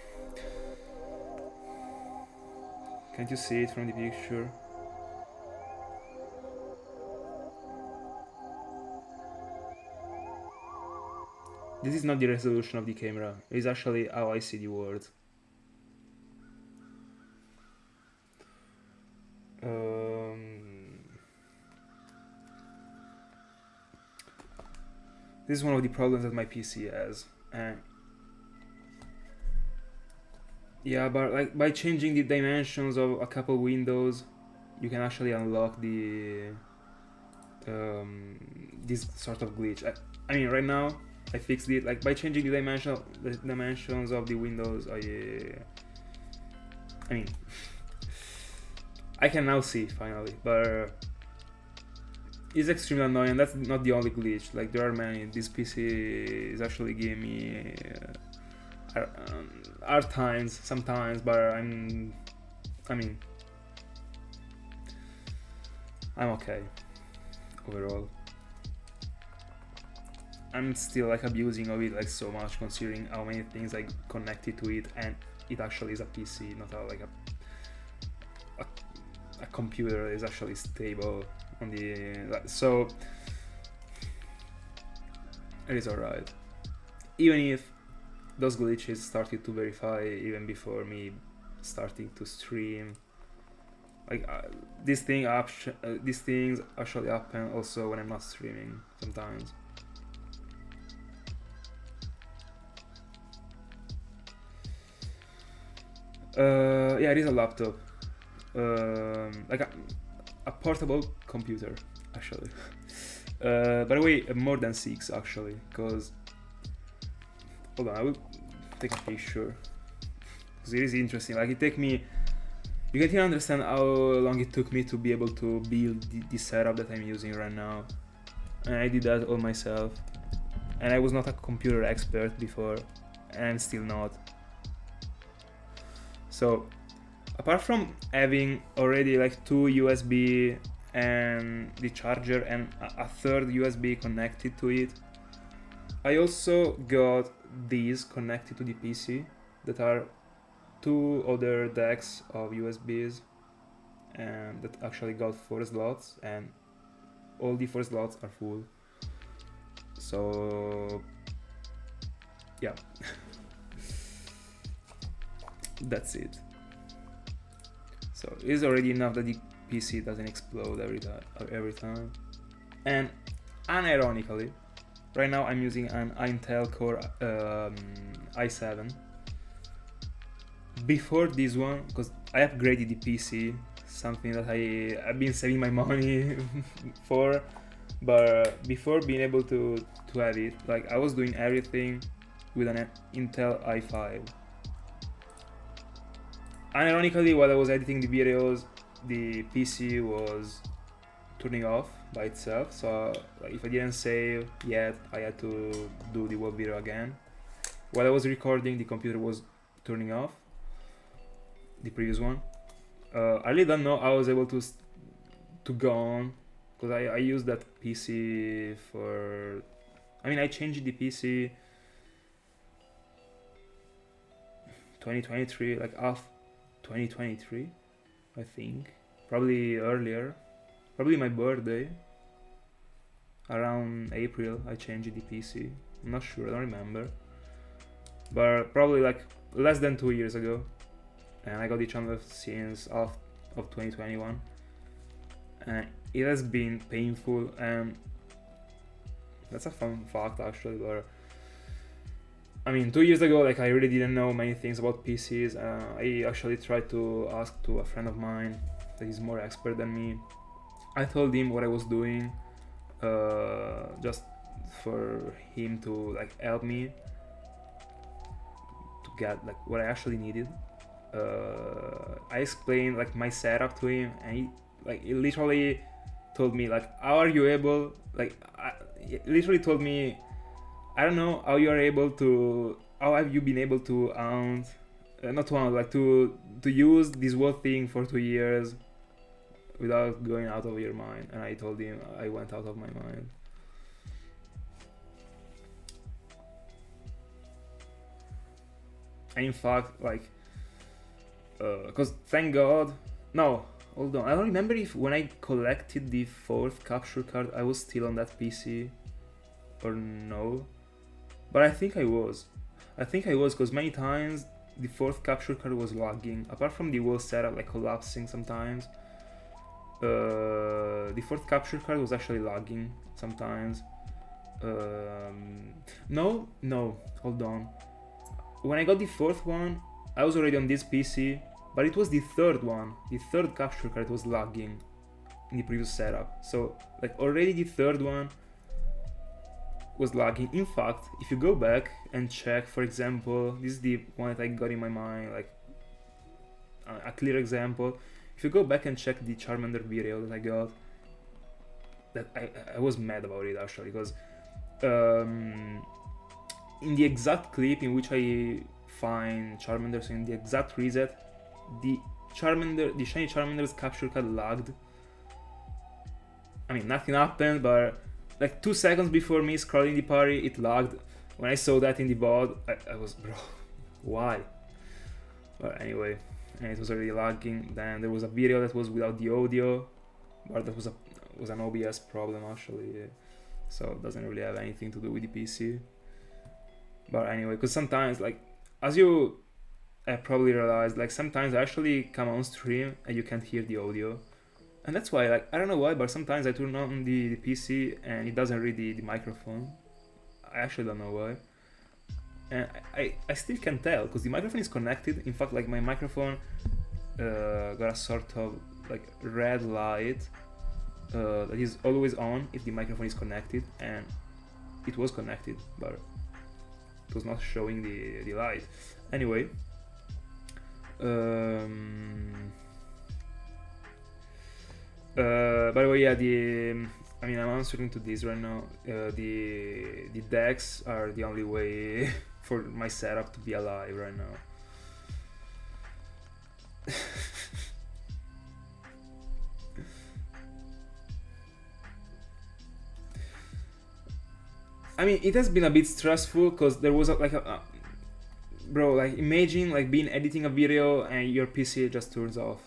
Can't you see it from the picture? This is not the resolution of the camera. It is actually how I see the world. This is one of the problems that my PC has. Yeah, but like by changing the dimensions of a couple windows, you can actually unlock the this sort of glitch. I mean, right now I fixed it. Like by changing the dimensions of the windows, I mean, I can now see finally, but it's extremely annoying. That's not the only glitch. Like there are many. This PC is actually giving me hard times sometimes, but I mean, I'm okay overall. I'm still like abusing of it like so much, considering how many things I connected to it, and it actually is a PC, not a, like a computer. Is actually stable on the so it is alright. Even if those glitches started to verify even before me starting to stream. Like these things actually happen also when I'm not streaming sometimes. Yeah, it is a laptop, like a portable computer actually. By the way, more than 6 actually, because hold on, I will take a picture because it is interesting. Like it take me, you can't even understand how long it took me to be able to build the setup that I'm using right now, and I did that all myself, and I was not a computer expert before, and I'm still not. So apart from having already like 2 USB and the charger and a third USB connected to it, I also got these connected to the PC that are 2 other decks of USBs, and that actually got 4 slots, and all the 4 slots are full. So yeah. That's it. So it is already enough that the PC doesn't explode every time. And unironically, right now I'm using an Intel Core i7. Before this one, because I upgraded the PC, something that I've been saving my money for, but before being able to have it, like I was doing everything with an Intel i5. Ironically, while I was editing the videos, the PC was turning off by itself, so like, if I didn't save yet, I had to do the whole video again. While I was recording, the computer was turning off, the previous one. I really don't know how I was able to go on, because I used that PC for, I mean, I changed the PC 2023, like after 2023, I think, probably earlier, probably my birthday, around April I changed the PC. I'm not sure, I don't remember, but probably like less than 2 years ago, and I got the channel since of 2021, and it has been painful, and that's a fun fact actually. But I mean, 2 years ago, like I really didn't know many things about PCs. I actually tried to ask to a friend of mine that is more expert than me. I told him what I was doing, just for him to like help me to get like what I actually needed. I explained like my setup to him, and he literally told me like, how are you able, like he literally told me, I don't know how you are able to, how have you been able to to use this whole thing for 2 years without going out of your mind. And I told him I went out of my mind. And in fact, like, cause thank God, no, hold on, I don't remember if when I collected the 4th capture card I was still on that PC or no. But I think I was, because many times the 4th capture card was lagging. Apart from the whole setup like collapsing sometimes, the 4th capture card was actually lagging sometimes. No, hold on. When I got the 4th one, I was already on this PC, but it was the 3rd one. The 3rd capture card was lagging in the previous setup. So like already the 3rd one was lagging. In fact, if you go back and check, for example, this is the one that I got in my mind, like a clear example. If you go back and check the Charmander video that I got, that I was mad about it actually, because in the exact clip in which I find Charmander, so in the exact reset, the shiny Charmander's capture card lagged. I mean, nothing happened, but like 2 seconds before me scrolling the party, it lagged. When I saw that in the VOD, I was, bro, why? But anyway, and it was already lagging. Then there was a video that was without the audio, but that was an OBS problem actually, so it doesn't really have anything to do with the PC. But anyway, because sometimes, like, as you probably realized, like, sometimes I actually come on stream and you can't hear the audio. And that's why, like, I don't know why, but sometimes I turn on the PC and it doesn't read the microphone. I actually don't know why. And I still can't tell, because the microphone is connected. In fact, like, my microphone got a sort of, like, red light that is always on if the microphone is connected. And it was connected, but it was not showing the light. Anyway. By the way, yeah, I mean, I'm answering to this right now. The decks are the only way for my setup to be alive right now. I mean, it has been a bit stressful because there was bro, like, imagine like being editing a video and your PC just turns off.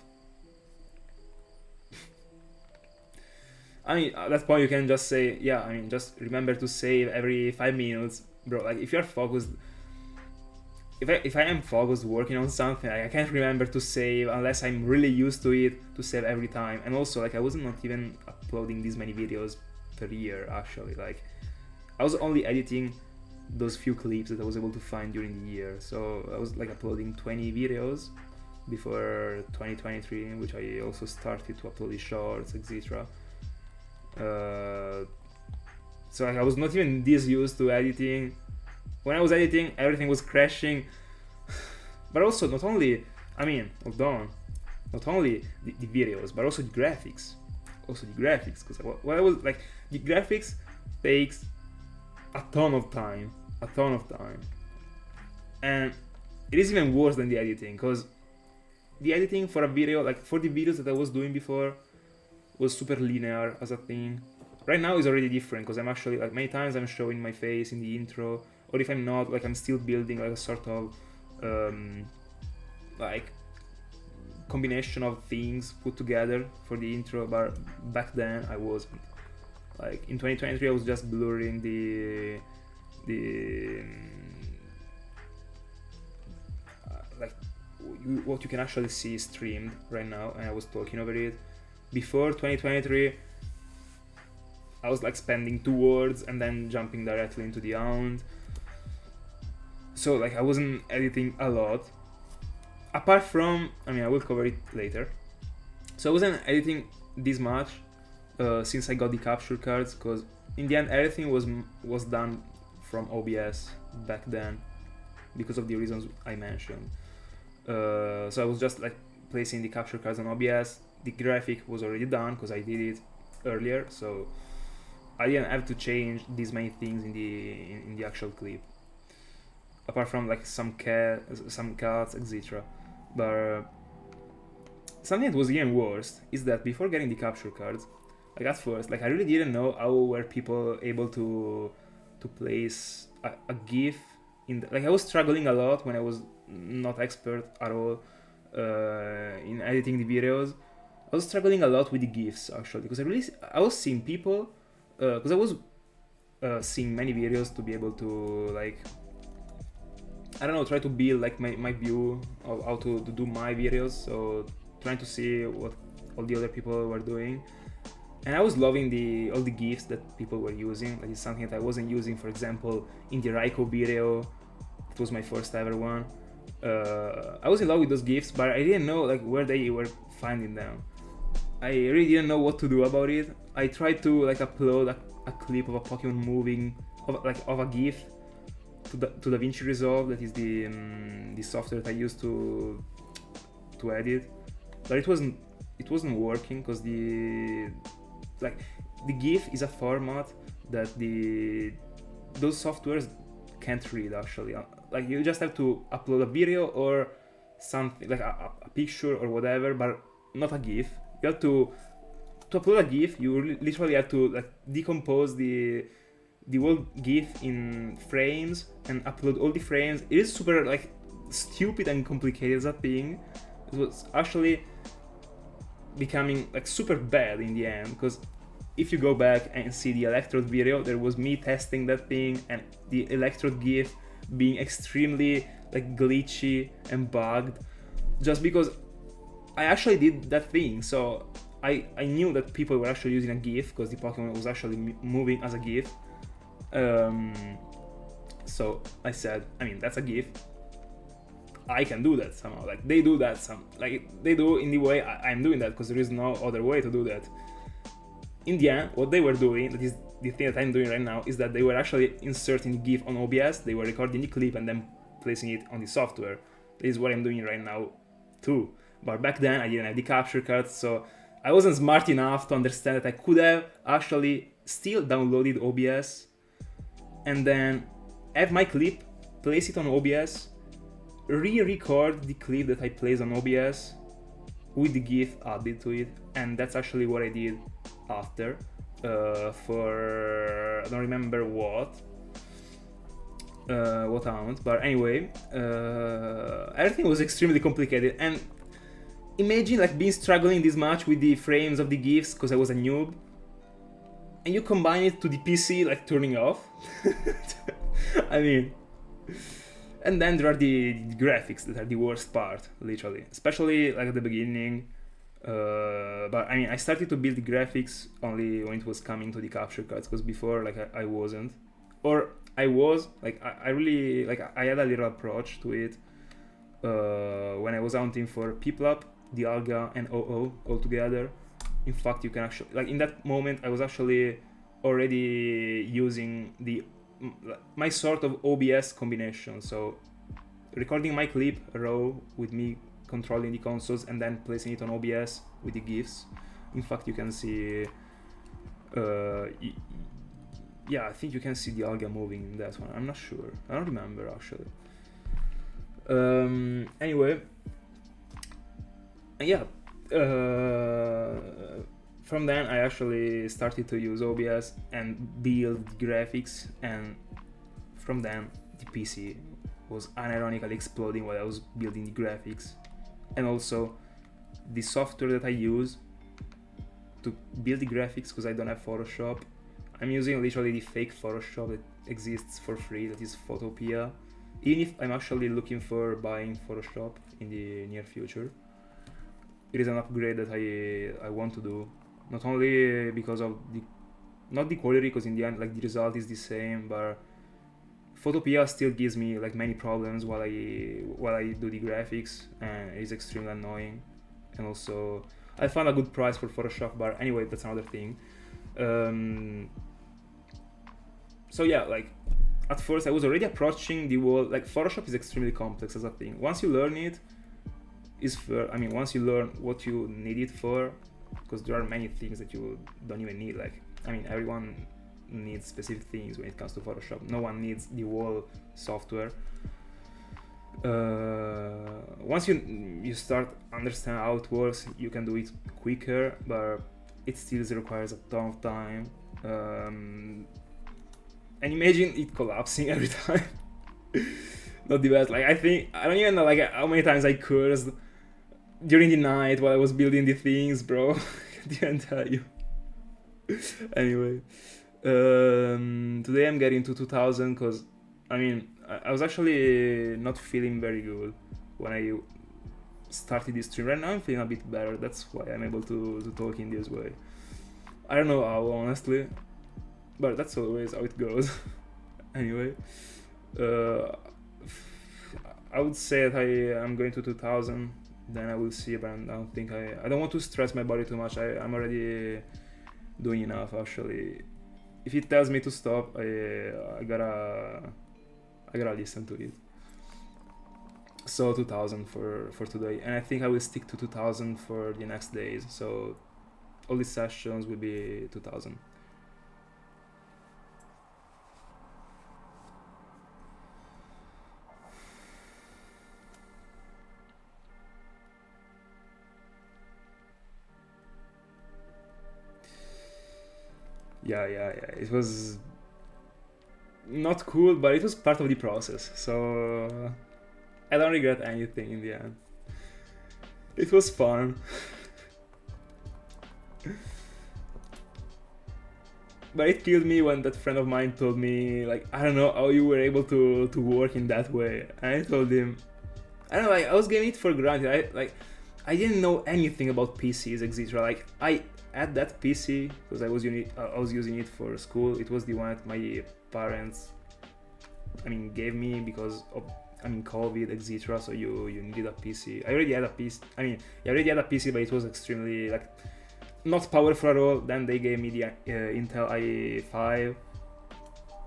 I mean, at that point you can just say, yeah, I mean, just remember to save every 5 minutes, bro. Like, if you're focused, if I am focused working on something, I can't remember to save unless I'm really used to it, to save every time. And also, like, I wasn't not even uploading this many videos per year actually. Like, I was only editing those few clips that I was able to find during the year. So I was like uploading 20 videos before 2023, in which I also started to upload the shorts, etc. So like, I was not even this used to editing. When I was editing, everything was crashing. But also, not only, I mean, hold on, not only the videos, but also the graphics. Also the graphics, because what I was like, the graphics takes a ton of time, and it is even worse than the editing, because the editing for a video, like for the videos that I was doing before, was super linear as a thing. Right now is already different, because I'm actually, like, many times I'm showing my face in the intro, or if I'm not, like, I'm still building like a sort of like combination of things put together for the intro. But back then I wasn't. Like, in 2023 I was just blurring like what you can actually see streamed right now, and I was talking over it. Before 2023 I was like spending 2 words and then jumping directly into the hound. So like, I wasn't editing a lot, apart from, I mean, I will cover it later. So I wasn't editing this much since I got the capture cards, because in the end everything was done from OBS back then, because of the reasons I mentioned. So I was just like placing the capture cards on OBS. The graphic was already done because I did it earlier, so I didn't have to change these many things in the actual clip, apart from like some cuts, etc. But something that was even worse is that before getting the capture cards, like at first, like I really didn't know how were people able to place a GIF in like, I was struggling a lot when I was not expert at all in editing the videos. I was struggling a lot with the GIFs actually, because I was seeing people, because I was seeing many videos to be able to, like, I don't know, try to build like my view of how to do my videos. So trying to see what all the other people were doing, and I was loving all the GIFs that people were using. Like, it's something that I wasn't using, for example, in the Raikou video. It was my first ever one. I was in love with those GIFs, but I didn't know like where they were finding them. I really didn't know what to do about it. I tried to like upload a clip of a Pokemon moving, of a GIF to DaVinci Resolve. That is the software that I used to edit, but it wasn't working, because the GIF is a format that those softwares can't read actually. Like, you just have to upload a video or something, like a picture or whatever, but not a GIF. You have to to upload a GIF, you literally have to like decompose the whole GIF in frames and upload all the frames. It is super like stupid and complicated as a thing. It was actually becoming like super bad in the end, because if you go back and see the Electrode video, there was me testing that thing and the Electrode GIF being extremely like glitchy and bugged, just because I actually did that thing. So I knew that people were actually using a GIF because the Pokemon was actually moving as a GIF. So I said, I mean, that's a GIF. I can do that somehow. Like they do that they do in the way I'm doing that, because there is no other way to do that. In the end, what they were doing, that is the thing that I'm doing right now, is that they were actually inserting the GIF on OBS. They were recording the clip and then placing it on the software. This is what I'm doing right now too. But back then I didn't have the capture cards, so I wasn't smart enough to understand that I could have actually still downloaded OBS and then have my clip, place it on OBS, re-record the clip that I placed on OBS with the GIF added to it, and that's actually what I did after for I don't remember what amount, but anyway, everything was extremely complicated. And imagine like being struggling this much with the frames of the GIFs because I was a noob, and you combine it to the PC like turning off. I mean, and then there are the graphics that are the worst part, literally, especially like at the beginning. But I mean, I started to build the graphics only when it was coming to the capture cards, because before like I wasn't, or I was like I really like I had a little approach to it when I was hunting for Piplup, Dialga, and OO all together. In fact, you can actually like in that moment I was actually already using my sort of OBS combination, so recording my clip raw with me controlling the consoles and then placing it on OBS with the GIFs. In fact, you can see yeah, I think you can see the alga moving in that one. I'm not sure, I don't remember actually. Anyway, yeah, from then I actually started to use OBS and build graphics, and from then the PC was unironically exploding while I was building the graphics. And also the software that I use to build the graphics, because I don't have Photoshop, I'm using literally the fake Photoshop that exists for free, that is Photopea, even if I'm actually looking for buying Photoshop in the near future. It is an upgrade that I want to do, not only because of not the quality, because in the end like the result is the same, but Photopea still gives me like many problems while I do the graphics, and it's extremely annoying. And also I found a good price for Photoshop, but anyway, that's another thing. So yeah, like at first I was already approaching the wall. Like Photoshop is extremely complex as a thing. Once you learn it, once you learn what you need it for, because there are many things that you don't even need. Like, I mean, everyone needs specific things when it comes to Photoshop. No one needs the whole software. Once you start understand how it works, you can do it quicker, but it still requires a ton of time. And imagine it collapsing every time. Not the best. Like I don't even know like how many times I cursed during the night while I was building the things, bro. I didn't tell you. Anyway, today I'm getting to 2000 because I mean I was actually not feeling very good when I started this stream. Right now I'm feeling a bit better. That's why I'm able to talk in this way. I don't know how, honestly, but that's always how it goes. Anyway, I would say that I am going to 2000. Then I will see, but I don't think I don't want to stress my body too much. I'm already doing enough actually. If it tells me to stop, I gotta listen to it. So 2000 for today, and I think I will stick to 2000 for the next days. So all these sessions will be 2000. yeah, it was not cool, but it was part of the process, so I don't regret anything in the end. It was fun. But it killed me when that friend of mine told me, like, I don't know how you were able to work in that way. And I told him, I don't know, like, I was giving it for granted. I didn't know anything about PCs, etc. Like, I had that PC because I was using it for school. It was the one that my parents, gave me because of, COVID, etc. So you needed a PC. I already had a PC. I already had a PC, but it was extremely, like, not powerful at all. Then they gave me the Intel i5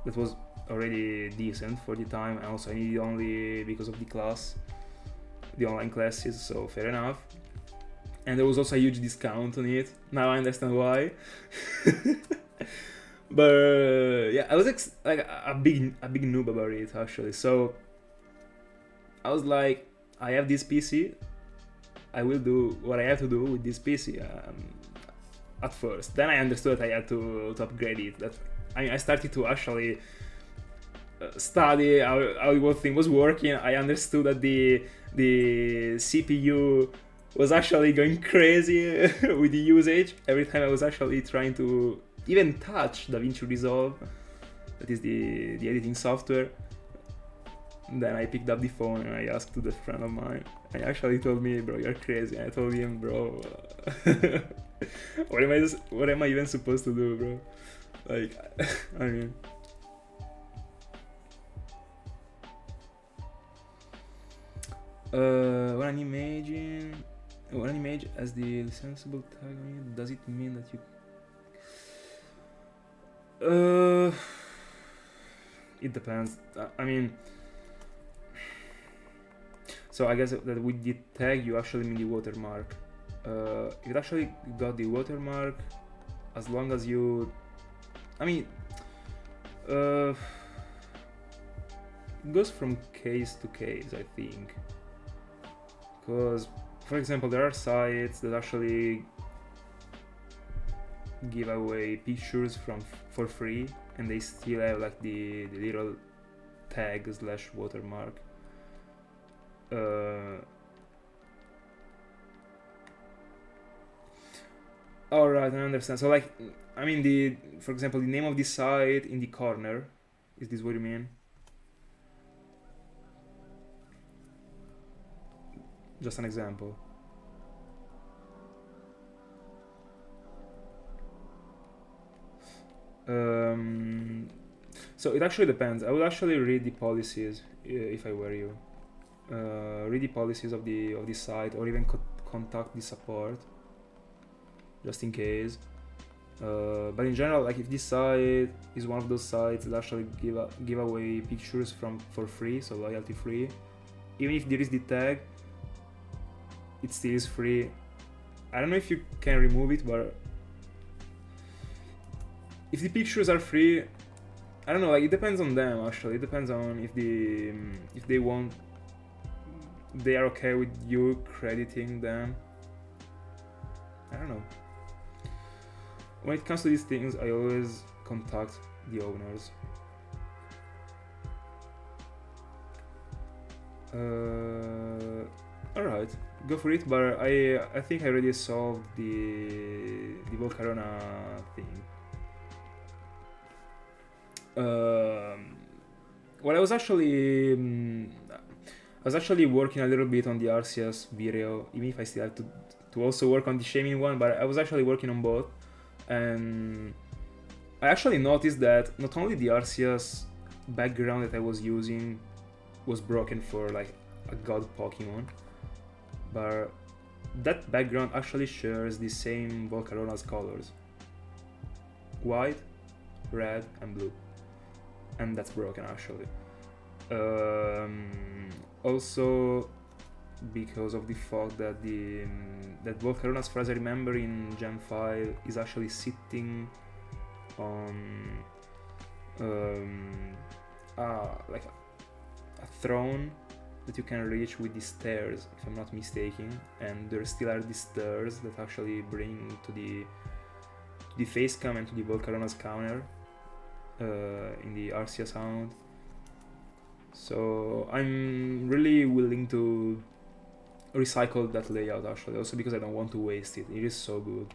that was already decent for the time, and also I needed only because of the online classes, so fair enough. And there was also a huge discount on it. Now I understand why. But yeah, I was like a big noob about it actually. So I was like, I have this PC, I will do what I have to do with this PC. At first, then I understood that I had to upgrade it. I started to actually study how the whole thing was working. I understood that the CPU was actually going crazy with the usage. Every time I was actually trying to even touch DaVinci Resolve, that is the editing software. Then I picked up the phone and I asked to the friend of mine. And he actually told me, bro, you're crazy. And I told him, bro, what am I even supposed to do, bro? Like, when an image has the licensible tag on it, does it mean that you? It depends. So I guess that with the tag you actually mean the watermark. It actually got the watermark as long as you, it goes from case to case, I think. Because, for example, there are sites that actually give away pictures for free, and they still have like the little tag / watermark. Alright, I understand. So like, for example, the name of the site in the corner, is this what you mean? Just an example. So it actually depends. I would actually read the policies if I were you. Read the policies of the site, or even contact the support, just in case. But in general, like, if this site is one of those sites that actually give away pictures for free, so royalty free, even if there is the tag, it still is free. I don't know if you can remove it, but if the pictures are free, I don't know, like, it depends on them actually. It depends on if they are okay with you crediting them. I don't know. When it comes to these things, I always contact the owners. Alright, go for it, but I think I already solved the Volcarona thing. Well, I was actually working a little bit on the Arceus video, even if I still have to also work on the Shaming one, but I was actually working on both, and I actually noticed that not only the Arceus background that I was using was broken for like a god Pokemon, but that background actually shares the same Volcarona's colors: white, red, and blue, and that's broken actually. Also, because of the fact that that Volcarona, as far as I remember, in Gen 5 is actually sitting on like a throne that you can reach with the stairs, if I'm not mistaken, and there still are the stairs that actually bring to the face cam and to the Volcarona's counter in the Arceus Hound. So I'm really willing to recycle that layout actually, also because I don't want to waste it. It is so good.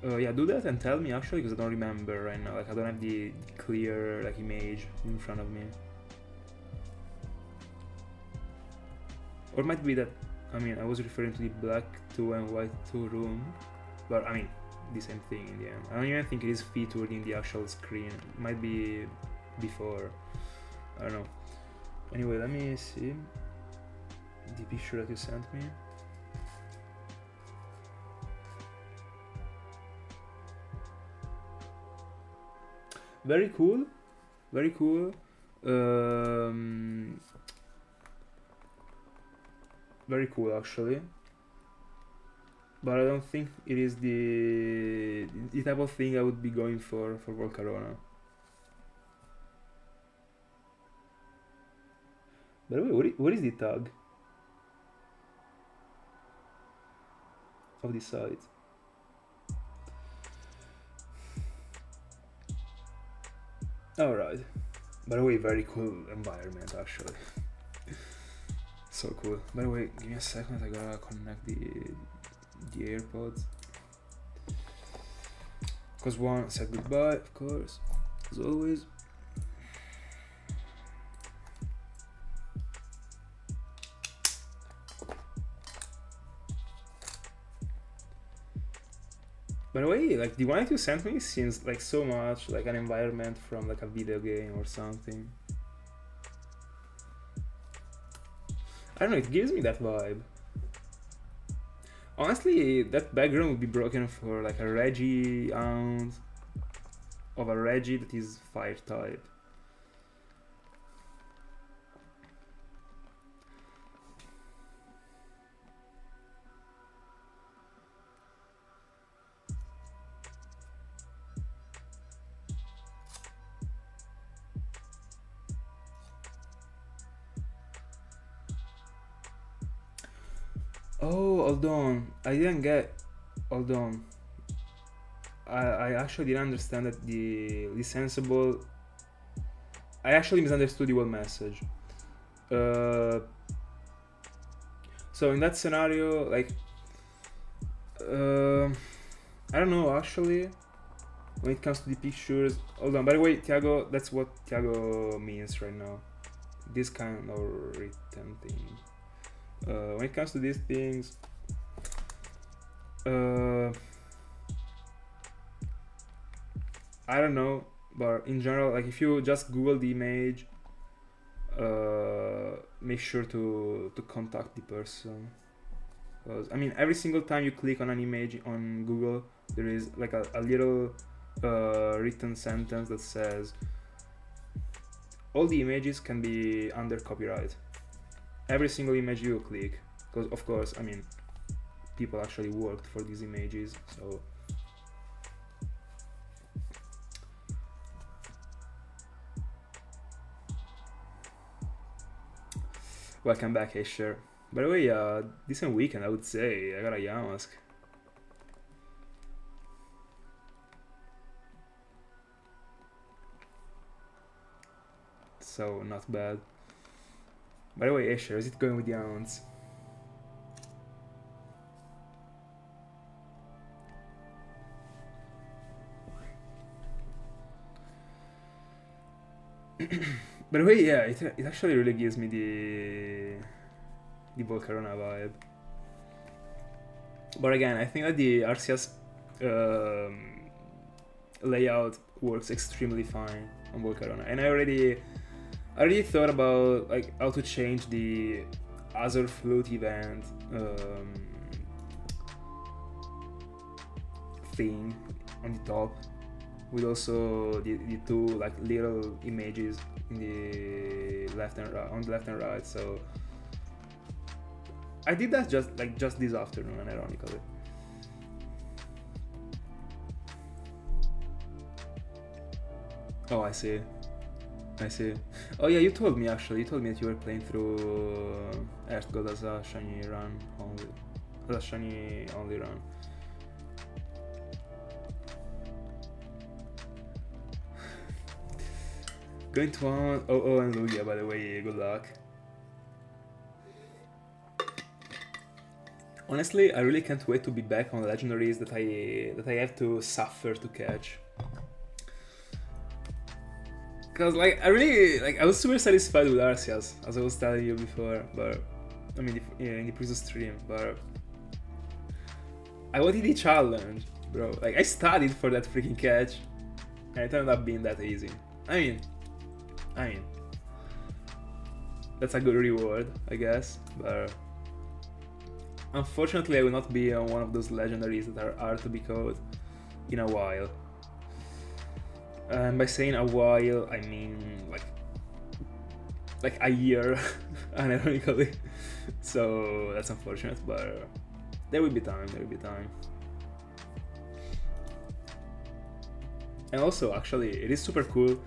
Yeah, do that and tell me actually, because I don't remember right now. Like I don't have the clear like image in front of me. Or it might be that, I mean, I was referring to the black 2 and white 2 room, but I mean, the same thing in the end. I don't even think it is featured in the actual screen. It might be before. I don't know. Anyway, let me see the picture that you sent me. Very cool, very cool. Very cool actually. But I don't think it is the type of thing I would be going for Volcarona. By the way, what is the tag of the site? Alright. By the way, very cool environment actually. So cool. By the way, give me a second, I gotta connect the AirPods. Cause one said goodbye, of course, as always. By the way, like the one that you sent me seems like so much like an environment from like a video game or something. I don't know, it gives me that vibe. Honestly, that background would be broken for like a Reggie Hound of a Reggie that is fire type. Oh, hold on. I didn't get. Hold on. I actually didn't understand that the licensible. I actually misunderstood the whole message. So in that scenario, like, I don't know actually. When it comes to the pictures, hold on. By the way, Tiago, that's what Tiago means right now. This kind of written thing. When it comes to these things, I don't know, but in general, like if you just Google the image, make sure to contact the person. Because I mean, every single time you click on an image on Google, there is like a little written sentence that says all the images can be under copyright. Every single image you click, because of course, I mean, people actually worked for these images, so. Welcome back, Asher. By the way, decent weekend, I would say. I got a Yamask. So, not bad. By the way, Asher, is it going with the ounce? By the way, yeah, it actually really gives me the Volcarona vibe. But again, I think that the Arceus layout works extremely fine on Volcarona, and I already thought about like how to change the Azure Flute event thing on the top, with also the two like little images in the left and right, on the left and right. So I did that just this afternoon, ironically. Oh, I see. Oh yeah, you told me actually. You told me that you were playing through Earth God as a shiny run only. as a shiny only run. Going to one. Oh, and Lugia, by the way, good luck. Honestly, I really can't wait to be back on legendaries that I have to suffer to catch. Cause like I was super satisfied with Arceus, as I was telling you before, but I mean in the previous stream, but I wanted the challenge, bro. Like I studied for that freaking catch, and it ended up being that easy. I mean, that's a good reward, I guess, but unfortunately I will not be on one of those legendaries that are hard to be caught in a while. And by saying a while, I mean like a year, unironically. So that's unfortunate, but there will be time. And also, actually, it is super cool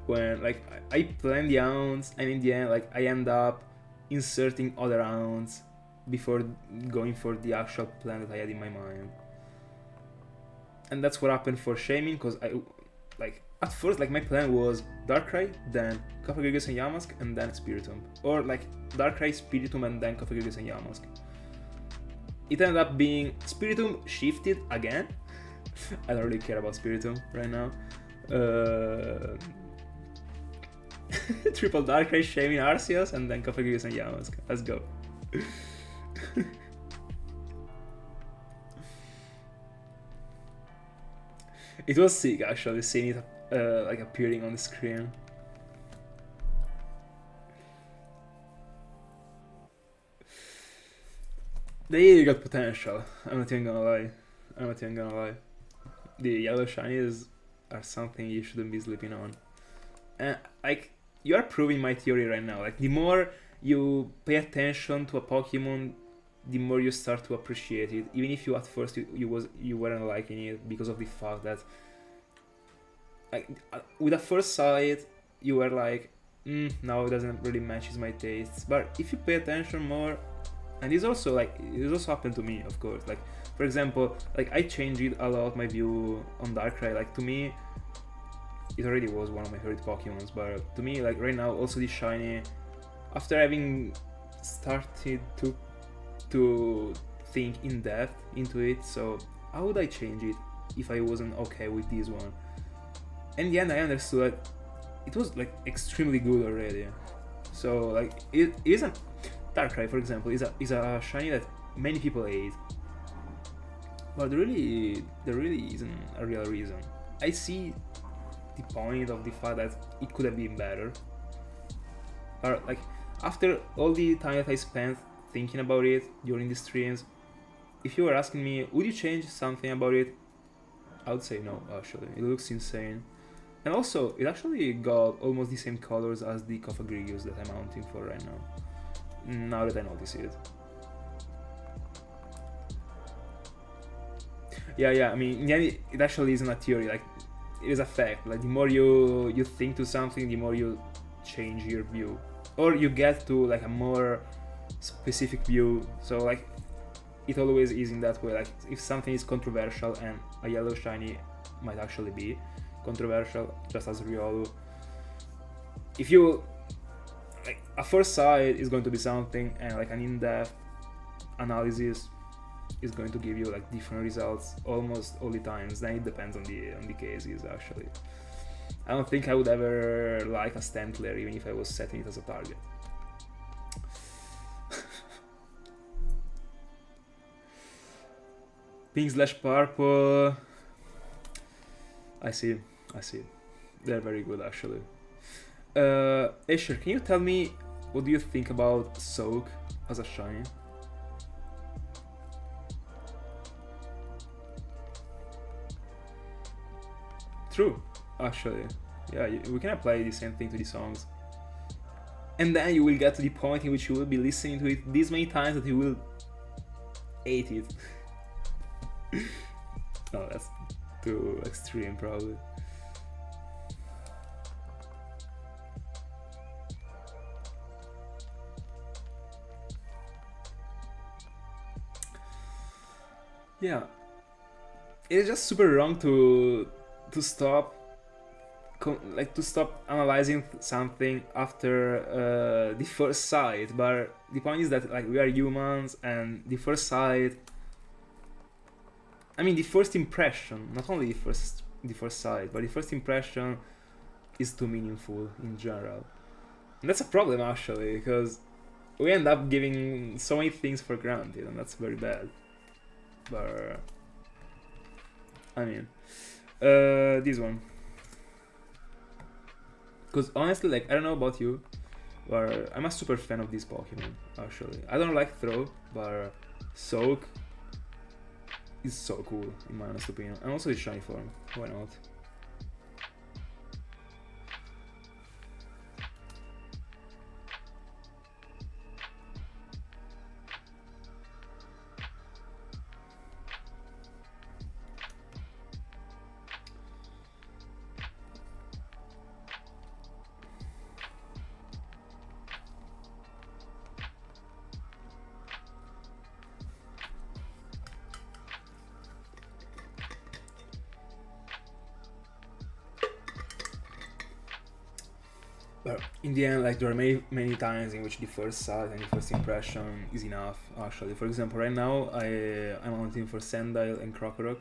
when like I plan the rounds, and in the end, like I end up inserting other rounds before going for the actual plan that I had in my mind. And that's what happened for Shaming, because I like at first like my plan was Darkrai, then Cofagrigus and Yamask, and then Spiritomb, or like Darkrai, Spiritomb, and then Cofagrigus and Yamask. It ended up being Spiritomb shifted again. I don't really care about Spiritomb right now. Triple Darkrai, Shaming, Arceus, and then Cofagrigus and Yamask. Let's go. It was sick actually seeing it like appearing on the screen. They got potential. I'm not even gonna lie. The yellow shinies are something you shouldn't be sleeping on. And like you are proving my theory right now. Like the more you pay attention to a Pokemon, the more you start to appreciate it, even if you at first you weren't liking it because of the fact that like with a first sight you were like, no, it doesn't really matches my tastes. But if you pay attention more, and it also happened to me, of course. Like for example, like I changed a lot my view on Darkrai. Like to me, it already was one of my favorite Pokemons, but to me, like right now, also the shiny, after having started to think in depth into it, so how would I change it if I wasn't okay with this one? In the end, I understood that it was like extremely good already. So like it isn't Darkrai, for example, is a shiny that many people hate, but there really isn't a real reason. I see the point of the fact that it could have been better, but like after all the time that I spent thinking about it during the streams, if you were asking me, would you change something about it? I would say no, actually. It looks insane. And also, it actually got almost the same colors as the Cofagrigus that I'm mounting for right now that I notice it. Yeah, I mean, in the end, it actually isn't a theory, like, it is a fact. Like, the more you think to something, the more you change your view. Or you get to, like, a more specific view. So, like, it always is in that way. Like, if something is controversial, and a yellow shiny might actually be controversial, just as Riolu. If you like a first sight is going to be something, and like an in-depth analysis is going to give you like different results almost all the times. Then it depends on the cases actually. I don't think I would ever like a Stantler even if I was setting it as a target. Pink/purple. I see. They're very good actually. Asher, can you tell me what do you think about Soak as a shiny? True, actually. Yeah, we can apply the same thing to the songs. And then you will get to the point in which you will be listening to it this many times that you will hate it. No, that's too extreme probably. Yeah, it's just super wrong to stop to stop analyzing something after the first sight. But the point is that like we are humans, and the first sight, I mean the first impression, not only the first sight, but the first impression is too meaningful in general. And that's a problem actually, because we end up giving so many things for granted, and that's very bad. But I mean, this one, because honestly, like I don't know about you, but I'm a super fan of this Pokemon. Actually, I don't like Throw, but Soak is so cool in my honest opinion, and also its shiny form. Why not? But in the end, like there are many times in which the first sight and the first impression is enough. Actually, for example, right now I'm hunting for Sandile and Krokorok.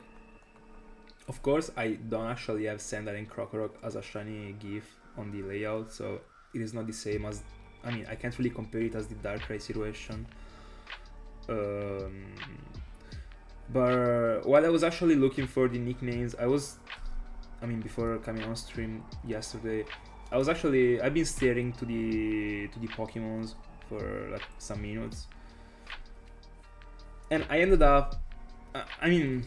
Of course, I don't actually have Sandile and Krokorok as a shiny GIF on the layout, so it is not the same as. I mean, I can't really compare it as the Darkrai situation. But while I was actually looking for the nicknames, I mean, before coming on stream yesterday, I've been staring to the Pokemons for like some minutes, and I ended up. I mean,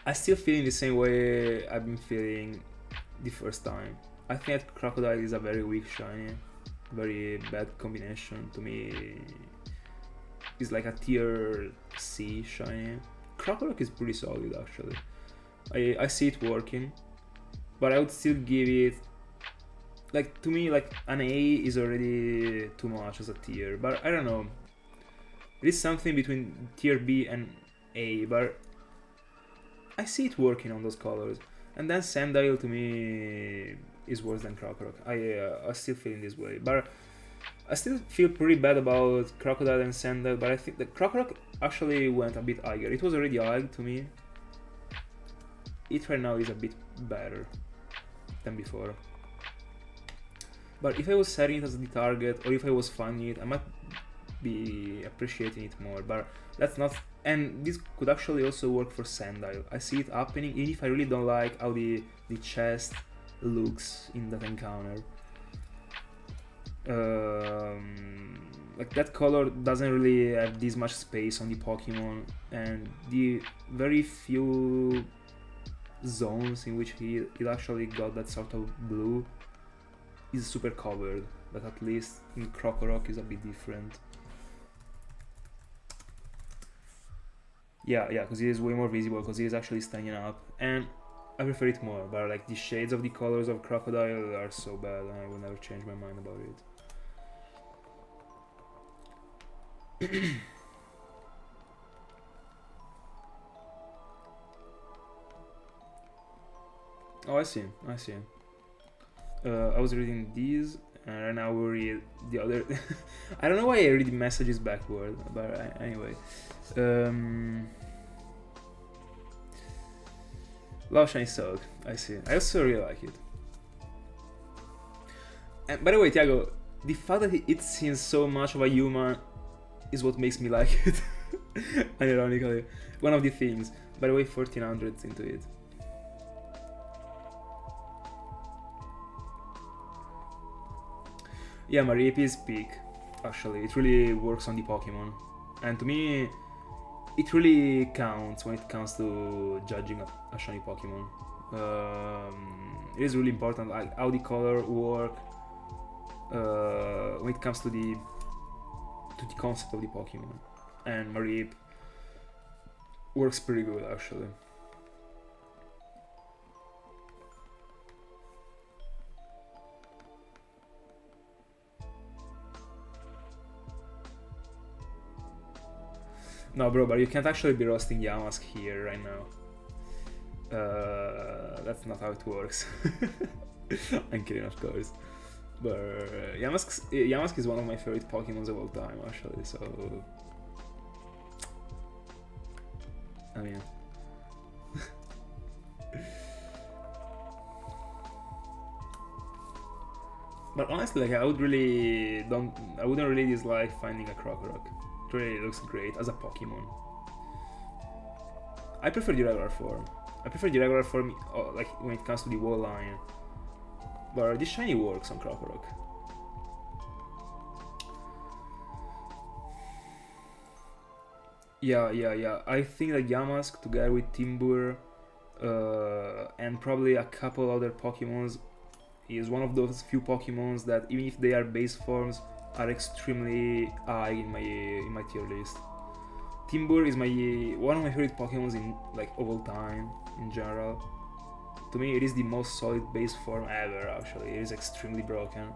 I still feeling the same way I've been feeling the first time. I think that Crocodile is a very weak shiny, very bad combination to me. It's like a tier C shiny. Crocodile is pretty solid actually. I see it working, but I would still give it, like, to me, like an A is already too much as a tier, but I don't know. It is something between tier B and A, but I see it working on those colors. And then Sandile to me is worse than Krokorok. I still feeling this way, but I still feel pretty bad about Crocodile and Sandile. But I think that Krokorok actually went a bit higher. It was already high to me. It right now is a bit better than before. But if I was setting it as the target, or if I was finding it, I might be appreciating it more. But that's not. And this could actually also work for Sandile. I see it happening, even if I really don't like how the chest looks in that encounter. Like that color doesn't really have this much space on the Pokemon, and the very few zones in which it actually got that sort of blue is super covered, but at least in Krokorok is a bit different. Yeah, because it is way more visible, because it is actually standing up, and I prefer it more, but like the shades of the colors of Crocodile are so bad, and I will never change my mind about it. Oh, I see. I was reading these, and now we read the other. I don't know why I read the messages backward, but anyway. Love Shiny Soak, I see. I also really like it. And by the way, Tiago, the fact that it seems so much of a human is what makes me like it. Ironically, one of the things. By the way, 1400s into it. Yeah, Mareep is peak. Actually, it really works on the Pokemon, and to me, it really counts when it comes to judging a shiny Pokemon. It is really important, like how the color work when it comes to the concept of the Pokemon. And Mareep works pretty good actually. No, bro, but you can't actually be roasting Yamask here right now. That's not how it works. I'm kidding, of course. But Yamask is one of my favorite Pokemons of all time, actually. So, I mean, but honestly, like I wouldn't really dislike finding a Krokorok. It really looks great as a Pokemon. I prefer the regular form. Like when it comes to the wall line. But this shiny works on Krokorok. Yeah. I think that Yamask together with Timbur and probably a couple other Pokemons is one of those few Pokemons that even if they are base forms are extremely high in my tier list. Timbur is one of my favorite Pokemons in like of all time in general. To me, it is the most solid base form ever. Actually, it is extremely broken.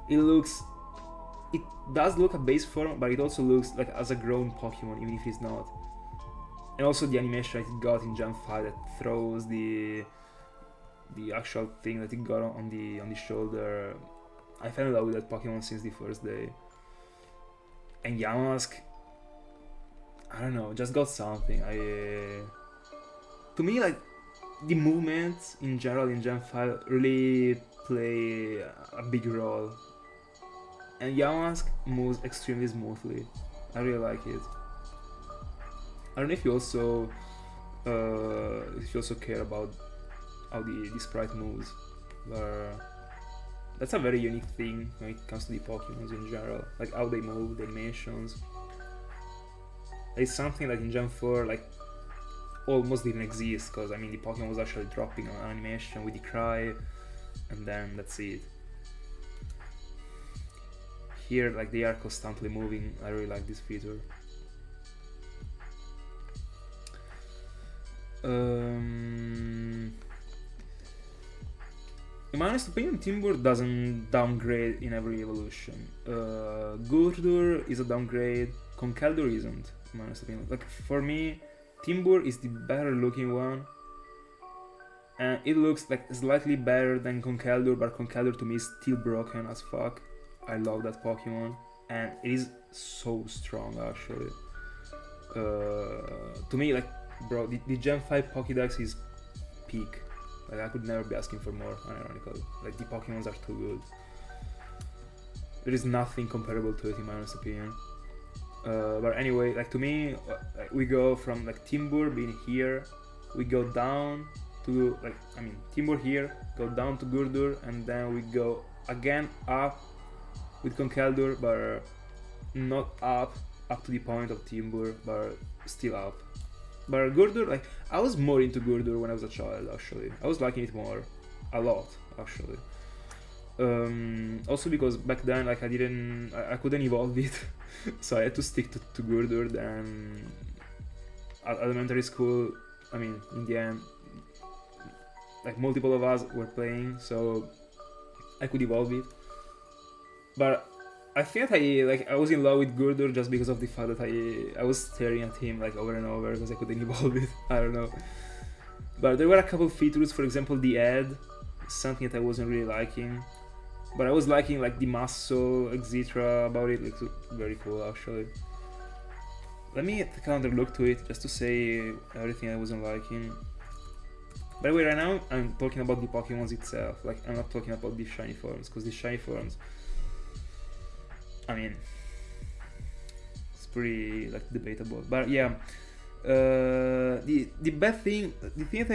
It does look a base form, but it also looks like as a grown Pokemon, even if it's not. And also the animation that it got in Gen 5 that throws the actual thing that it got on the shoulder. I fell in love with that Pokemon since the first day. And Yamask, I don't know, just got something. To me, like, the movements in general in Gen 5 really play a big role. And Yamask moves extremely smoothly. I really like it. I don't know if you also care about how the sprite moves, but that's a very unique thing when it comes to the Pokemons in general, like how they move, the animations. It's something that in Gen 4 like almost didn't exist, because I mean the Pokemon was actually dropping an animation with the cry, and then that's it. Here, like, they are constantly moving. I really like this feature. In my honest opinion, Timburr doesn't downgrade in every evolution. Gurdur is a downgrade, Conkeldurr isn't, in my honest opinion. Like, for me, Timburr is the better looking one, and it looks like slightly better than Conkeldurr, but Conkeldurr to me is still broken as fuck. I love that Pokemon, and it is so strong actually. To me, like, bro, the Gen 5 Pokédex is peak. Like, I could never be asking for more, unironically. Like, the Pokemons are too good. There is nothing comparable to it in my honest opinion. But anyway, like, to me, we go from like Timburr being here, we go down to like, I mean, Timburr here, go down to Gurdur, and then we go again up with Conkeldurr, but not up to the point of Timburr, but still up. But Gurdur, like, I was more into Gurdur when I was a child, actually. I was liking it more, a lot, actually. Also because back then, like, I couldn't evolve it, so I had to stick to Gurdur. Then at elementary school, I mean, in the end, like, multiple of us were playing, so I could evolve it. But I think I was in love with Gurdur just because of the fact that I was staring at him like over and over because I couldn't evolve it. I don't know. But there were a couple features, for example the ad, something that I wasn't really liking. But I was liking like the muscle, etc. about it. It looked very cool actually. Let me take another look to it just to say everything I wasn't liking. By the way, right now I'm talking about the Pokemons itself. Like, I'm not talking about the shiny forms, because the shiny forms, I mean, it's pretty like debatable. But yeah, the bad thing, the thing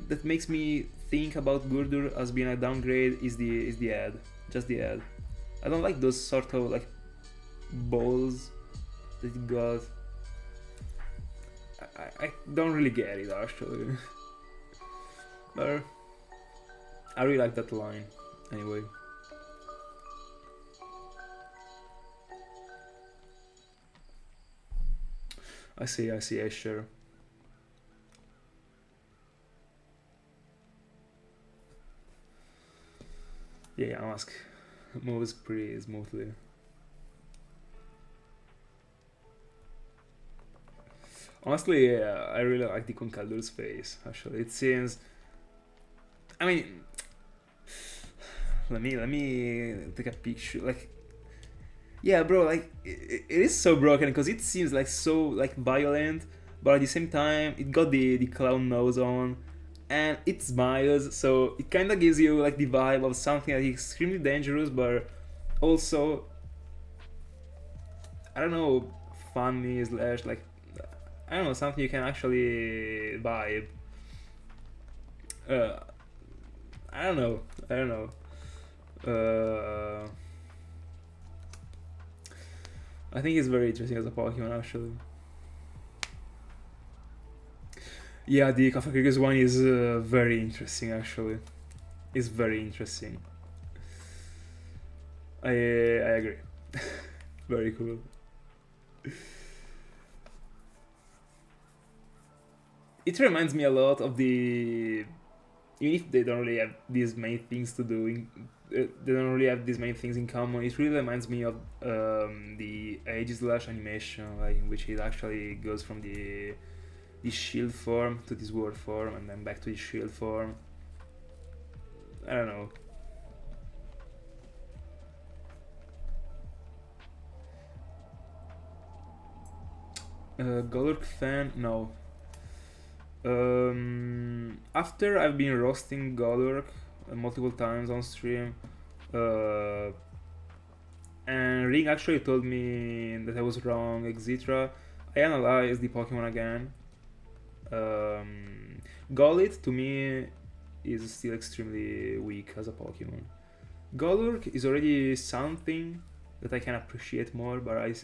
that makes me think about Gurdur as being a downgrade is the ad, just the ad. I don't like those sort of like balls that it got. I don't really get it actually. But I really like that line anyway. I see, sure. Yeah, Mask moves pretty smoothly. Honestly, I really like the Conkeldur's face. Actually, it seems. I mean, let me take a picture. Like, yeah, bro. Like, it is so broken because it seems like so like violent, but at the same time, it got the clown nose on, and it smiles. So it kind of gives you like the vibe of something that is extremely dangerous, but also, I don't know, funny slash like, I don't know, something you can actually vibe. Uh, I don't know. I don't know. I think it's very interesting as a Pokemon, actually. Yeah, the Cofagrigus one is very interesting, actually. It's very interesting. I agree. Very cool. It reminds me a lot of the, even if they don't really have these many things to do they don't really have these many things in common. It really reminds me of the Aegislash animation, like in which it actually goes from the shield form to this sword form and then back to the shield form. I don't know. Golurk fan? No. After I've been roasting Golurk multiple times on stream, and Ring actually told me that I was wrong, etc. I analyzed the Pokemon again. Golett to me is still extremely weak as a Pokemon. Golurk is already something that I can appreciate more, but I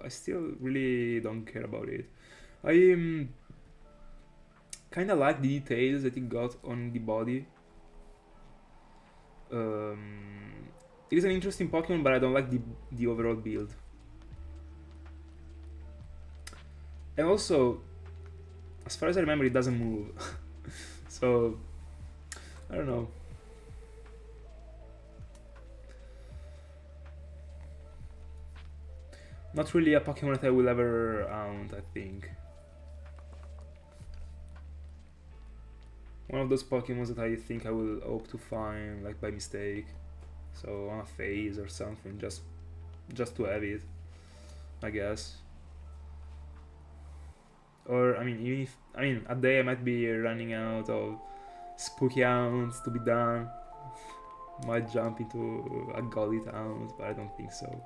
still really don't care about it. I kind of like the details that it got on the body. It is an interesting Pokemon, but I don't like the overall build. And also, as far as I remember, it doesn't move. So, I don't know. Not really a Pokemon that I will ever own, I think. One of those Pokemons that I think I will hope to find, like by mistake. So on a phase or something, just to have it, I guess. Or I mean, even if a day I might be running out of spooky hounds to be done, might jump into a Golett hound, but I don't think so.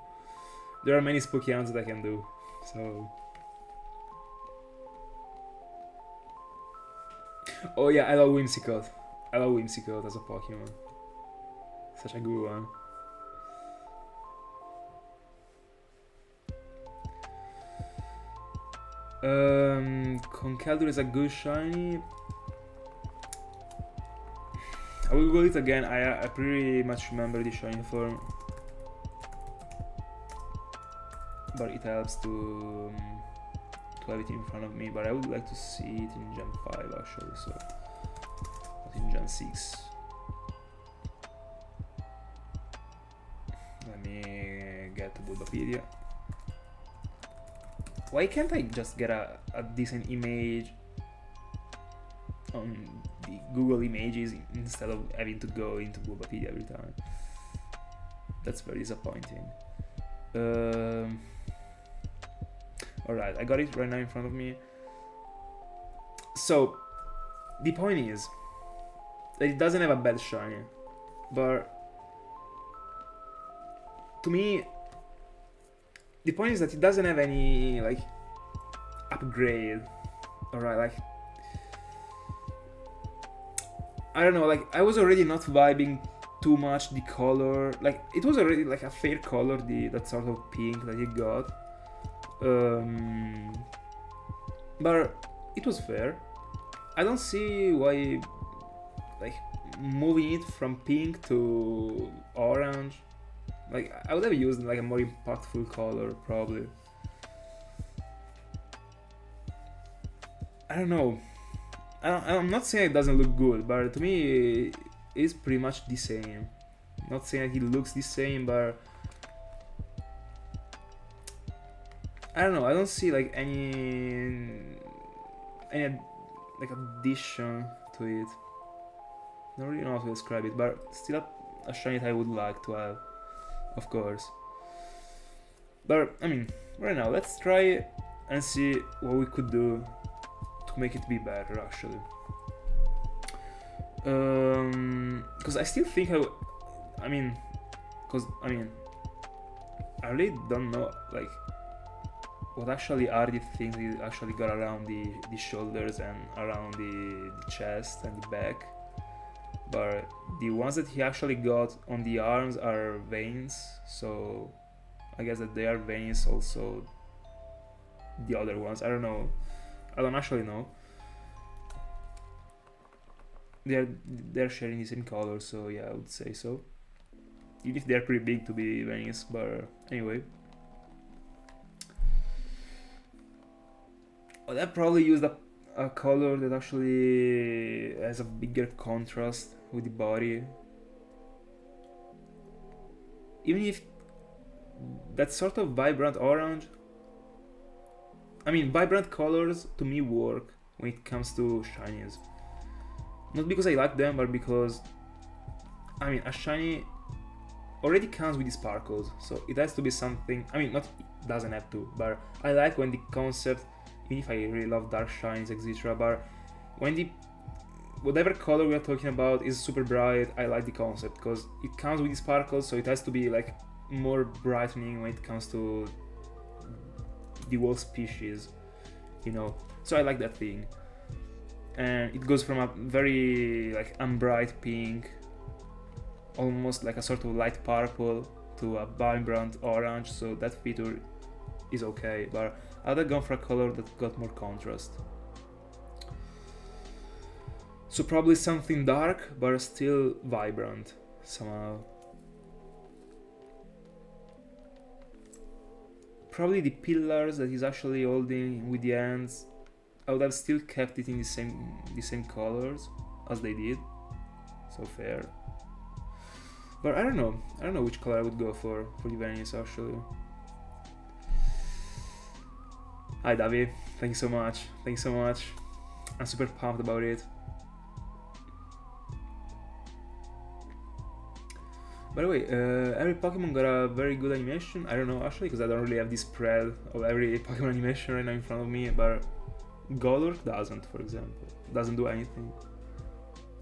There are many spooky hounds that I can do, so. Oh yeah, I love Whimsicott. I love Whimsicott as a Pokemon. Such a good one. Conkeldurr is a good shiny. I will go it again. I pretty much remember the shiny form, but it helps to have it in front of me. But I would like to see it in Gen 5 actually, so not in Gen 6. Let me get to Bulbapedia. Why can't I just get a decent image on the Google Images instead of having to go into Bulbapedia every time? That's very disappointing. Alright, I got it right now in front of me. So, the point is that it doesn't have a bad shiny, but to me, the point is that it doesn't have any like upgrade. Alright, like I don't know, like I was already not vibing too much the color. Like it was already like a fair color, that sort of pink that it got. But it was fair. I don't see why like moving it from pink to orange. Like I would have used like a more impactful color probably. I don't know. I'm not saying it doesn't look good, but to me it's pretty much the same. Not saying that it looks the same, but I don't know. I don't see like any any like addition to it. Don't really know how to describe it, but still a shiny that I would like to have, of course. But I mean, right now let's try and see what we could do to make it be better actually. Because I still think I really don't know like what actually are the things he actually got around the shoulders and around the chest and the back. But the ones that he actually got on the arms are veins, so I guess that they are veins also. The other ones, I don't know. I don't actually know. They're sharing the same color, so yeah, I would say so. Even if they're pretty big to be veins, but anyway. Well, I probably used a color that actually has a bigger contrast with the body. Even if that sort of vibrant orange, I mean, vibrant colors to me work when it comes to shinies. Not because I like them, but because, I mean, a shiny already comes with the sparkles, so it has to be something, I mean, not, it doesn't have to, but I like when the concept, even if I really love dark shines, etc., but when the whatever color we are talking about is super bright, I like the concept, because it comes with the sparkles, so it has to be like more brightening when it comes to the whole species, you know, so I like that thing. And it goes from a very like unbright pink, almost like a sort of light purple, to a vibrant orange, so that feature is okay, but I'd have gone for a color that got more contrast. So probably something dark, but still vibrant somehow. Probably the pillars that he's actually holding with the hands, I would have still kept it in the same colors as they did. So fair. But I don't know which color I would go for the venues actually. Hi Davi, thank you so much. I'm super pumped about it. By the way, every Pokemon got a very good animation. I don't know actually, because I don't really have the spread of every Pokemon animation right now in front of me, but Golurk doesn't, for example. Doesn't do anything.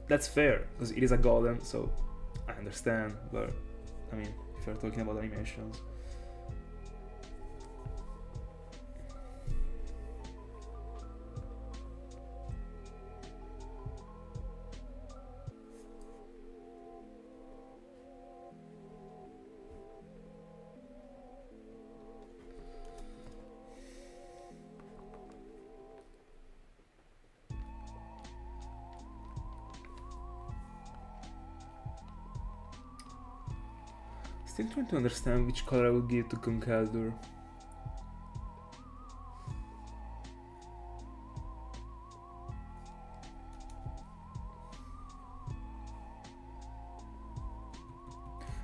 That's fair, because it is a golem, so I understand, but I mean, if you're talking about animations. Still trying to understand which color I would give to Conkeldurr.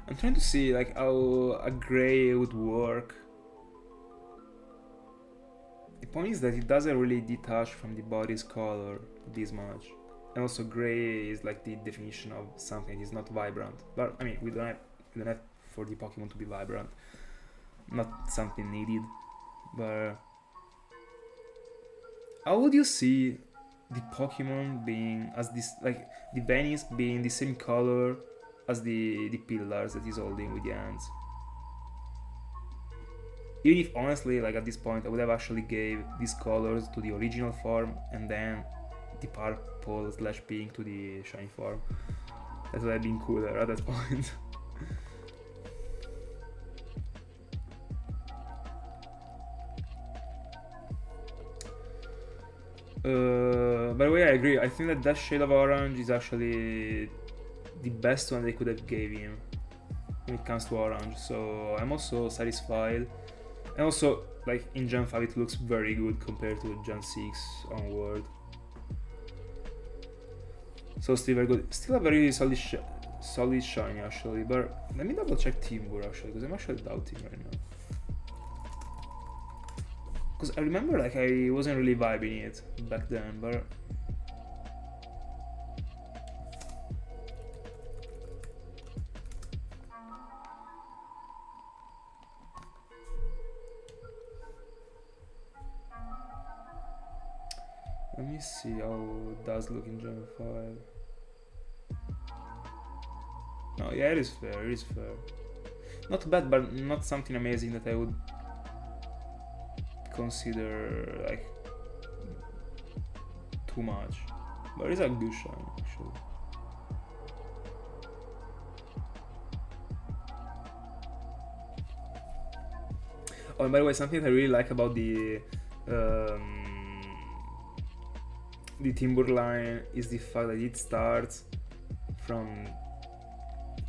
I'm trying to see like how a gray would work. The point is that it doesn't really detach from the body's color this much. And also gray is like the definition of something that is not vibrant. But I mean, we don't have for the Pokemon to be vibrant, not something needed. But how would you see the Pokemon being as this, like the Venice being the same color as the pillars that he's holding with the hands? Even if honestly, like at this point, I would have actually gave these colors to the original form and then the purple / pink to the shiny form. That would have been cooler at that point. By the way, I agree. I think that shade of orange is actually the best one they could have gave him when it comes to orange. So I'm also satisfied. And also, like in Gen 5, it looks very good compared to Gen 6 onward. So still very good. Still a very solid shiny actually. But let me double check Timburr actually, because I'm actually doubting right now. Because I remember like I wasn't really vibing it back then, but let me see how it does look in Gen 5. No, yeah, it is fair, it is fair. Not bad, but not something amazing that I would consider like too much. But it's a good shine, actually. Oh, and by the way, something I really like about the timber line is the fact that it starts from,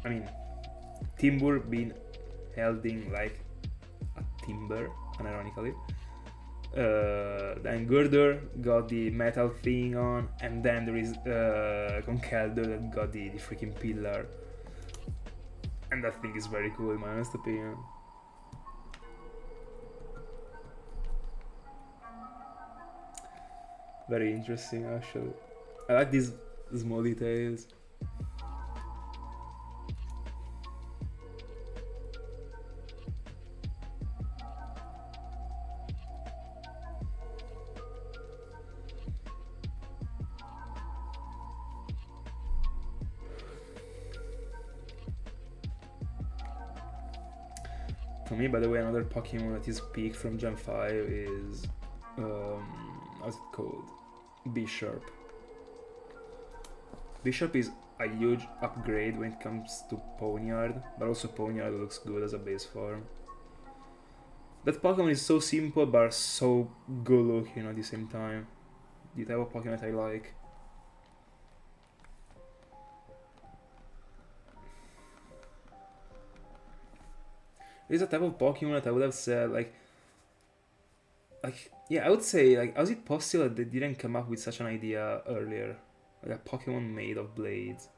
I mean, timber being held in like a timber, unironically. Then Girder got the metal thing on, and then there is Conkeldurr that got the freaking pillar. And that thing is very cool in my honest opinion. Very interesting actually. I like these small details. For me, by the way, another Pokemon that is peak from Gen 5 is how's it called? Bishop. Bishop is a huge upgrade when it comes to Ponyard, but also Ponyard looks good as a base form. That Pokemon is so simple but so good looking at the same time. The type of Pokemon that I like. It is a type of Pokemon that I would have said like yeah, I would say like, how is it possible that they didn't come up with such an idea earlier? Like a Pokemon made of blades.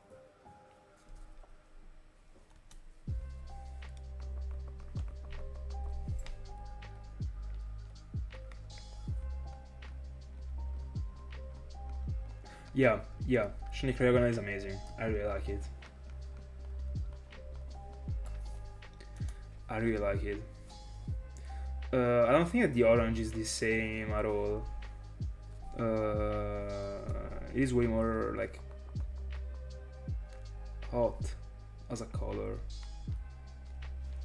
Yeah, Shiny Cryogonal is amazing. I really like it. I really like it. I don't think that the orange is the same at all. It is way more like hot as a color.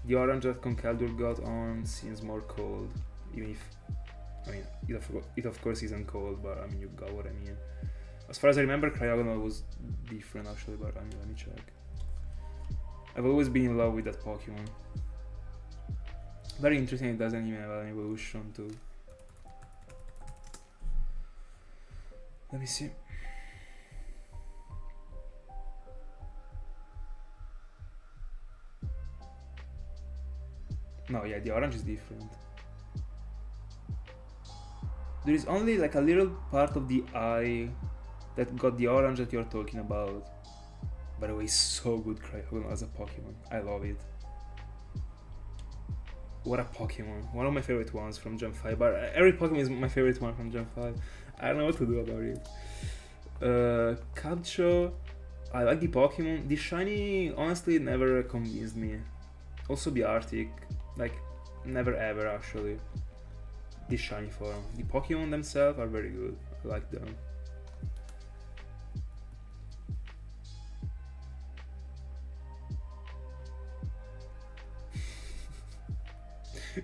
The orange that Conkeldurr got on seems more cold, even if, I mean, it of course isn't cold, but I mean, you got what I mean. As far as I remember, Cryogonal was different actually, but I mean, let me check. I've always been in love with that Pokemon. Very interesting, it doesn't even have an evolution too. Let me see. No, yeah, the orange is different. There is only like a little part of the eye that got the orange that you're talking about. By the way, so good Cryogonal as a Pokemon. I love it. What a Pokemon. One of my favorite ones from Gen 5. But every Pokemon is my favorite one from Gen 5. I don't know what to do about it. Capture. I like the Pokemon. The shiny honestly never convinced me. Also the Arctic. Like, never ever actually. The shiny form. The Pokemon themselves are very good. I like them.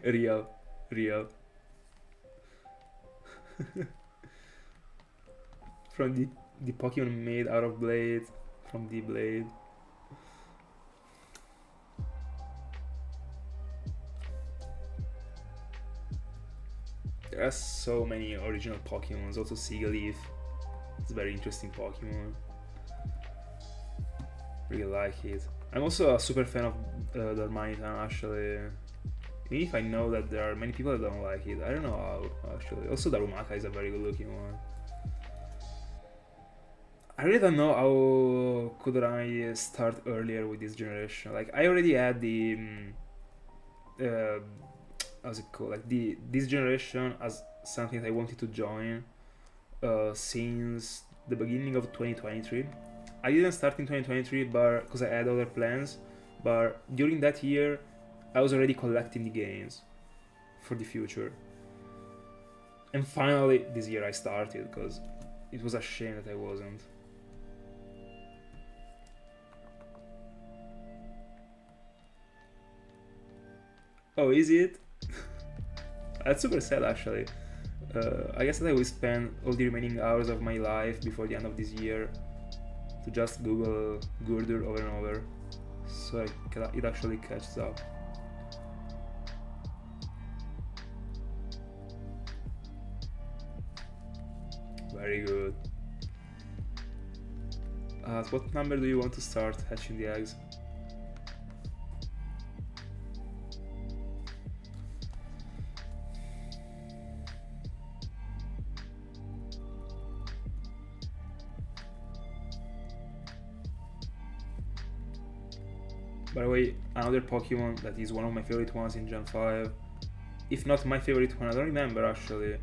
Real. From the Pokemon made out of blade, from the blade. There are so many original Pokemons. Also Seagleaf. It's a very interesting Pokemon. Really like it. I'm also a super fan of Darmanitan actually. Even if I know that there are many people that don't like it, I don't know how actually. Also Darumaka is a very good looking one. I really don't know how could I start earlier with this generation. Like I already had the how's it called? Like this generation as something that I wanted to join since the beginning of 2023. I didn't start in 2023, but because I had other plans. But during that year, I was already collecting the games for the future. And finally, this year I started because it was a shame that I wasn't. Oh, is it? That's super sad actually. I guess that I will spend all the remaining hours of my life before the end of this year to just Google Gurdur over and over, so it actually catches up. Very good. At what number do you want to start hatching the eggs? By the way, another Pokemon that is one of my favorite ones in Gen 5, if not my favorite one, I don't remember actually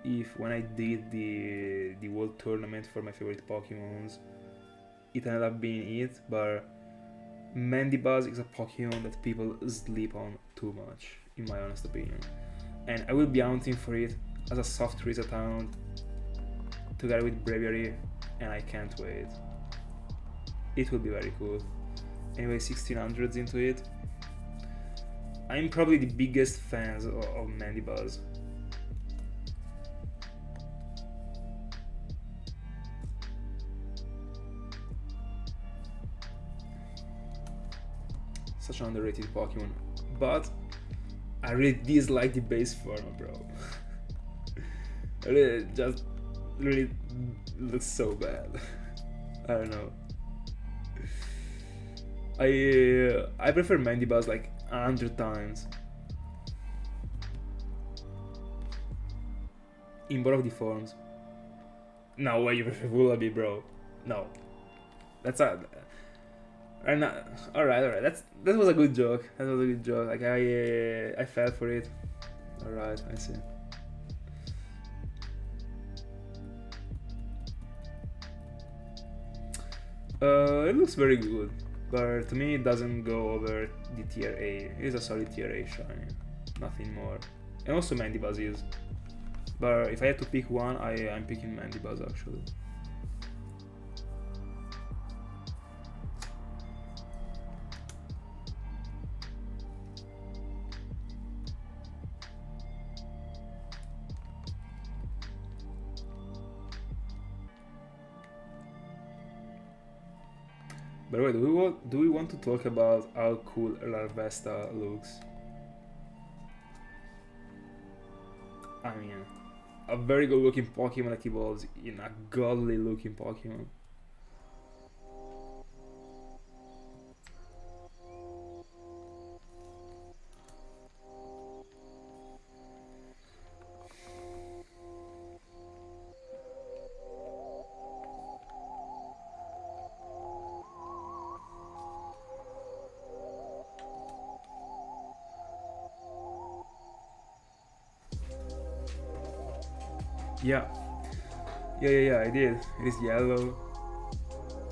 if when I did the World Tournament for my favorite Pokemons, it ended up being it, but Mandibuzz is a Pokemon that people sleep on too much, in my honest opinion. And I will be hunting for it as a soft reset hound, together with Braviary, and I can't wait. It will be very cool. Anyway, 1600s into it. I'm probably the biggest fans of Mandibuzz. Such an underrated Pokemon, but I really dislike the base form, bro. It just really looks so bad. I don't know. I prefer Mandibuzz like 100 times. In both of the forms. No way you prefer Vullaby, bro. No. That's a... Alright, that was a good joke. That was a good joke. Like I fell for it. Alright, I see. It looks very good, but to me it doesn't go over the tier A. It is a solid tier A shiny, nothing more. And also Mandibuzz is. But if I had to pick one, I'm picking Mandibuzz actually. By the way, do we want to talk about how cool Larvesta looks? I mean, a very good looking Pokemon that evolves in a godly looking Pokemon. Yeah, I did. It is yellow.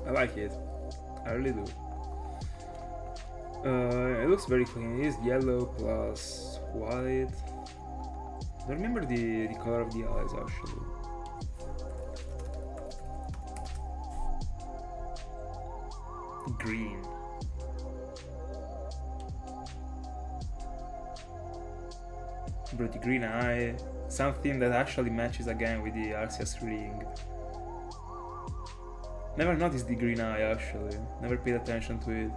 I like it. I really do. It looks very clean. It is yellow plus white. I don't remember the color of the eyes actually. Green. But the green eye. Something that actually matches again with the Arceus ring. Never noticed the green eye actually. Never paid attention to it.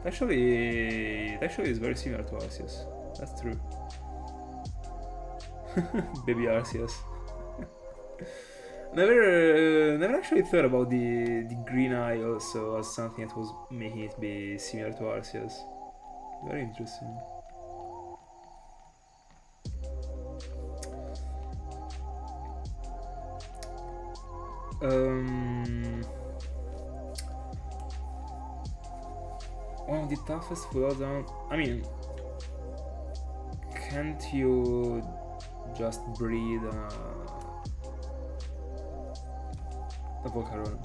It actually is very similar to Arceus. That's true. Baby Arceus. Never actually thought about the green eye also as something that was making it be similar to Arceus. Very interesting. One of the toughest flowdown. I mean, can't you just breed a Volcaron?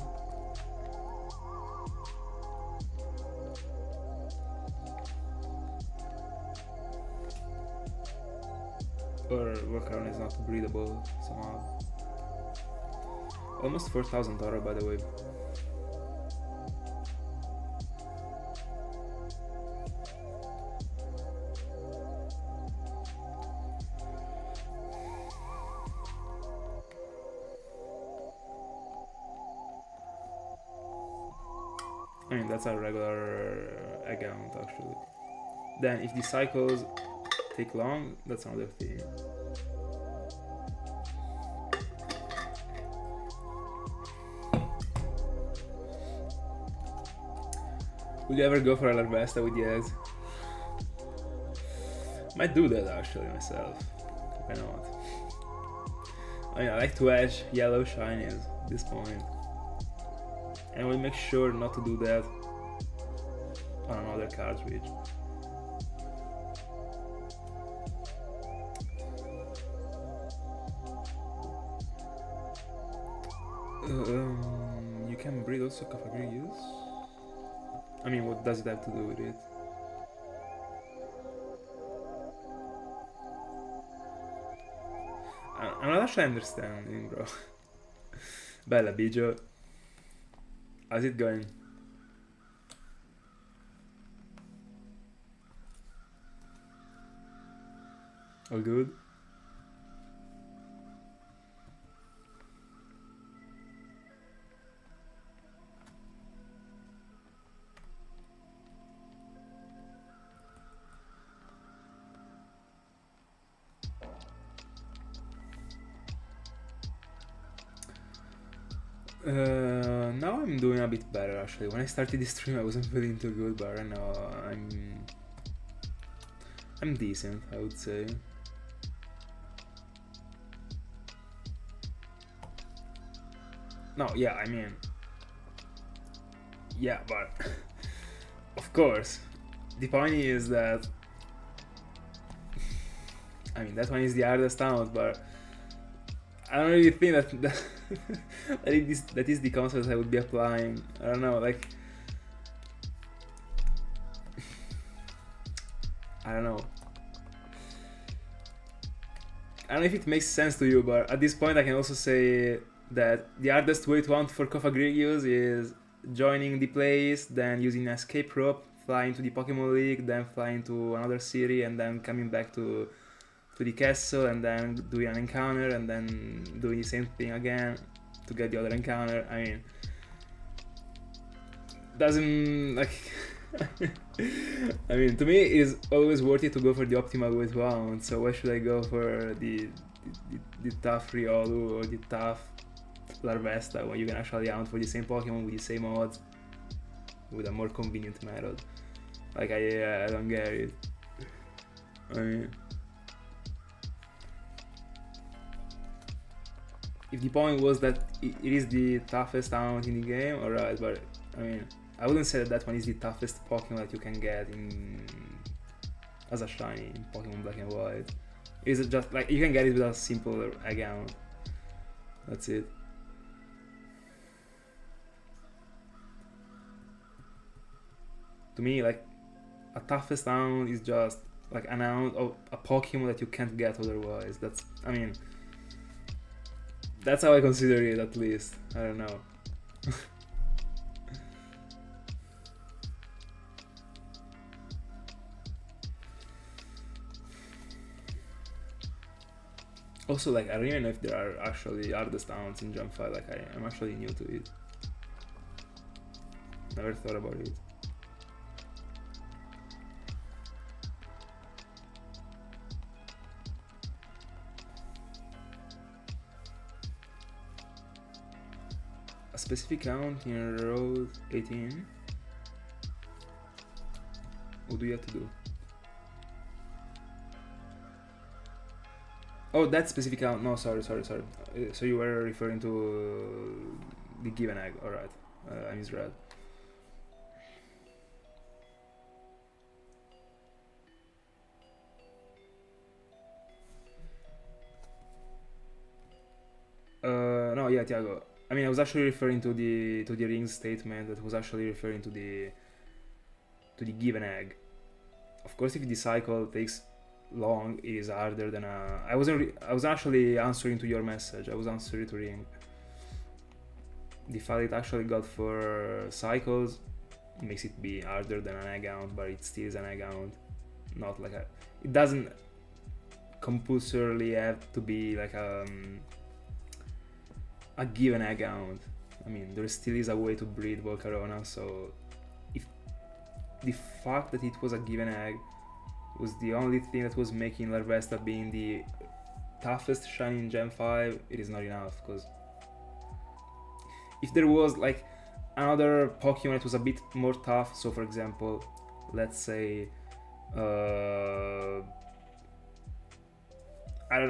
Or Volcaron is not breedable somehow. Almost 4,000 aura, by the way. I mean, that's a regular account actually. Then if the cycles take long, that's another thing. Would you ever go for a Larvesta with the eggs? Might do that actually myself. Why not? I mean, I like to edge yellow shinies at this point. And I will make sure not to do that on another cartridge. You can breed also Cofagrigus. I mean, what does it have to do with it? I'm not actually understanding, bro. Bella Bijo. How's it going? All good? Now I'm doing a bit better actually. When I started this stream I wasn't feeling too good, but right now I'm decent, I would say. No, yeah, I mean, yeah, but of course, the point is that I mean that one is the hardest out, but I don't really think that that is the concept I would be applying. I don't know, like I don't know. I don't know if it makes sense to you, but at this point I can also say that the hardest way to hunt for Cofagrigus is joining the place, then using an escape rope, flying to the Pokémon League, then flying to another city, and then coming back to the castle, and then doing an encounter, and then doing the same thing again to get the other encounter. I mean, doesn't like. I mean, to me, it is always worth it to go for the optimal way to hunt. So why should I go for the tough Riolu or the tough Larvesta when you can actually hunt for the same Pokemon with the same odds with a more convenient method? Like I don't get it. I mean, if the point was that it is the toughest hunt in the game, alright, but I mean, I wouldn't say that one is the toughest Pokemon that you can get as a shiny in Pokemon Black and White. It's just like you can get it with a simple account. That's it. To me, like a toughest hound is just like an hound of a Pokemon that you can't get otherwise. That's, I mean, that's how I consider it, at least. I don't know. Also, like, I don't even know if there are actually hardest hounds in Jump 5. Like, I'm actually new to it. Never thought about it. A specific count in road 18? What do you have to do? Oh, that specific count. No, sorry. So you were referring to the given egg. Alright, I misread. no, yeah, Tiago. I mean, I was actually referring to the ring statement that was actually referring to the given egg. Of course, if the cycle takes long, it is harder than a. I was actually answering to your message. I was answering to ring. The fact it actually got for cycles makes it be harder than an egg count, but it still is an egg count. Not like a. It doesn't compulsorily have to be like a given egg count. I mean, there still is a way to breed Volcarona, so if the fact that it was a given egg was the only thing that was making Larvesta being the toughest shiny in Gen 5, it is not enough, because if there was like another Pokemon that was a bit more tough, so for example, let's say I don't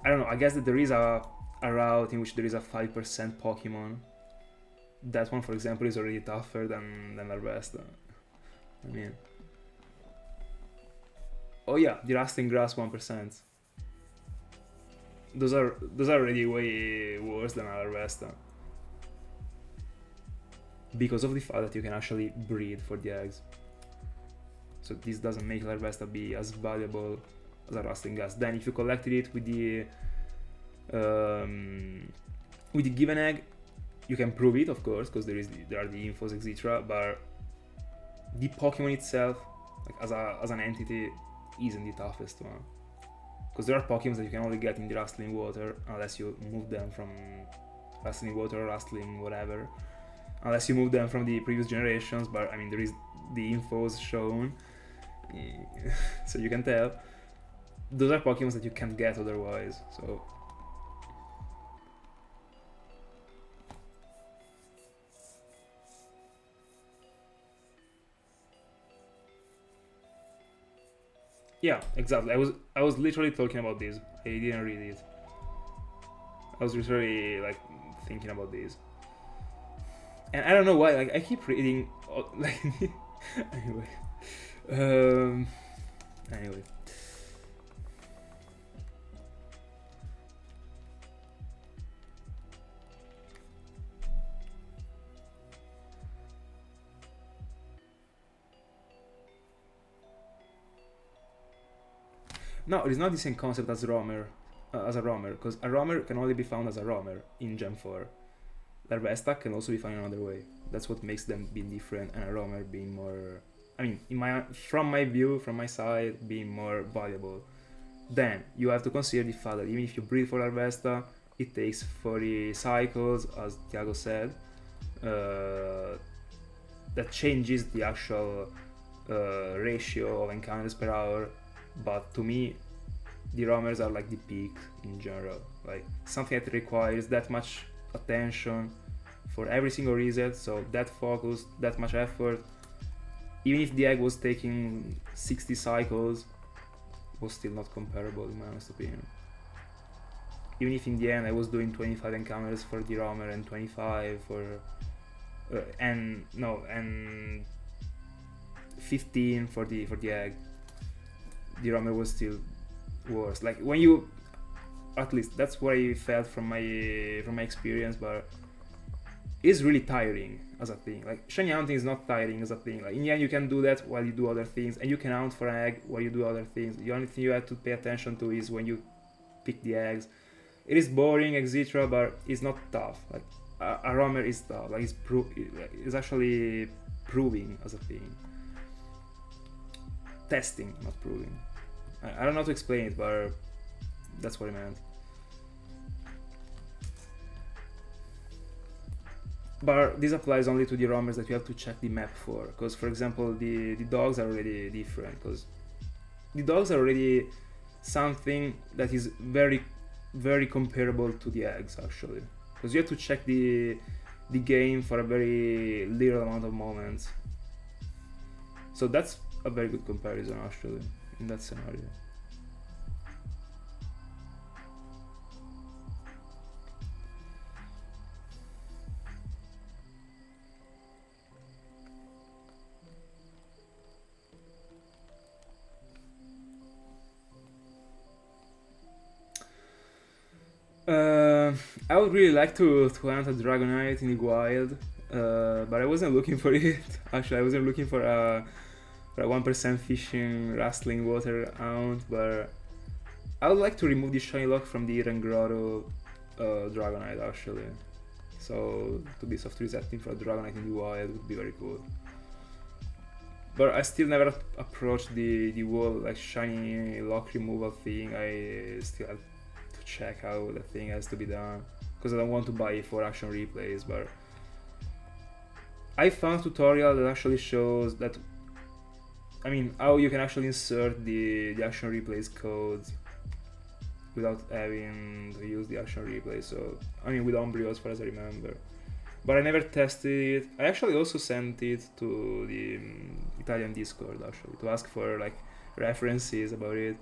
know, I guess that there is a route in which there is a 5% Pokemon. That one, for example, is already tougher than Larvesta. I mean, oh yeah, the Rusting Grass 1%. Those are already way worse than Larvesta, because of the fact that you can actually breed for the eggs. So this doesn't make Larvesta be as valuable as a Rusting Grass. Then if you collected it with the given egg, you can prove it, of course, because there are the infos, etc. But the Pokemon itself, like as an entity, isn't the toughest one, because there are Pokemon that you can only get in the Rustling Water unless you move them from Rustling Water or Rustling whatever, unless you move them from the previous generations. But I mean, there is the infos shown, so you can tell those are Pokemon that you can't get otherwise. So yeah, exactly. I was literally talking about this. I didn't read it. I was literally like thinking about this, and I don't know why. Like I keep reading. Like anyway, anyway. No, it is not the same concept as Roamer, because a Roamer can only be found as a Roamer in Gen 4. Larvesta can also be found another way. That's what makes them be different, and a Roamer being more, I mean, from my view, from my side, being more valuable. Then you have to consider the fact that even if you breed for Larvesta, it takes 40 cycles, as Tiago said. That changes the actual ratio of encounters per hour. But to me, the roamers are like the peak in general. Like something that requires that much attention for every single reset, so that focus, that much effort. Even if the egg was taking 60 cycles, was still not comparable in my honest opinion. Even if in the end I was doing 25 encounters for the roamer and 25 for and 15 for the egg, the roamer was still worse. Like when you, at least that's what I felt from my experience, but it's really tiring as a thing. Like shiny hunting is not tiring as a thing. Like in the end you can do that while you do other things, and you can hunt for an egg while you do other things. The only thing you have to pay attention to is when you pick the eggs. It is boring, etc., but it's not tough. Like a roamer is tough. Like it's actually proving as a thing. Testing, not proving. I don't know how to explain it, but that's what I meant. But this applies only to the roamers that you have to check the map for, because for example the dogs are already different, because the dogs are already something that is very, very comparable to the eggs actually, because you have to check the game for a very little amount of moments. So that's a very good comparison actually in that scenario. I would really like to hunt a Dragonite in the wild, but I wasn't looking for it. Actually, I wasn't looking for a 1% fishing rustling water hound, but I would like to remove the shiny lock from the Eren Grotto Dragonite actually. So to be soft resetting for a Dragonite in the wild would be very cool. But I still never approached the whole like shiny lock removal thing. I still have to check how the thing has to be done, because I don't want to buy it for action replays. But I found a tutorial that actually shows that, I mean, how you can actually insert the action replays codes without having to use the action replay. So I mean, with Umbrio as far as I remember. But I never tested it. I actually also sent it to the Italian Discord actually to ask for like references about it.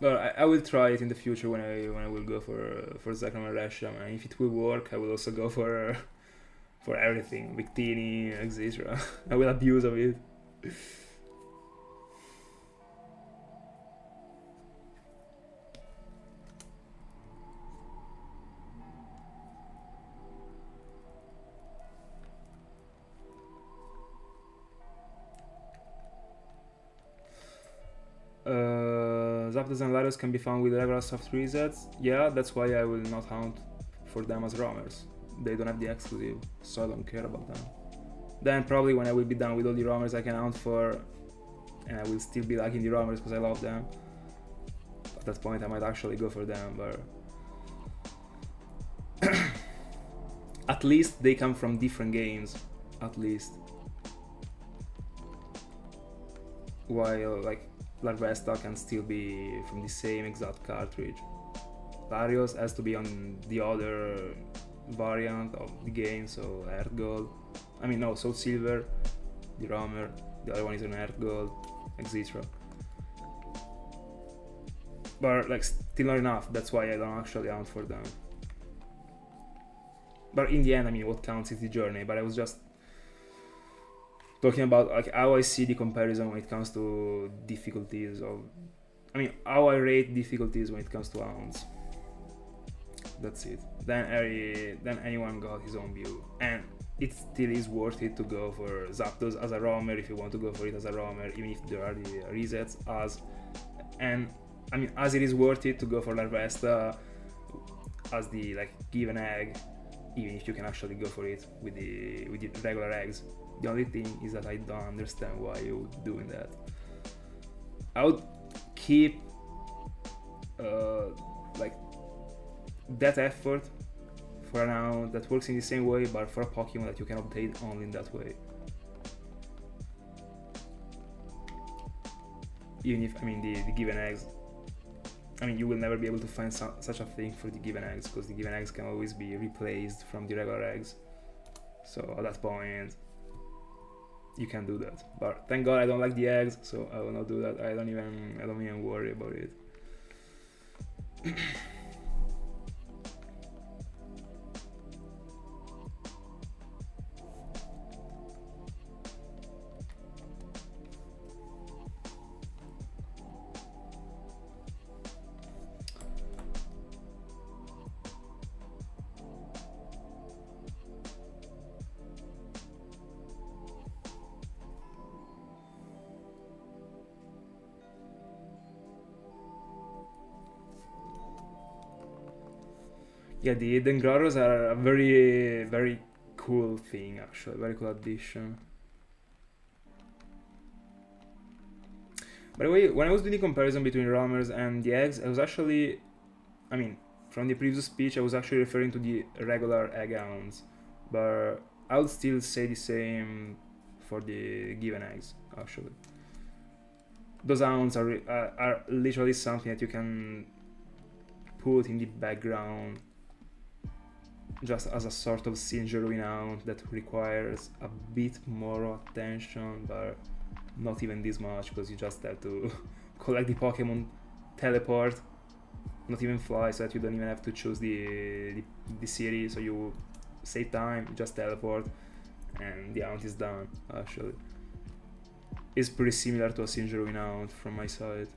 But I will try it in the future when I will go for Zekrom and Resham, and if it will work, I will also go for everything, Victini, etc. I will abuse of it. Zapdos and Larios can be found with regular soft resets. Yeah, that's why I will not hunt for them as roamers. They don't have the exclusive, so I don't care about them. Then probably when I will be done with all the roamers I can hunt for, and I will still be liking the roamers because I love them. At that point I might actually go for them, but at least they come from different games, at least. While like Larvesta can still be from the same exact cartridge. Larios has to be on the other variant of the game, so Earth Gold. I mean, no, Soul Silver, the roamer, the other one is on Earth Gold, etc. But like, still not enough, that's why I don't actually hunt for them. But in the end, I mean, what counts is the journey, but I was just talking about like how I see the comparison when it comes to difficulties of, I mean, how I rate difficulties when it comes to hounds. That's it. Then anyone got his own view, and it still is worth it to go for Zapdos as a roamer if you want to go for it as a roamer, even if there are the resets and I mean, as it is worth it to go for Larvesta as the like given egg, even if you can actually go for it with the regular eggs. The only thing is that I don't understand why you're doing that. I would keep like that effort for an hound that works in the same way, but for a Pokemon that you can update only in that way. Even if, I mean, the given eggs, I mean, you will never be able to find such a thing for the given eggs, because the given eggs can always be replaced from the regular eggs. So at that point, you can do that. But thank God I don't like the eggs, so I will not do that. I don't even worry about it. Yeah, the Dengraros are a very, very cool thing, actually. Very cool addition. By the way, when I was doing the comparison between roamers and the eggs, I was actually, I mean, from the previous speech, I was actually referring to the regular egg hounds. But I would still say the same for the given eggs, actually. Those hounds are literally something that you can put in the background just as a sort of Singeruin hound that requires a bit more attention, but not even this much, because you just have to collect the Pokemon, teleport, not even fly, so that you don't even have to choose the city, so you save time, just teleport, and the hound is done, actually. It's pretty similar to a Singeruin hound from my side.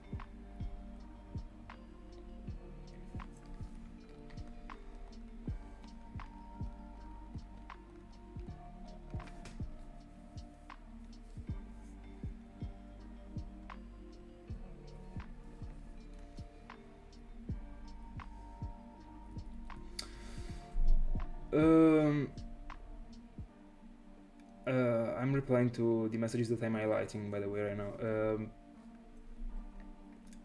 Um, I'm replying to the messages that I'm highlighting, by the way, right now.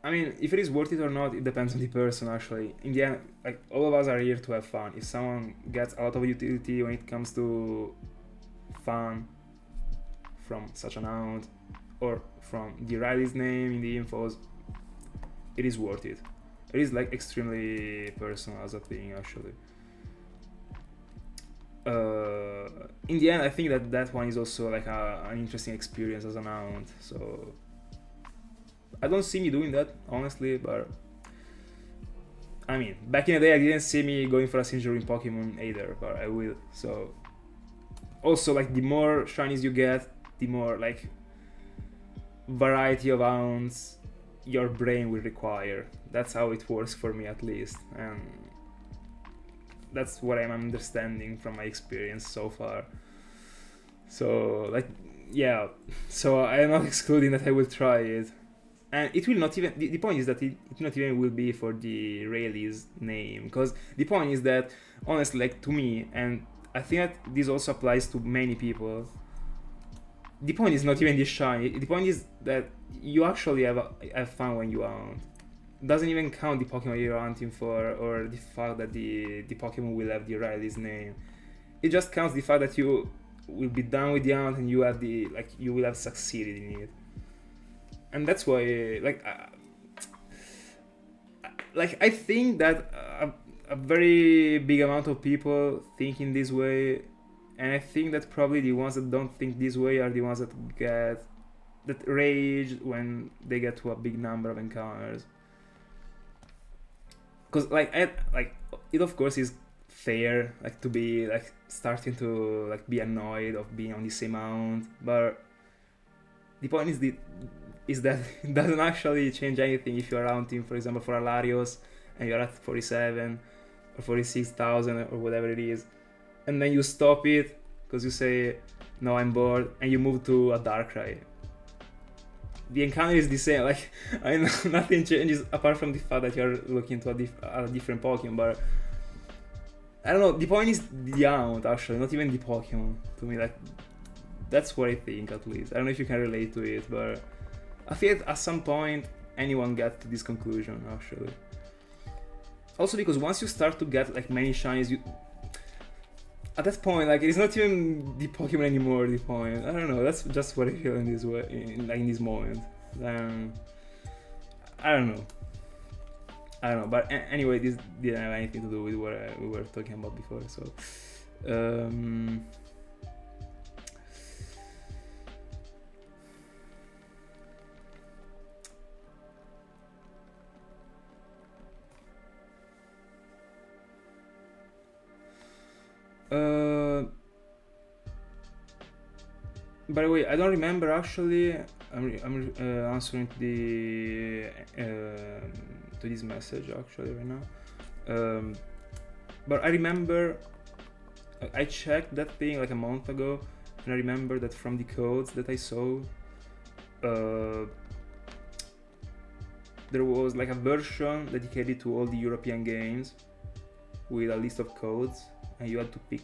I mean, if it is worth it or not, it depends on the person, actually. In the end, like, all of us are here to have fun. If someone gets a lot of utility when it comes to fun from such an account or from the Riley's name in the infos, it is worth it. It is like extremely personal as a thing, actually. In the end, I think that one is also like an interesting experience as an account. So I don't see me doing that, honestly, but I mean, back in the day, I didn't see me going for a signature in Pokemon either, but I will. So also, like, the more shinies you get, the more like variety of rounds your brain will require. That's how it works for me, at least, and that's what I'm understanding from my experience so far. So, like, yeah, so I'm not excluding that I will try it. And it will not even, the point is that it not even will be for the Rayleigh's name, because the point is that, honestly, like, to me, and I think that this also applies to many people, the point is not even the shine. The point is that you actually have fun when you hunt. It doesn't even count the Pokemon you're hunting for, or the fact that the Pokemon will have the Riley's name. It just counts the fact that you will be done with the hunt and you have you will have succeeded in it. And that's why, I think that a very big amount of people think in this way, and I think that probably the ones that don't think this way are the ones that rage when they get to a big number of encounters. Because it of course is fair, like, to be like starting to like be annoyed of being on the same mount, but the point is that it doesn't actually change anything if you're hunting, for example, for Alarios and you're at 47 or 46,000 or whatever it is, and then you stop it because you say, no, I'm bored, and you move to a Darkrai. The encounter is the same, like, I know nothing changes apart from the fact that you're looking to a different Pokemon, but I don't know, the point is the hunt, actually, not even the Pokemon, to me. Like, that's what I think, at least. I don't know if you can relate to it, but I feel at some point anyone gets to this conclusion, actually. Also because once you start to get like many shinies, at that point, like, it's not even the Pokemon anymore, the point. I don't know, that's just what I feel in this way, in this moment. I don't know, but anyway, this didn't have anything to do with what we were talking about before, so by the way, I don't remember, actually. I'm answering to this message, actually, right now. But I remember I checked that thing like a month ago, and I remember that from the codes that I saw, there was like a version dedicated to all the European games with a list of codes, and you had to pick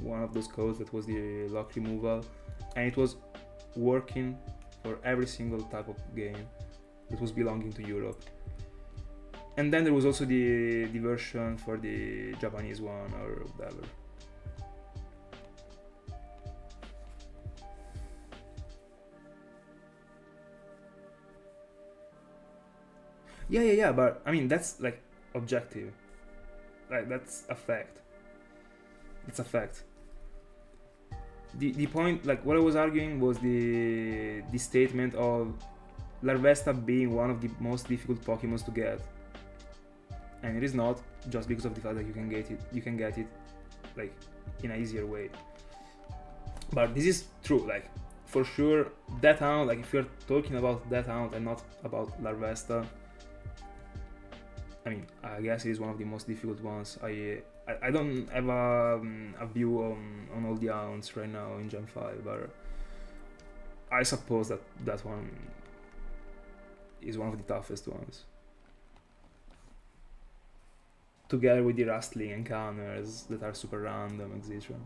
one of those codes that was the lock removal, and it was working for every single type of game that was belonging to Europe. And then there was also the version for the Japanese one or whatever. Yeah, but I mean, that's like objective. Like, that's a fact. It's a fact. The point, like, what I was arguing was the statement of Larvesta being one of the most difficult Pokemons to get, and it is not just because of the fact that you can get it like in an easier way. But this is true, like, for sure. That Hound, like, if you're talking about that Hound and not about Larvesta, I mean, I guess it is one of the most difficult ones. I don't have a view on all the Hounds right now in Gen 5, but I suppose that one is one of the toughest ones. together with the rustling encounters that are super random, etc.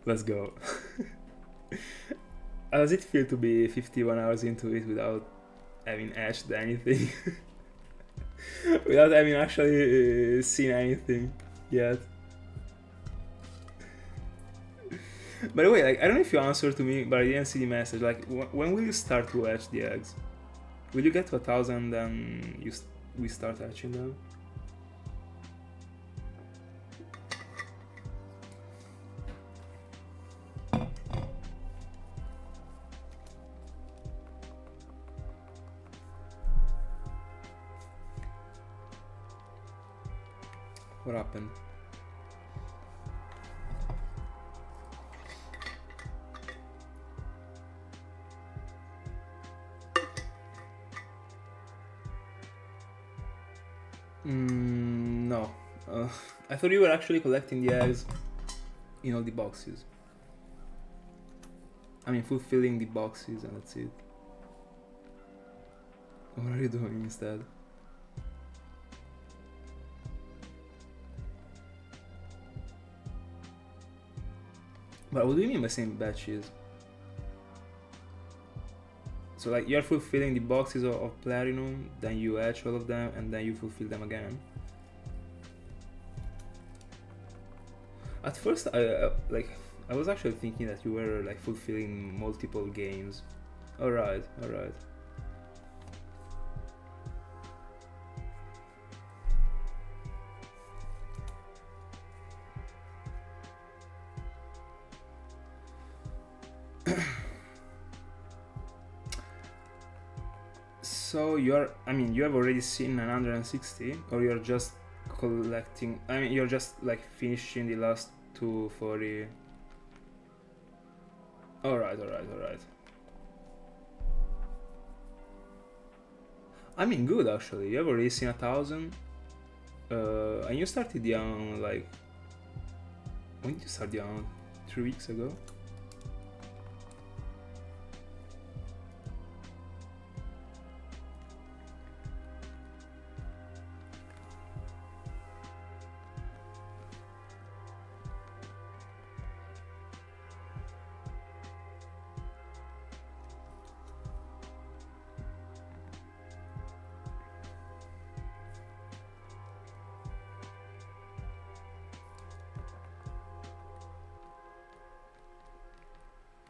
Let's go. How does it feel to be 51 hours into it without having etched anything? Without having actually seen anything yet? By the way, like, I don't know if you answered to me, but I didn't see the message. Like, when will you start to hatch the eggs? Will you get to 1,000 and we start hatching them? What happened? No. I thought you were actually collecting the eggs in all the boxes. I mean, fulfilling the boxes and that's it. What are you doing instead? But what do you mean by saying batches? So like you're fulfilling the boxes of platinum, then you hatch all of them, and then you fulfill them again. At first, I was actually thinking that you were like fulfilling multiple games. All right. So you have already seen 160, or you're just collecting, you're just like finishing the last 240. Alright. Good actually, you have already seen 1,000. And you started young, like, when did you start young? 3 weeks ago?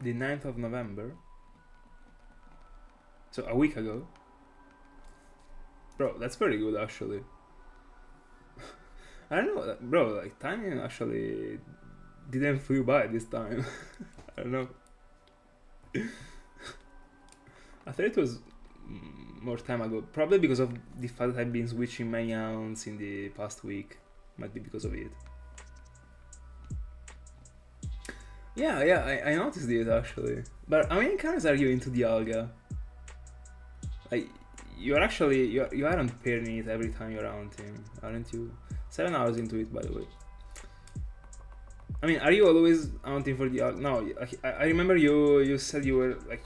The 9th of November? So a week ago? Bro, that's pretty good actually. I don't know, bro, like time actually didn't flew by this time. I don't know. I thought it was more time ago, probably because of the fact that I've been switching many accounts in the past week. Might be because of it. Yeah, I noticed it actually. But how many cards are you into the Alga? Like, you aren't pairing it every time you're hunting, aren't you? 7 hours into it, by the way. I mean, are you always hunting for the Alga? No, I remember you said you were, like,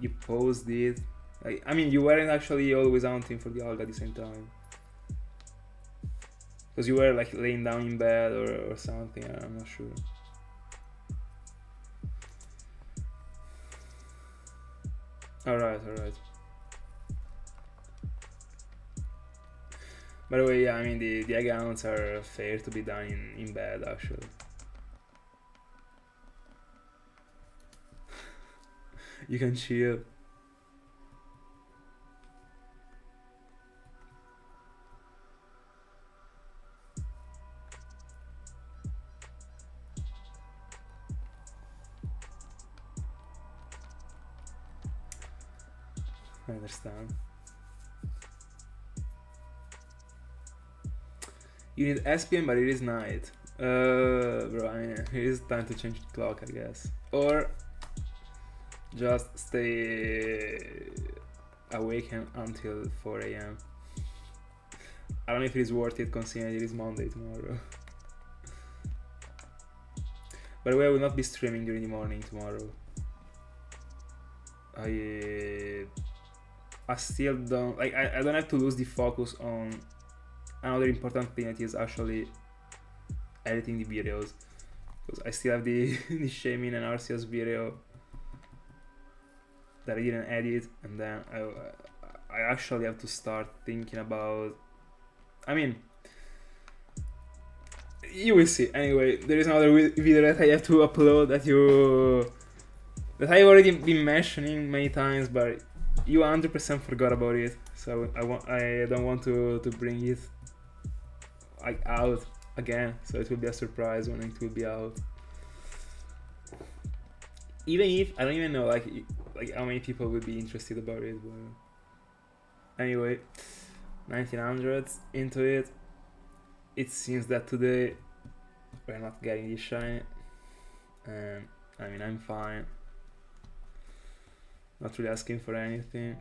you paused it. Like, I mean, you weren't actually always hunting for the Alga at the same time. Because you were, like, laying down in bed or something, I'm not sure. Alright. By the way, yeah, I mean, the accounts are fair to be done in bed, actually. You can chill. I understand. You need SPM, but it is night. Bro, I mean, it is time to change the clock, I guess. Or just stay awake until 4 AM. I don't know if it is worth it considering it is Monday tomorrow. By the way, I will not be streaming during the morning tomorrow. I still don't like. I don't have to lose the focus on another important thing that is actually editing the videos, because I still have the the Shamin and Arceus video that I didn't edit, and then I actually have to start thinking about. I mean, you will see. Anyway, there is another video that I have to upload that I've already been mentioning many times, but you 100% forgot about it. So I don't want to bring it like out again. So it will be a surprise when it will be out. Even if I don't even know like how many people will be interested about it. But anyway, 1900s into it. It seems that today we're not getting this shiny, and I mean I'm fine. Not really asking for anything.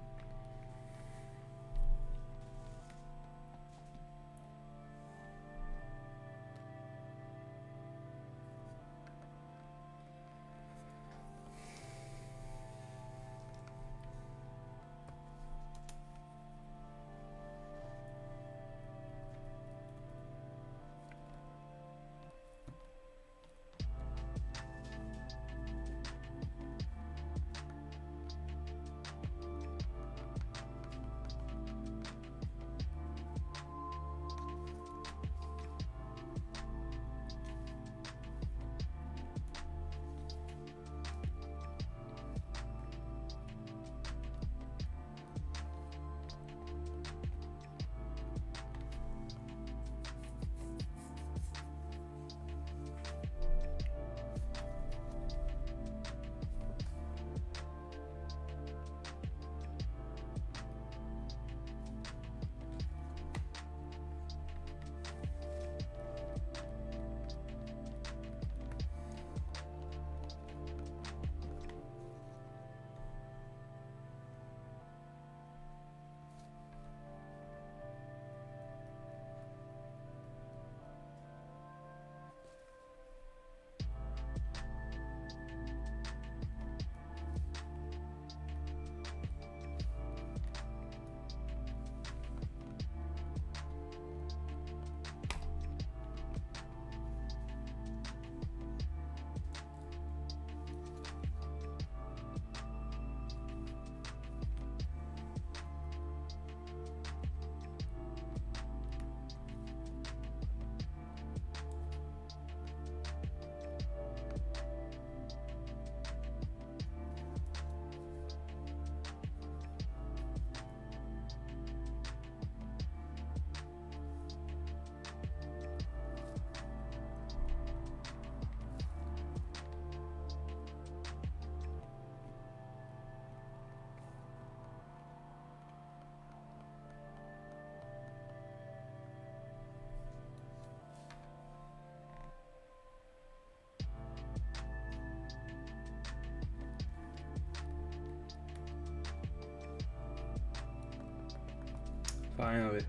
Finally.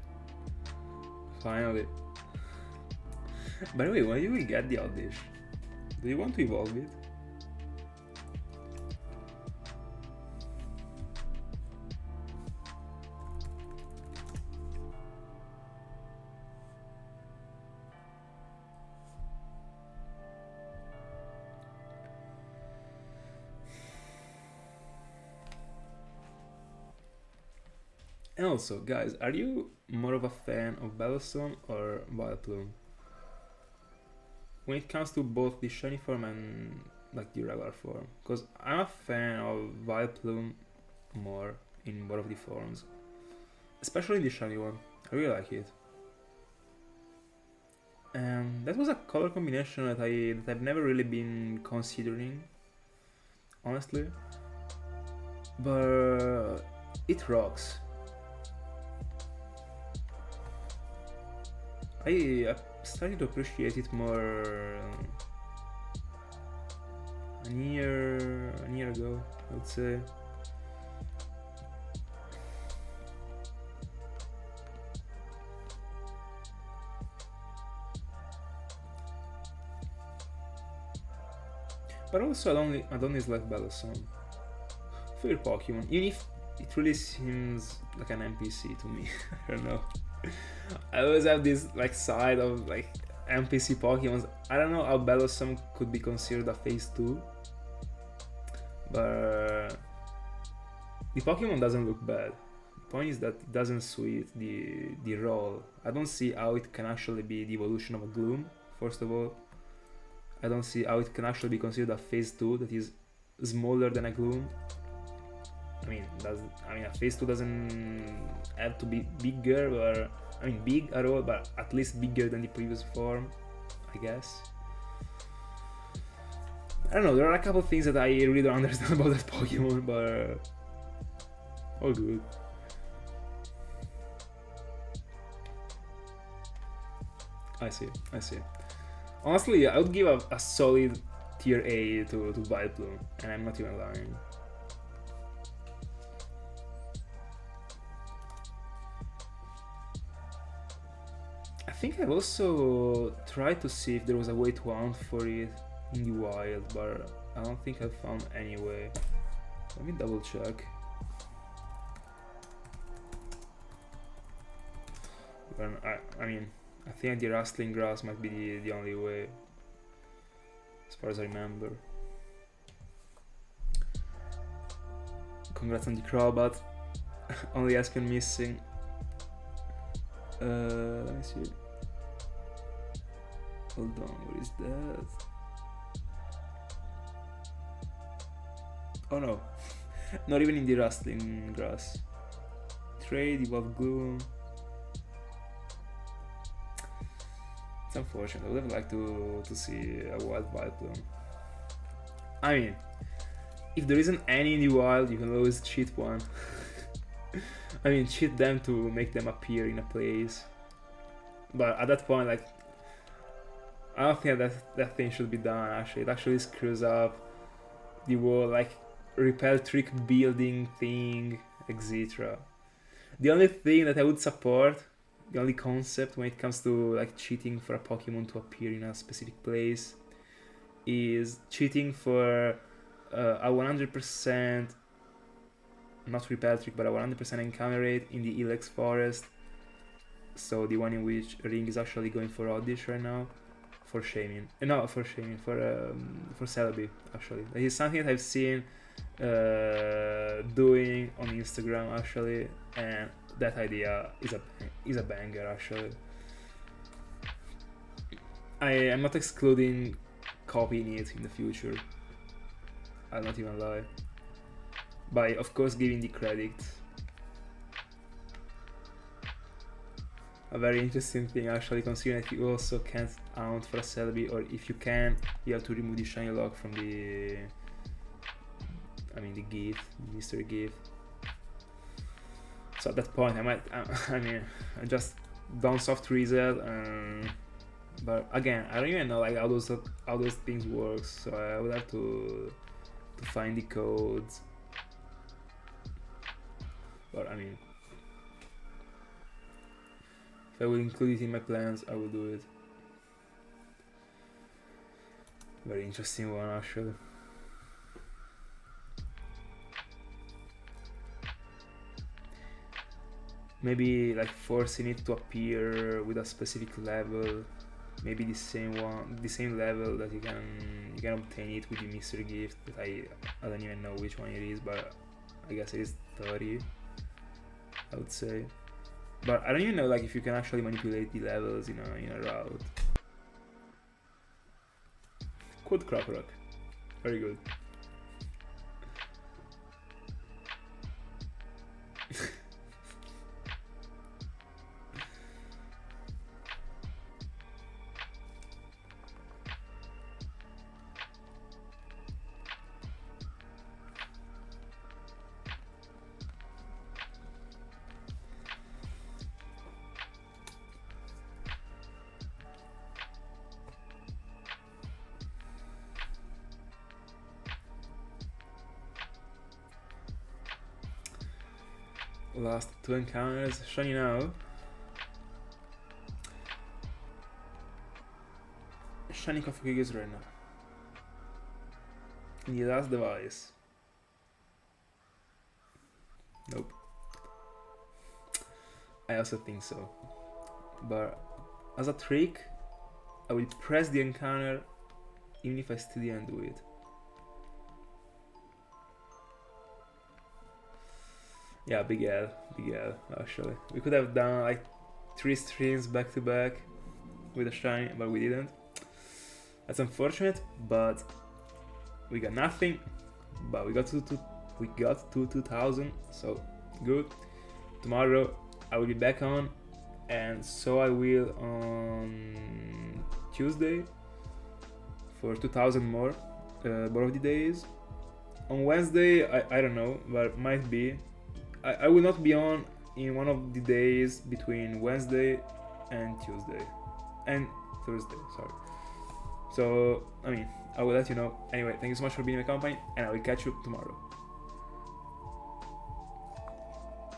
By the way, when you will get the Oddish, do you want to evolve it? And also, guys, are you more of a fan of Battlestone or Vileplume? When it comes to both the shiny form and like the regular form, because I'm a fan of Vileplume more in both of the forms, especially the shiny one. I really like it. And that was a color combination that I've never really been considering, honestly. But it rocks. I started to appreciate it more a year ago, I would say. But also I don't dislike Bellossom. Fair Pokemon, even if it really seems like an NPC to me. I don't know. I always have this like side of like NPC Pokemons. I don't know how Bellossom could be considered a phase 2. But the Pokemon doesn't look bad. The point is that it doesn't suit the role. I don't see how it can actually be the evolution of a Gloom, first of all. I don't see how it can actually be considered a phase 2 that is smaller than a Gloom. I mean, a phase 2 doesn't have to be bigger, or I mean big at all, but at least bigger than the previous form, I guess. I don't know, there are a couple of things that I really don't understand about that Pokemon, but all good. I see. Honestly, I would give a solid tier A to Vileplume, and I'm not even lying. I think I've also tried to see if there was a way to hunt for it in the wild, but I don't think I've found any way. Let me double check. But I mean, I think the rustling grass might be the only way, as far as I remember. Congrats on the Crobat. Only Espen missing. Let me see. Hold on, what is that? Oh no, not even in the rustling grass. Trade, Evolve Gloom. It's unfortunate. I would have liked to see a wild Vileplume. I mean, if there isn't any in the wild, you can always cheat one. I mean, cheat them to make them appear in a place. But at that point, like, I don't think that thing should be done. Actually, it actually screws up the whole like repel trick building thing, etc. The only thing that I would support, the only concept when it comes to like cheating for a Pokemon to appear in a specific place, is cheating for a 100%, not repel trick, but a 100% encounter rate in the Ilex Forest. So the one in which Ring is actually going for Oddish right now, for Shaman. No, for Shaman, for Celebi actually. That is something that I've seen doing on Instagram actually, and that idea is a banger actually. I am not excluding copying it in the future. I'll not even lie. By of course giving the credit. A very interesting thing actually, considering that you also can't hunt for a Celebi, or if you can, you have to remove the shiny lock from the gift, the mystery gift. So at that point I just don't soft reset, but again, I don't even know like how those things work, so I would have to find the codes. But I mean, if I will include it in my plans, I will do it. Very interesting one actually. Maybe like forcing it to appear with a specific level, maybe the same level that you can obtain it with the mystery gift. That I don't even know which one it is, but I guess it is 30, I would say. But I don't even know like if you can actually manipulate the levels in a route. Quote Crocorock. Very good. Last 2 encounters, shiny now. Shiny Cofagrigus right now. The last device. Nope. I also think so. But as a trick, I will press the encounter even if I still didn't do it. Yeah, big L, actually. We could have done like 3 streams back to back with a shiny, but we didn't. That's unfortunate, but we got nothing. But we got to 2000, so good. Tomorrow I will be back on, and so I will on Tuesday for 2000 more, both of the days. On Wednesday, I don't know, but might be. I will not be on in one of the days between Wednesday and Tuesday and Thursday, sorry. So, I mean, I will let you know. Anyway, thank you so much for being in my company, and I will catch you tomorrow.